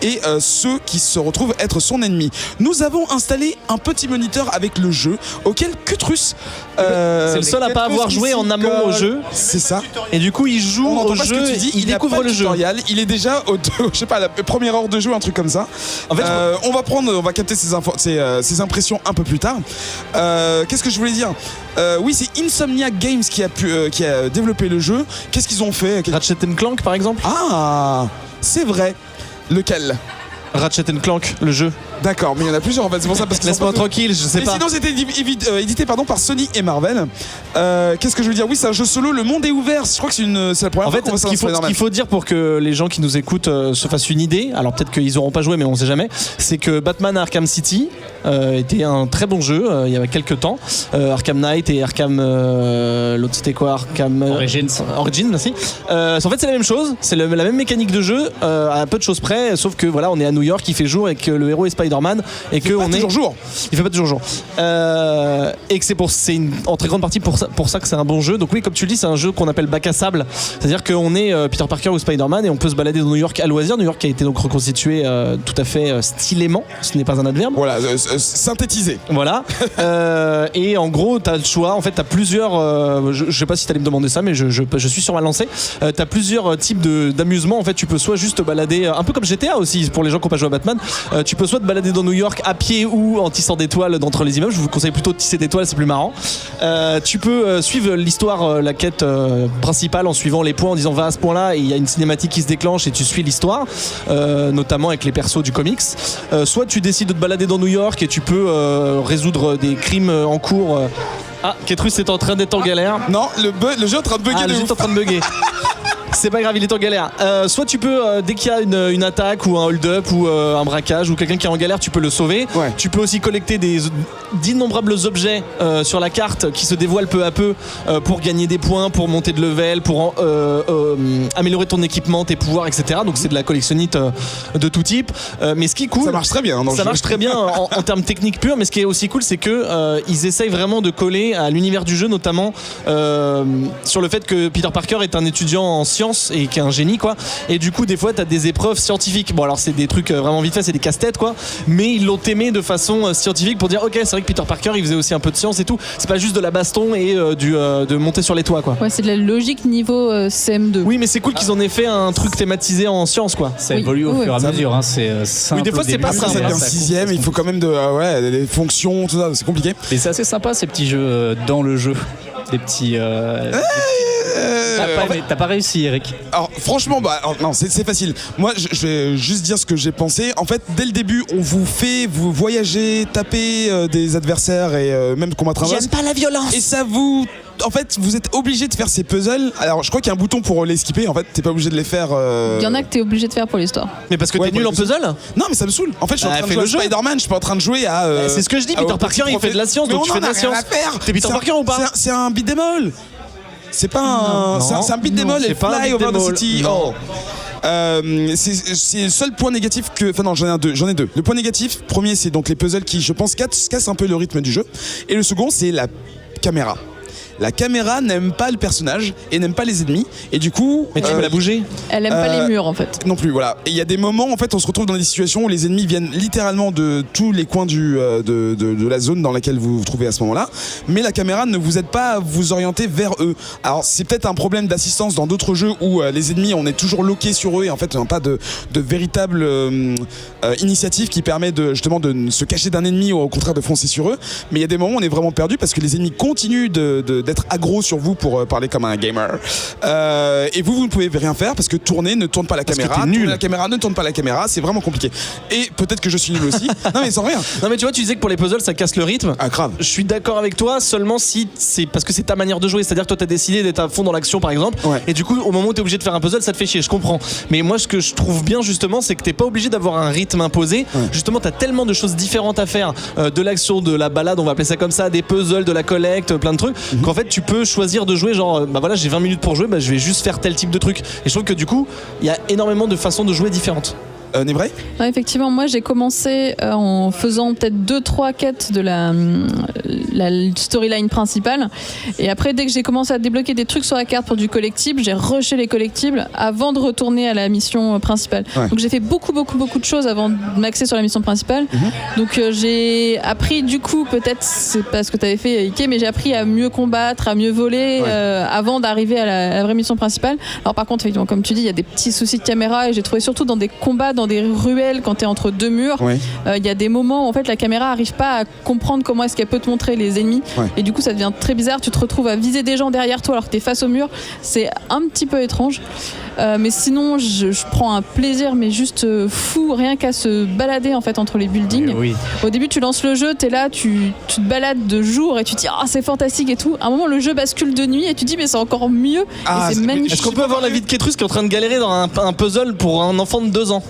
et ceux qui se retrouvent être son ennemi. Nous avons installé un petit moniteur avec le jeu auquel Cutrus C'est le seul à pas avoir joué en amont au jeu. C'est ça. Et du coup, il joue On au n'entend pas ce jeu, que tu dis, il n'a découvre pas le jeu. tutoriel, il est déjà je sais pas, à la première heure de jeu, un truc comme ça. En fait, on va capter ses impressions un peu plus tard. Qu'est-ce que je voulais dire? Oui, c'est Insomniac Games qui a développé le jeu. Qu'est-ce qu'ils ont fait? Ratchet & Clank par exemple. Ah, c'est vrai. Lequel? Ratchet & Clank, le jeu. D'accord, mais il y en a plusieurs en fait, c'est pour ça parce que Laisse-moi tranquille, je sais mais pas. sinon c'était édité par Sony et Marvel. Qu'est-ce que je veux dire? Oui, c'est un jeu solo, le monde est ouvert. Je crois que c'est la première En fois fait, qu'on va ce qu'il faut dire pour que les gens qui nous écoutent se fassent une idée, alors peut-être qu'ils n'auront pas joué, mais on sait jamais, c'est que Batman Arkham City était un très bon jeu il y a quelques temps. Arkham Knight et Arkham. L'autre c'était quoi? Arkham. Origins, merci. En fait, c'est la même chose, c'est la même mécanique de jeu, à peu de choses près, sauf que voilà, on est à New York, il fait jour et que le héros est Spider-Man et que on est. Jour. Il fait pas toujours jour. Et que c'est en très grande partie pour ça que c'est un bon jeu. Donc oui, comme tu le dis, c'est un jeu qu'on appelle bac à sable. C'est-à-dire qu'on est Peter Parker ou Spider-Man et on peut se balader dans New York à loisir. New York qui a été donc reconstitué tout à fait stylément. Ce n'est pas un adverbe. Voilà, synthétisé. Voilà. Et en gros, t'as le choix. En fait, t'as plusieurs. Je sais pas si t'allais me demander ça, mais je suis sur ma lancée. T'as plusieurs types d'amusement. En fait, tu peux soit juste te balader, un peu comme GTA aussi, pour les gens qui pas joué à Batman. Tu peux soit te balader dans New York à pied ou en tissant des toiles d'entre les immeubles. Je vous conseille plutôt de tisser des toiles, c'est plus marrant. Tu peux suivre l'histoire, la quête principale en suivant les points, en disant va à ce point-là et il y a une cinématique qui se déclenche et tu suis l'histoire, notamment avec les persos du comics. Soit tu décides de te balader dans New York et tu peux résoudre des crimes en cours. Ah, Ketrus est en train d'être en galère. Non, le jeu est en train de bugger. Le jeu est en train de bugger. C'est pas grave, il est en galère. Soit tu peux, dès qu'il y a une attaque ou un hold-up ou un braquage ou quelqu'un qui est en galère, tu peux le sauver. Ouais. Tu peux aussi collecter d'innombrables objets sur la carte qui se dévoilent peu à peu pour gagner des points, pour monter de level, pour améliorer ton équipement, tes pouvoirs, etc. Donc c'est de la collectionnite de tout type. Mais ce qui est cool, Ça marche très bien. Dans le ça jeu. marche très bien en termes techniques purs, mais ce qui est aussi cool, c'est que ils essayent vraiment de coller à l'univers du jeu, notamment sur le fait que Peter Parker est un étudiant en sciences et qui est un génie, quoi. Et du coup, des fois, t'as des épreuves scientifiques. Bon, alors c'est des trucs vraiment vite fait, c'est des casse-têtes, quoi. Mais ils l'ont aimé de façon scientifique pour dire, ok, c'est vrai que Peter Parker, il faisait aussi un peu de science et tout. C'est pas juste de la baston et de monter sur les toits, quoi. Ouais, c'est de la logique niveau CM2. Oui, mais c'est cool qu'ils en aient fait un truc thématisé en sciences, quoi. Ça Oui. évolue au Ouais. fur et à mesure. Hein. C'est simple. Oui, des fois, au c'est début, pas Après, simple, c'est hein. bien 6ème, il faut quand même des fonctions, tout ça, c'est compliqué. Et c'est assez sympa ces petits jeux dans le jeu. Des petits. T'as pas réussi, Eric. Alors franchement, non, c'est facile. Moi, je vais juste dire ce que j'ai pensé. En fait, dès le début, on vous fait vous voyager, taper des adversaires et même combattre un boss. J'aime pas la violence. Et ça vous... En fait, vous êtes obligé de faire ces puzzles. Alors, je crois qu'il y a un bouton pour les skipper. En fait, t'es pas obligé de les faire. Il y en a que t'es obligé de faire pour l'histoire. Mais parce que Ouais, t'es nul en pour les puzzle. Non, mais ça me saoule. En fait, je suis en train de fais jouer à le jeu. Spider-Man. Je suis pas en train de jouer à. C'est ce que je dis. à- Peter au Parker, petit il fait de la science, Mais donc on tu fais en de a la rien science. à faire. T'es Peter C'est un- Parker ou pas C'est un beat 'em all. C'est pas un. Non. C'est un beat 'em all et c'est pas un fly beat 'em over the all. city. Non. Oh. C'est le seul point négatif que. Enfin non, j'en ai deux. Le point négatif, premier, c'est donc les puzzles qui, je pense, cassent un peu le rythme du jeu. Et le second, c'est la caméra. La caméra n'aime pas le personnage et n'aime pas les ennemis. Et du coup. Mais tu peux la bouger. Elle aime pas les murs en fait. Non plus, voilà. Et il y a des moments, en fait, on se retrouve dans des situations où les ennemis viennent littéralement de tous les coins de la zone dans laquelle vous vous trouvez à ce moment-là. Mais la caméra ne vous aide pas à vous orienter vers eux. Alors, c'est peut-être un problème d'assistance dans d'autres jeux où les ennemis, on est toujours loqué sur eux et en fait, on n'a pas de véritable initiative qui permet justement de se cacher d'un ennemi ou au contraire de foncer sur eux. Mais il y a des moments où on est vraiment perdu parce que les ennemis continuent d'être aggro sur vous pour parler comme un gamer. Et vous ne pouvez rien faire parce que tourner ne tourne pas la Parce que caméra. t'es nul. Tourner la caméra ne tourne pas la caméra. C'est vraiment compliqué. Et peut-être que je suis nul aussi. Non, mais sans rien. Non, mais tu vois, tu disais que pour les puzzles, ça casse le rythme. Ah, grave. Je suis d'accord avec toi, seulement si c'est parce que c'est ta manière de jouer. C'est-à-dire que toi, t'as décidé d'être à fond dans l'action, par exemple. Ouais. Et du coup, au moment où t'es obligé de faire un puzzle, ça te fait chier. Je comprends. Mais moi, ce que je trouve bien, justement, c'est que t'es pas obligé d'avoir un rythme imposé. Ouais. Justement, t'as tellement de choses différentes à faire. De l'action, de la balade, on va appeler ça comme ça, des puzzles, de la collecte, plein de trucs. Qu'en fait, tu peux choisir de jouer, genre, bah voilà, j'ai 20 minutes pour jouer, bah je vais juste faire tel type de truc. Et je trouve que du coup, il y a énormément de façons de jouer différentes. N'est-vrai ? Ouais, effectivement, moi j'ai commencé en faisant peut-être 2-3 quêtes de la storyline principale. Et après, dès que j'ai commencé à débloquer des trucs sur la carte pour du collectible, j'ai rushé les collectibles avant de retourner à la mission principale. Ouais. Donc j'ai fait beaucoup de choses avant de m'axer sur la mission principale. Donc j'ai appris, du coup, peut-être c'est pas ce que tu avais fait, Ike, mais j'ai appris à mieux combattre, à mieux voler avant d'arriver à la vraie mission principale. Alors par contre, effectivement, comme tu dis, il y a des petits soucis de caméra et j'ai trouvé surtout dans des combats, dans des ruelles, quand tu es entre deux murs, il y a des moments où en fait la caméra arrive pas à comprendre comment est-ce qu'elle peut te montrer les ennemis et du coup ça devient très bizarre, tu te retrouves à viser des gens derrière toi alors que tu es face au mur, c'est un petit peu étrange. Mais sinon je prends un plaisir mais juste fou rien qu'à se balader en fait entre les buildings. Oui. Au début tu lances le jeu, tu es là, tu te balades de jour et tu te dis ah c'est fantastique et tout. À un moment le jeu bascule de nuit et tu te dis mais c'est encore mieux et c'est magnifique. Est-ce qu'on peut avoir l'avis de Ketrus qui est en train de galérer dans un puzzle pour un enfant de 2 ans?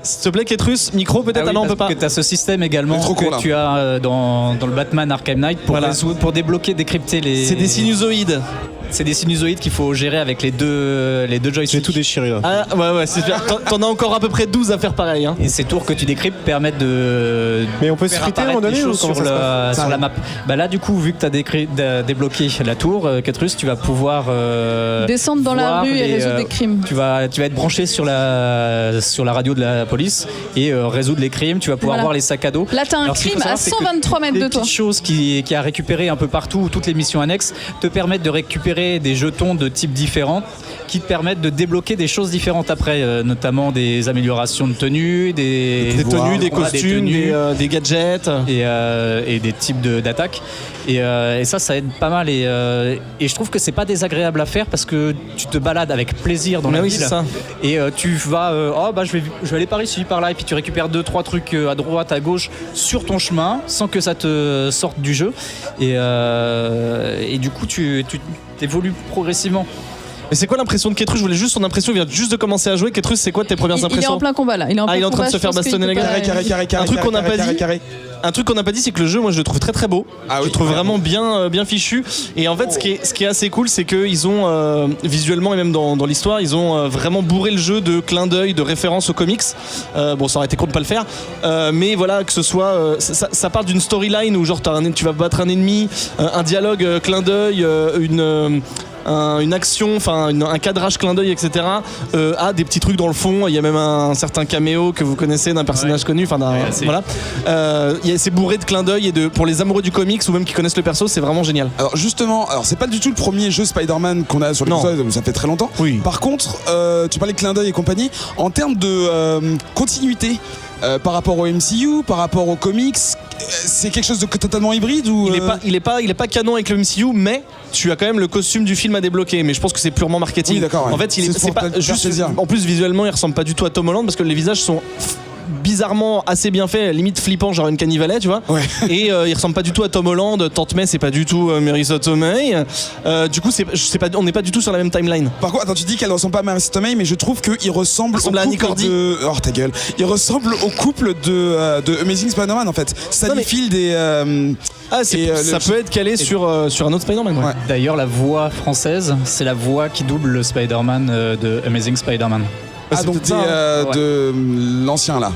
S'il te plaît, Ketrus, micro peut-être. Ah oui, non, on peut pas. Parce que tu as ce système également trop court, que là. tu as dans le Batman Arkham Knight pour débloquer, décrypter les. C'est des sinusoïdes. C'est des sinusoïdes qu'il faut gérer avec les deux joysticks. J'ai tout déchiré là. Ah ouais, c'est bien. T'en as encore à peu près 12 à faire pareil. Hein. Et ces tours que tu décryptes permettent de. Mais on peut se faire friter à un moment apparaître donné des ou choses comment sur, ça se passe sur la map. Bah là, du coup, vu que tu as débloqué la tour, Ketrus, tu vas pouvoir. Descendre dans la voir rue et résoudre des crimes. Tu vas être branché sur la radio de la police et résoudre les crimes. Tu vas pouvoir Voilà. voir les sacs à dos. Là t'as un Alors, ce qu'il faut crime à savoir, c'est que 123 mètres les de toi. petites choses qui a récupéré un peu partout, toutes les missions annexes, te permettent de récupérer récupérer des jetons de types différents qui te permettent de débloquer des choses différentes après, notamment des améliorations de tenue, des tenues, des voilà, costumes, des gadgets et des types d'attaques. Et ça aide pas mal. Et je trouve que c'est pas désagréable à faire parce que tu te balades avec plaisir dans la ville. C'est ça. Et tu vas, je vais aller par ici, par là, et puis tu récupères 2-3 trucs à droite, à gauche sur ton chemin sans que ça te sorte du jeu. Et du coup, tu évolues progressivement. Mais c'est quoi l'impression de Ketrus? Je voulais juste son impression, il vient juste de commencer à jouer. Ketrus, c'est quoi tes premières impressions? Il est en plein combat là. Il est en train de se faire bastonner la gueule. Un truc qu'on n'a pas dit. Un truc qu'on n'a pas dit, c'est que le jeu, moi, je le trouve très très beau. Je le trouve vraiment bien fichu. Et en fait, ce qui est assez cool, c'est qu'ils ont visuellement et même dans l'histoire, ils ont vraiment bourré le jeu de clins d'œil, de références aux comics. Bon, ça aurait été con de pas le faire, mais voilà, que ce soit, ça part d'une storyline où genre tu vas battre un ennemi, un dialogue clin d'œil, une action, enfin un cadrage clin d'œil, etc. À des petits trucs dans le fond. Il y a même un certain caméo que vous connaissez d'un personnage connu. Enfin, voilà. C'est bourré de clins d'œil et pour les amoureux du comics ou même qui connaissent le perso, c'est vraiment génial. Alors justement, c'est pas du tout le premier jeu Spider-Man qu'on a sur les consoles, ça fait très longtemps. Oui. Par contre, tu parlais de clin d'œil et compagnie. En termes de continuité. Par rapport au MCU, par rapport aux comics, c'est quelque chose de totalement hybride ou il est pas canon avec le MCU, mais tu as quand même le costume du film à débloquer. Mais je pense que c'est purement marketing. Oui, d'accord, ouais. En fait, c'est pas juste. En plus, visuellement, il ressemble pas du tout à Tom Holland parce que les visages sont bizarrement assez bien fait, limite flippant, genre une canivalet, tu vois. Ouais. Et il ressemble pas du tout à Tom Holland. Tante May, c'est pas du tout Marissa Tomei. Du coup, on n'est pas du tout sur la même timeline. Par contre, attends, tu dis qu'elle ressemble pas à Marissa Tomei, mais je trouve qu'il ressemble au à Annie couple Cordy. de... Oh, ta gueule. Il ressemble au couple de Amazing Spider-Man, en fait. Sally Field et... ça peut être calé sur un autre Spider-Man. Ouais. D'ailleurs, la voix française, c'est la voix qui double le Spider-Man de Amazing Spider-Man. donc de l'ancien là.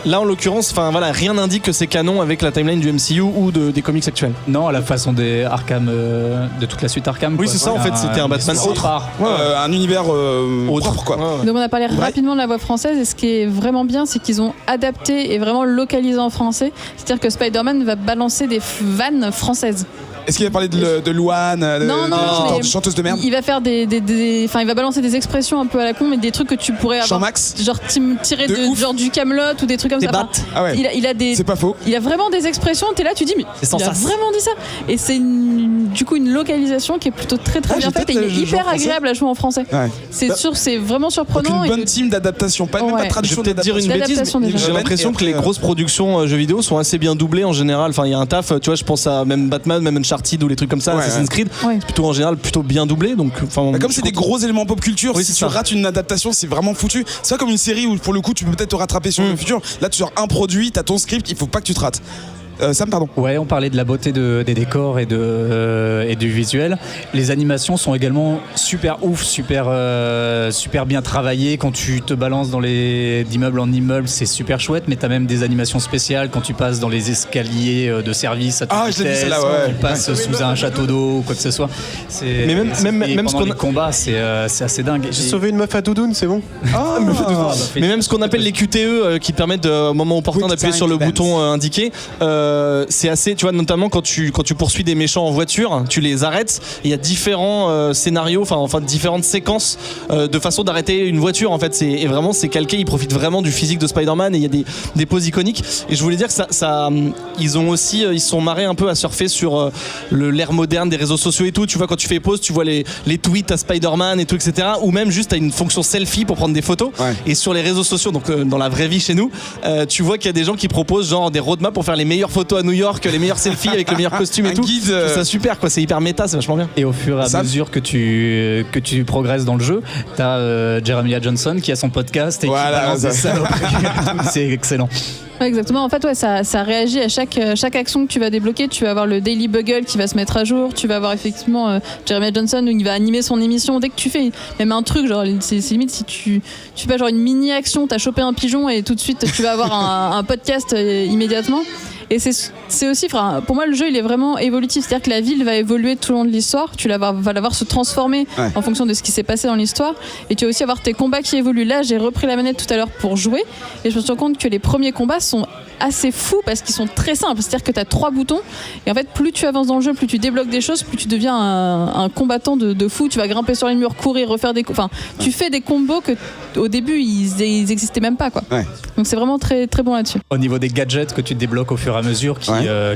Là en l'occurrence, rien n'indique que c'est canon avec la timeline du MCU ou des comics actuels. Non, à la façon des Arkham, de toute la suite Arkham. Oui, c'est ça, en fait, c'était un Batman autre. Un univers autre, quoi. Ouais. Donc on a parlé rapidement de la voix française, et ce qui est vraiment bien, c'est qu'ils ont adapté et vraiment localisé en français. C'est-à-dire que Spider-Man va balancer des vannes françaises. Est-ce qu'il va parler de Louane, de chanteuse de merde? Il va faire il va balancer des expressions un peu à la con, mais des trucs que tu pourrais avoir, Jean-Max, genre tiré genre du Camelot ou des trucs comme ça. Ah ouais. Il a des. C'est pas faux. Il a vraiment des expressions. T'es là, tu dis mais il a vraiment dit ça. Et c'est du coup une localisation qui est plutôt très bien faite et il est hyper agréable à jouer en français. Ouais. C'est vraiment surprenant. Donc une bonne team d'adaptation, pas même pas de traduction. Je vais peut-être dire une bêtise, mais j'ai l'impression que les grosses productions jeux vidéo sont assez bien doublées en général. Enfin, il y a un taf. Tu vois, je pense à même Batman, même Uncharted ou les trucs comme ça, Assassin's Creed. C'est plutôt en général plutôt bien doublé. Donc, comme c'est des gros éléments pop culture, si tu rates une adaptation, c'est vraiment foutu. C'est pas comme une série où pour le coup tu peux peut-être te rattraper sur le futur. Là, tu sors un produit, t'as ton script, il faut pas que tu te rates. Sam, pardon. Ouais, on parlait de la beauté des décors et du visuel. Les animations sont également super ouf, super bien travaillées. Quand tu te balances d'immeuble en immeuble, c'est super chouette, mais t'as même des animations spéciales quand tu passes dans les escaliers de service à toute vitesse, tu passes sous un château d'eau ou quoi que ce soit. Mais même pendant les combats, c'est assez dingue. J'ai sauvé une meuf à doudoune, c'est bon. Mais même ce qu'on appelle les QTE qui permettent au moment opportun d'appuyer sur le bouton indiqué. C'est assez, tu vois, notamment quand tu poursuis des méchants en voiture, tu les arrêtes. Il y a différents scénarios, enfin différentes séquences de façon d'arrêter une voiture. En fait, et vraiment c'est calqué. Ils profitent vraiment du physique de Spider-Man et il y a des poses iconiques. Et je voulais dire que ils se sont marrés un peu à surfer sur l'ère moderne des réseaux sociaux et tout. Tu vois, quand tu fais pause, tu vois les tweets à Spider-Man et tout, etc. Ou même juste t'as une fonction selfie pour prendre des photos. Ouais. Et sur les réseaux sociaux, donc dans la vraie vie chez nous, tu vois qu'il y a des gens qui proposent genre des roadmaps pour faire les meilleures photos à New York, les meilleurs selfies avec le meilleur costume et tout. Guide, je trouve ça super, quoi. C'est hyper méta, c'est vachement bien. Et au fur et à mesure que tu progresses dans le jeu, t'as Jeremiah Johnson qui a son podcast et qui balance des saloperies. C'est excellent. Ouais, exactement. En fait, ça réagit à chaque action que tu vas débloquer. Tu vas avoir le Daily Bugle qui va se mettre à jour. Tu vas avoir effectivement Jeremiah Johnson où il va animer son émission. Dès que tu fais même un truc, genre c'est limite si tu fais genre une mini action, t'as chopé un pigeon et tout de suite tu vas avoir un podcast immédiatement. Et c'est aussi, pour moi, le jeu, il est vraiment évolutif. C'est-à-dire que la ville va évoluer tout le long de l'histoire. Tu vas la voir se transformer en fonction de ce qui s'est passé dans l'histoire. Et tu vas aussi avoir tes combats qui évoluent. Là, j'ai repris la manette tout à l'heure pour jouer. Et je me suis rendu compte que les premiers combats sont assez fous parce qu'ils sont très simples. C'est-à-dire que tu as 3 boutons. Et en fait, plus tu avances dans le jeu, plus tu débloques des choses, plus tu deviens un combattant de fou. Tu vas grimper sur les murs, courir, refaire des... Enfin, tu fais des combos que au début, ils existaient même pas, quoi. Ouais. Donc c'est vraiment très, très bon là-dessus. Au niveau des gadgets que tu débloques au fur et à mesure,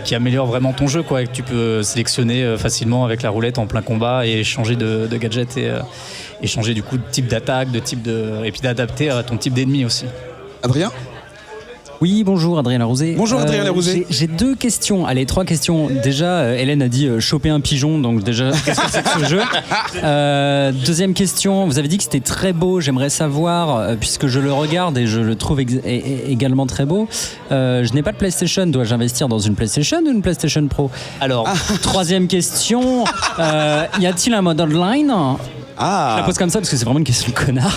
qui améliorent vraiment ton jeu, quoi. Tu peux sélectionner facilement avec la roulette en plein combat et changer de gadget et changer du coup de type d'attaque, et puis d'adapter à ton type d'ennemi aussi. Adrien ? Oui, bonjour, Adrien Larosé. Bonjour, Adrien Larosé. J'ai 2 questions. Allez, 3 questions. Déjà, Hélène a dit choper un pigeon, donc déjà, qu'est-ce que c'est que ce jeu ? Deuxième question, vous avez dit que c'était très beau. J'aimerais savoir, puisque je le regarde et je le trouve également très beau, je n'ai pas de PlayStation. Dois-je investir dans une PlayStation ou une PlayStation Pro ? Alors, troisième question, y a-t-il un mode online ? Je la pose comme ça parce que c'est vraiment une question de connard.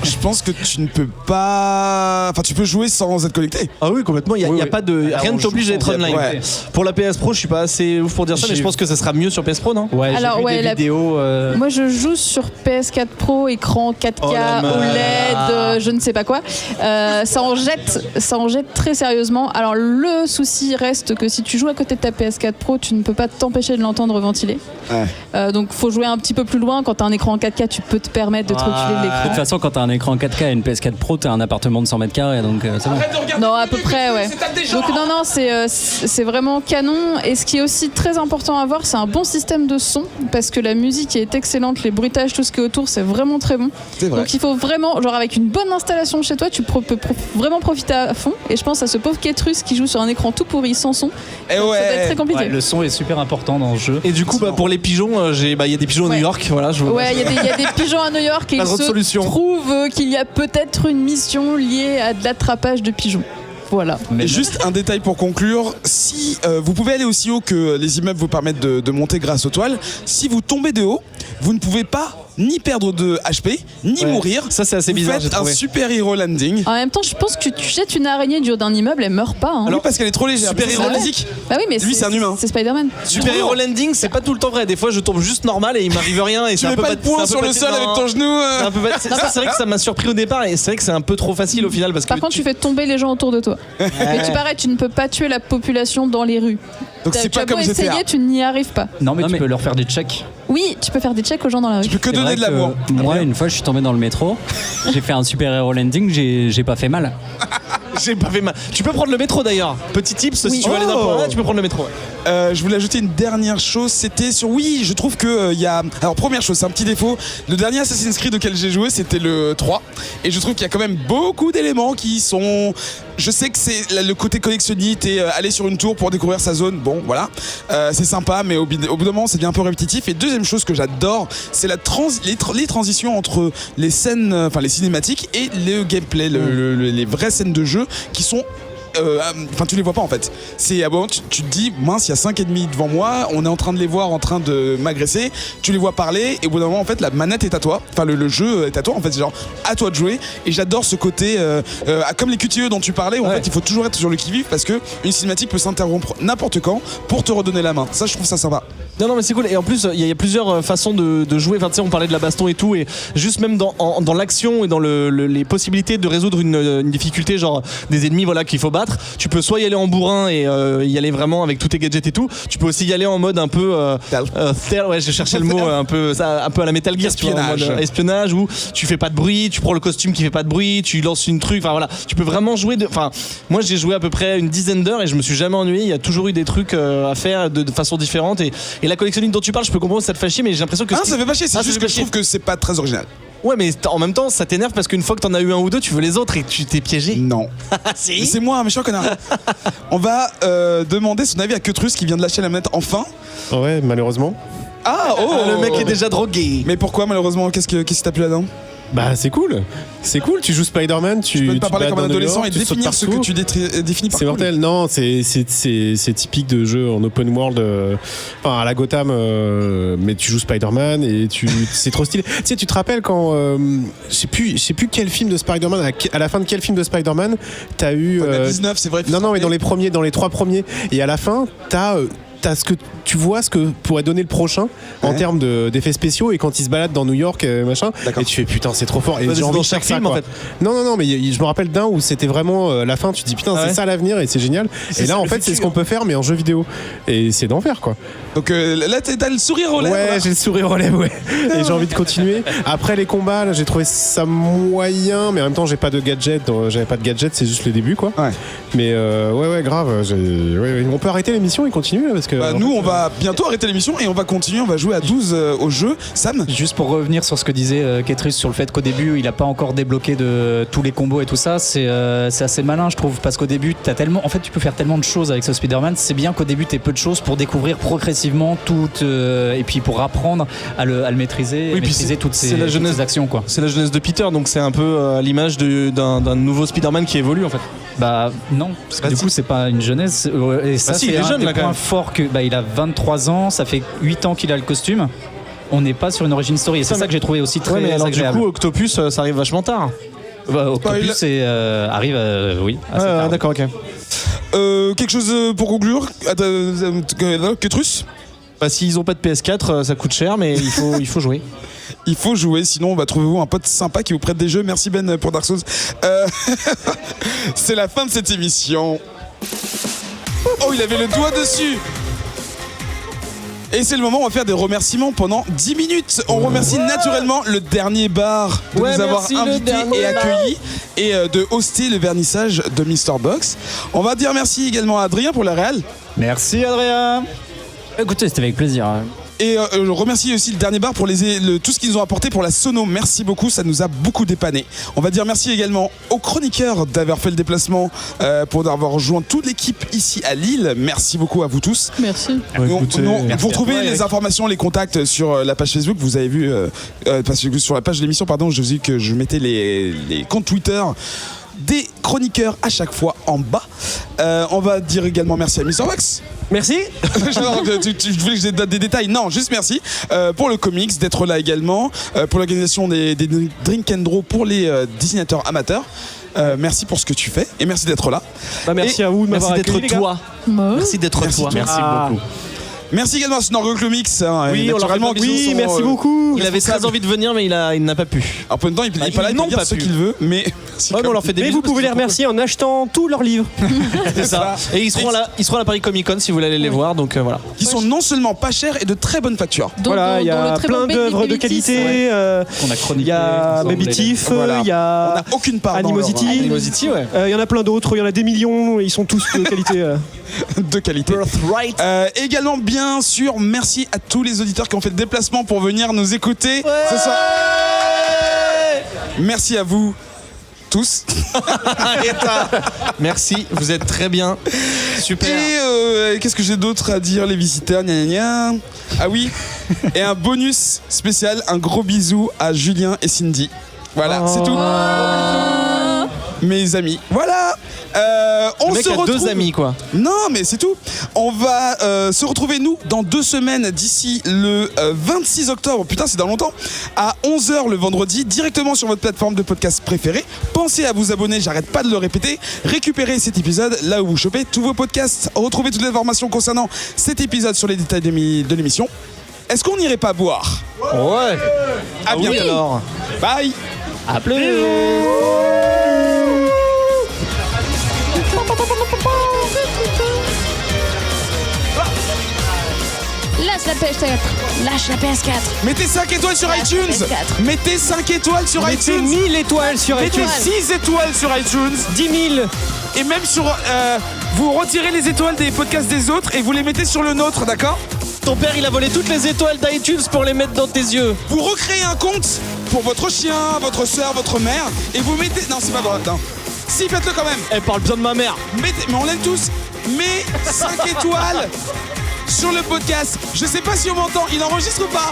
Je pense que tu ne peux pas... Enfin, tu peux jouer sans être connecté. Ah oui, complètement. Il y a pas de... Rien ne t'oblige à être online. Ouais. Pour la PS Pro, je suis pas assez ouf pour dire ça, mais je pense que ça sera mieux sur PS Pro, non ? Ouais, j'ai vu des vidéos... Moi, je joue sur PS4 Pro, écran 4K, OLED, je ne sais pas quoi. Ça en jette très sérieusement. Alors, le souci reste que si tu joues à côté de ta PS4 Pro, tu ne peux pas t'empêcher de l'entendre ventiler. Ouais. Donc, faut jouer un petit peu plus loin. Quand tu as un écran en 4K, tu peux te permettre de te reculer de l'écran. De toute façon, quand tu as un écran 4K et une PS4 Pro, tu as un appartement de 100 mètres carrés, donc c'est bon. Non, à peu près, ouais. Donc non, c'est vraiment canon. Et ce qui est aussi très important à voir, c'est un bon système de son, parce que la musique est excellente, les bruitages, tout ce qui est autour, c'est vraiment très bon. Donc il faut vraiment, genre avec une bonne installation chez toi, tu peux vraiment profiter à fond. Et je pense à ce pauvre Ketrus qui joue sur un écran tout pourri, sans son. Ça doit être très compliqué. Ouais, le son est super important dans le jeu. Et du coup, pour les pigeons, il y a des pigeons à New York, voilà. Il y a des pigeons à New York et il se trouve qu'il y a peut-être une mission liée à de l'attrapage de pigeons. Voilà. Mais juste un détail pour conclure, si vous pouvez aller aussi haut que les immeubles vous permettent de monter grâce aux toiles, si vous tombez de haut, vous ne pouvez pas ni perdre de HP, ni mourir. Ça, c'est assez bizarre. Vous faites un super hero landing. En même temps, je pense que tu jettes une araignée du haut d'un immeuble, elle meurt pas. Hein. Alors, parce qu'elle est trop légère. Super hero landing. Bah oui, mais lui, c'est un humain. C'est Spider-Man. Super hero landing, c'est pas tout le temps vrai. Des fois, je tombe juste normal et il m'arrive rien. Et tu mets pas de poing sur le sol avec ton genou. C'est vrai que ça m'a surpris au départ et c'est vrai que c'est un peu trop facile au final. Par contre, tu fais tomber les gens autour de toi. Mais tu ne peux pas tuer la population dans les rues. Donc c'est pas comme GTA. Tu n'y arrives pas. Non, mais tu peux leur faire des checks. Oui, tu peux faire des checks aux gens dans la rue. Tu peux que donner de l'amour. Moi, une fois, je suis tombé dans le métro. J'ai fait un super hero landing. J'ai pas fait mal. J'ai pas fait mal. Tu peux prendre le métro d'ailleurs. Petit tips, si tu veux aller d'un point à tu peux prendre le métro. Je voulais ajouter une dernière chose. C'était sur. Oui, je trouve que il y a. Alors, première chose, c'est un petit défaut. Le dernier Assassin's Creed auquel j'ai joué, c'était le 3. Et je trouve qu'il y a quand même beaucoup d'éléments qui sont. Je sais que c'est le côté collectionniste et aller sur une tour pour découvrir sa zone. Bon, voilà. C'est sympa, mais au bout d'un moment, c'est bien un peu répétitif. Et deuxième chose que j'adore, c'est les transitions entre les scènes, enfin les cinématiques et le gameplay, les vraies scènes de jeu qui sont tu les vois pas en fait. C'est bon, tu te dis mince, il y a 5 ennemis devant moi, on est en train de les voir en train de m'agresser, tu les vois parler et au bout d'un moment en fait la manette est à toi, enfin le jeu est à toi en fait, c'est genre à toi de jouer. Et j'adore ce côté comme les QTE dont tu parlais où en fait il faut toujours être sur le qui-vive parce que une cinématique peut s'interrompre n'importe quand pour te redonner la main. Ça je trouve ça sympa. Non mais c'est cool. Et en plus il y a plusieurs façons de jouer. Enfin tu sais, on parlait de la baston et tout, et juste même dans l'action et dans les possibilités de résoudre une difficulté, genre des ennemis qu'il faut battre. Tu peux soit y aller en bourrin et y aller vraiment avec tous tes gadgets et tout. Tu peux aussi y aller en mode un peu je cherchais le mot un peu à la Metal Gear, espionnage. Tu vois, en mode espionnage où tu fais pas de bruit, tu prends le costume qui fait pas de bruit, tu lances une truc. Enfin voilà, tu peux vraiment jouer. Moi j'ai joué à peu près une dizaine d'heures et je me suis jamais ennuyé. Il y a toujours eu des trucs à faire de façon différente et la collectionniste dont tu parles, je peux comprendre que ça te fait chier, mais j'ai l'impression que ça fait pas chier. C'est juste que je trouve que c'est pas très original. Ouais, mais en même temps, ça t'énerve parce qu'une fois que t'en as eu un ou deux, tu veux les autres et tu t'es piégé. Non. Si. C'est moi, un méchant connard. On va demander son avis à Ketrus qui vient de lâcher la manette enfin. Ouais, malheureusement. Ah, le mec est déjà drogué. Mais pourquoi malheureusement? Qu'est-ce qui t'a plu là-dedans? Bah c'est cool, tu joues Spider-Man, Tu peux pas parler comme un adolescent et définir ce que tu définis par C'est cool. mortel, non, c'est typique de jeu en open world, enfin à la Gotham, mais tu joues Spider-Man et c'est trop stylé. Tu sais, tu te rappelles quand, je sais plus quel film de Spider-Man, à la fin de quel film de Spider-Man, t'as eu... 19, c'est vrai. Non, mais dans les 3 premiers, et à la fin, t'as ce que tu vois, ce que pourrait donner le prochain en termes d'effets spéciaux, et quand il se balade dans New York, machin, D'accord. et tu fais putain, c'est trop fort. Et j'ai envie dans de chaque faire film ça, en quoi. fait. Non, mais je me rappelle d'un où c'était vraiment la fin, tu te dis putain, c'est ça l'avenir et c'est génial. Et là, en fait, c'est ce qu'on peut faire, mais en jeu vidéo. Et c'est d'enfer, quoi. Donc là, t'as le sourire aux lèvres. Ouais, là. j'ai le sourire aux lèvres, ouais. Et j'ai envie de continuer. Après les combats, là, j'ai trouvé ça moyen, mais en même temps, j'ai pas de gadget. J'avais pas de gadget, c'est juste le début, quoi. Ouais. Mais ouais, grave. On peut arrêter l'émission et continuer là, parce que. Bah, nous, on va bientôt arrêter l'émission et on va continuer. On va jouer à 12 au jeu. Sam, Juste pour revenir sur ce que disait Ketrus sur le fait qu'au début il a pas encore débloqué de tous les combos et tout ça, c'est assez malin je trouve, parce qu'au début t'as tellement, en fait tu peux faire tellement de choses avec ce Spider-Man, c'est bien qu'au début t'aies peu de choses pour découvrir progressivement tout et puis pour apprendre à le maîtriser, Oui, puis maîtriser toutes c'est ces la jeunesse. toutes ces actions quoi. C'est la jeunesse de Peter, donc c'est un peu à l'image d'un nouveau Spider-Man qui évolue en fait. Bah non, parce que Bah, du si. coup c'est pas une jeunesse, et ça si, c'est il est un jeune, des là, quand points même. forts que il a 23 ans, ça fait 8 ans qu'il a le costume. On n'est pas sur une origin story, et c'est Ouais, ça que j'ai trouvé aussi très Ouais, mais alors agréable. du coup, Octopus, ça arrive vachement tard. Octopus arrive oui assez Ah, tard. d'accord, ok. quelque chose pour conclure, Ketrus. Bah, s'ils ont pas de PS4, ça coûte cher, mais il faut jouer. Il faut jouer, sinon on va trouver vous un pote sympa qui vous prête des jeux. Merci Ben pour Dark Souls. C'est la fin de cette émission. Oh, il avait le doigt dessus. Et c'est le moment où on va faire des remerciements pendant 10 minutes. On remercie naturellement le dernier bar de Ouais, nous avoir merci, le invités dernier et accueillis et de hoster le vernissage de Mr. Box. On va dire merci également à Adrien pour la réal. Merci Adrien. Écoutez, c'était avec plaisir. Et je remercie aussi le dernier bar pour tout ce qu'ils nous ont apporté pour la sono. Merci beaucoup, ça nous a beaucoup dépanné. On va dire merci également aux chroniqueurs d'avoir fait le déplacement, pour avoir rejoint toute l'équipe ici à Lille. Merci beaucoup à vous tous. Merci. Vous retrouvez les informations, les contacts sur la page Facebook. Vous avez vu, parce que sur la page de l'émission, pardon, je vous ai dit que je mettais les comptes Twitter des chroniqueurs à chaque fois en bas. On va dire également merci à Mr. Wax. Merci. Tu voulais que je donne des détails? Non, juste merci pour le comics, d'être là également, pour l'organisation des Drink and Draw pour les dessinateurs amateurs. Merci pour ce que tu fais et merci d'être là. Bah, merci à vous de m'avoir Merci d'être accueilli, les gars. toi. Merci d'être Merci toi. toi. Merci beaucoup. Merci également à Snorgle Comics. Oui, on leur fait naturellement, plein de bisous. qui sont, Merci beaucoup. Il avait très envie de venir, mais il n'a pas pu. En même temps, il n'est pas là, il n'ont peut dire pas ce pu. qu'il veut, mais. Ouais, mais on leur fait des Mais bisous vous pouvez les parce qu'ils sont remercier en achetant tous leurs livres. cool. C'est ça. Et ils seront là à Paris Comic Con si vous voulez aller les voir. Donc voilà. Qui sont non seulement pas chers et de très bonne facture. Voilà, il y dont a le très plein bon d'œuvres de Baby Tiff, qualité. On a Il chroniqué. y a ensemble, Baby les- Tiff, Voilà. il y On a n'a aucune part dans leur- Animosity. Animosity, ouais. Il y en a plein d'autres, il y en a des millions, ils sont tous de qualité. de qualité. Birthright. Également, bien sûr, merci à tous les auditeurs qui ont fait le déplacement pour venir nous écouter ce soir. Merci à vous tous. Merci, vous êtes très bien. Super. Et qu'est-ce que j'ai d'autre à dire, les visiteurs, gna gna gna. Ah oui, et un bonus spécial, un gros bisou à Julien et Cindy. Voilà, c'est tout. Mes amis. Voilà. On Le mec se a retrouve. 2 amis, quoi. Non, mais c'est tout. On va se retrouver, nous, dans 2 semaines, d'ici le 26 octobre. Putain, c'est dans longtemps. À 11h le vendredi, directement sur votre plateforme de podcast préférée. Pensez à vous abonner, j'arrête pas de le répéter. Récupérez cet épisode là où vous chopez tous vos podcasts. Retrouvez toutes les informations concernant cet épisode sur les détails de l'émission. Est-ce qu'on n'irait pas boire? Ouais. À bientôt. Oui, alors. Bye. À plus. Lâche la PS4. Lâche la PS4. Mettez 5 étoiles sur iTunes. PS4. Mettez 5 étoiles sur Mettez iTunes. 1000 étoiles sur Mettez iTunes. 6 étoiles sur iTunes. 10 000. Et même sur. Vous retirez les étoiles des podcasts des autres et vous les mettez sur le nôtre, d'accord? Ton père, il a volé toutes les étoiles d'iTunes pour les mettre dans tes yeux. Vous recréez un compte pour votre chien, votre soeur, votre mère et vous mettez. Non, c'est pas vrai. Non. Si, faites-le quand même. Elle parle bien de ma mère. Mais on l'aime tous. Mais 5 étoiles sur le podcast. Je sais pas si on m'entend. Il enregistre ou pas?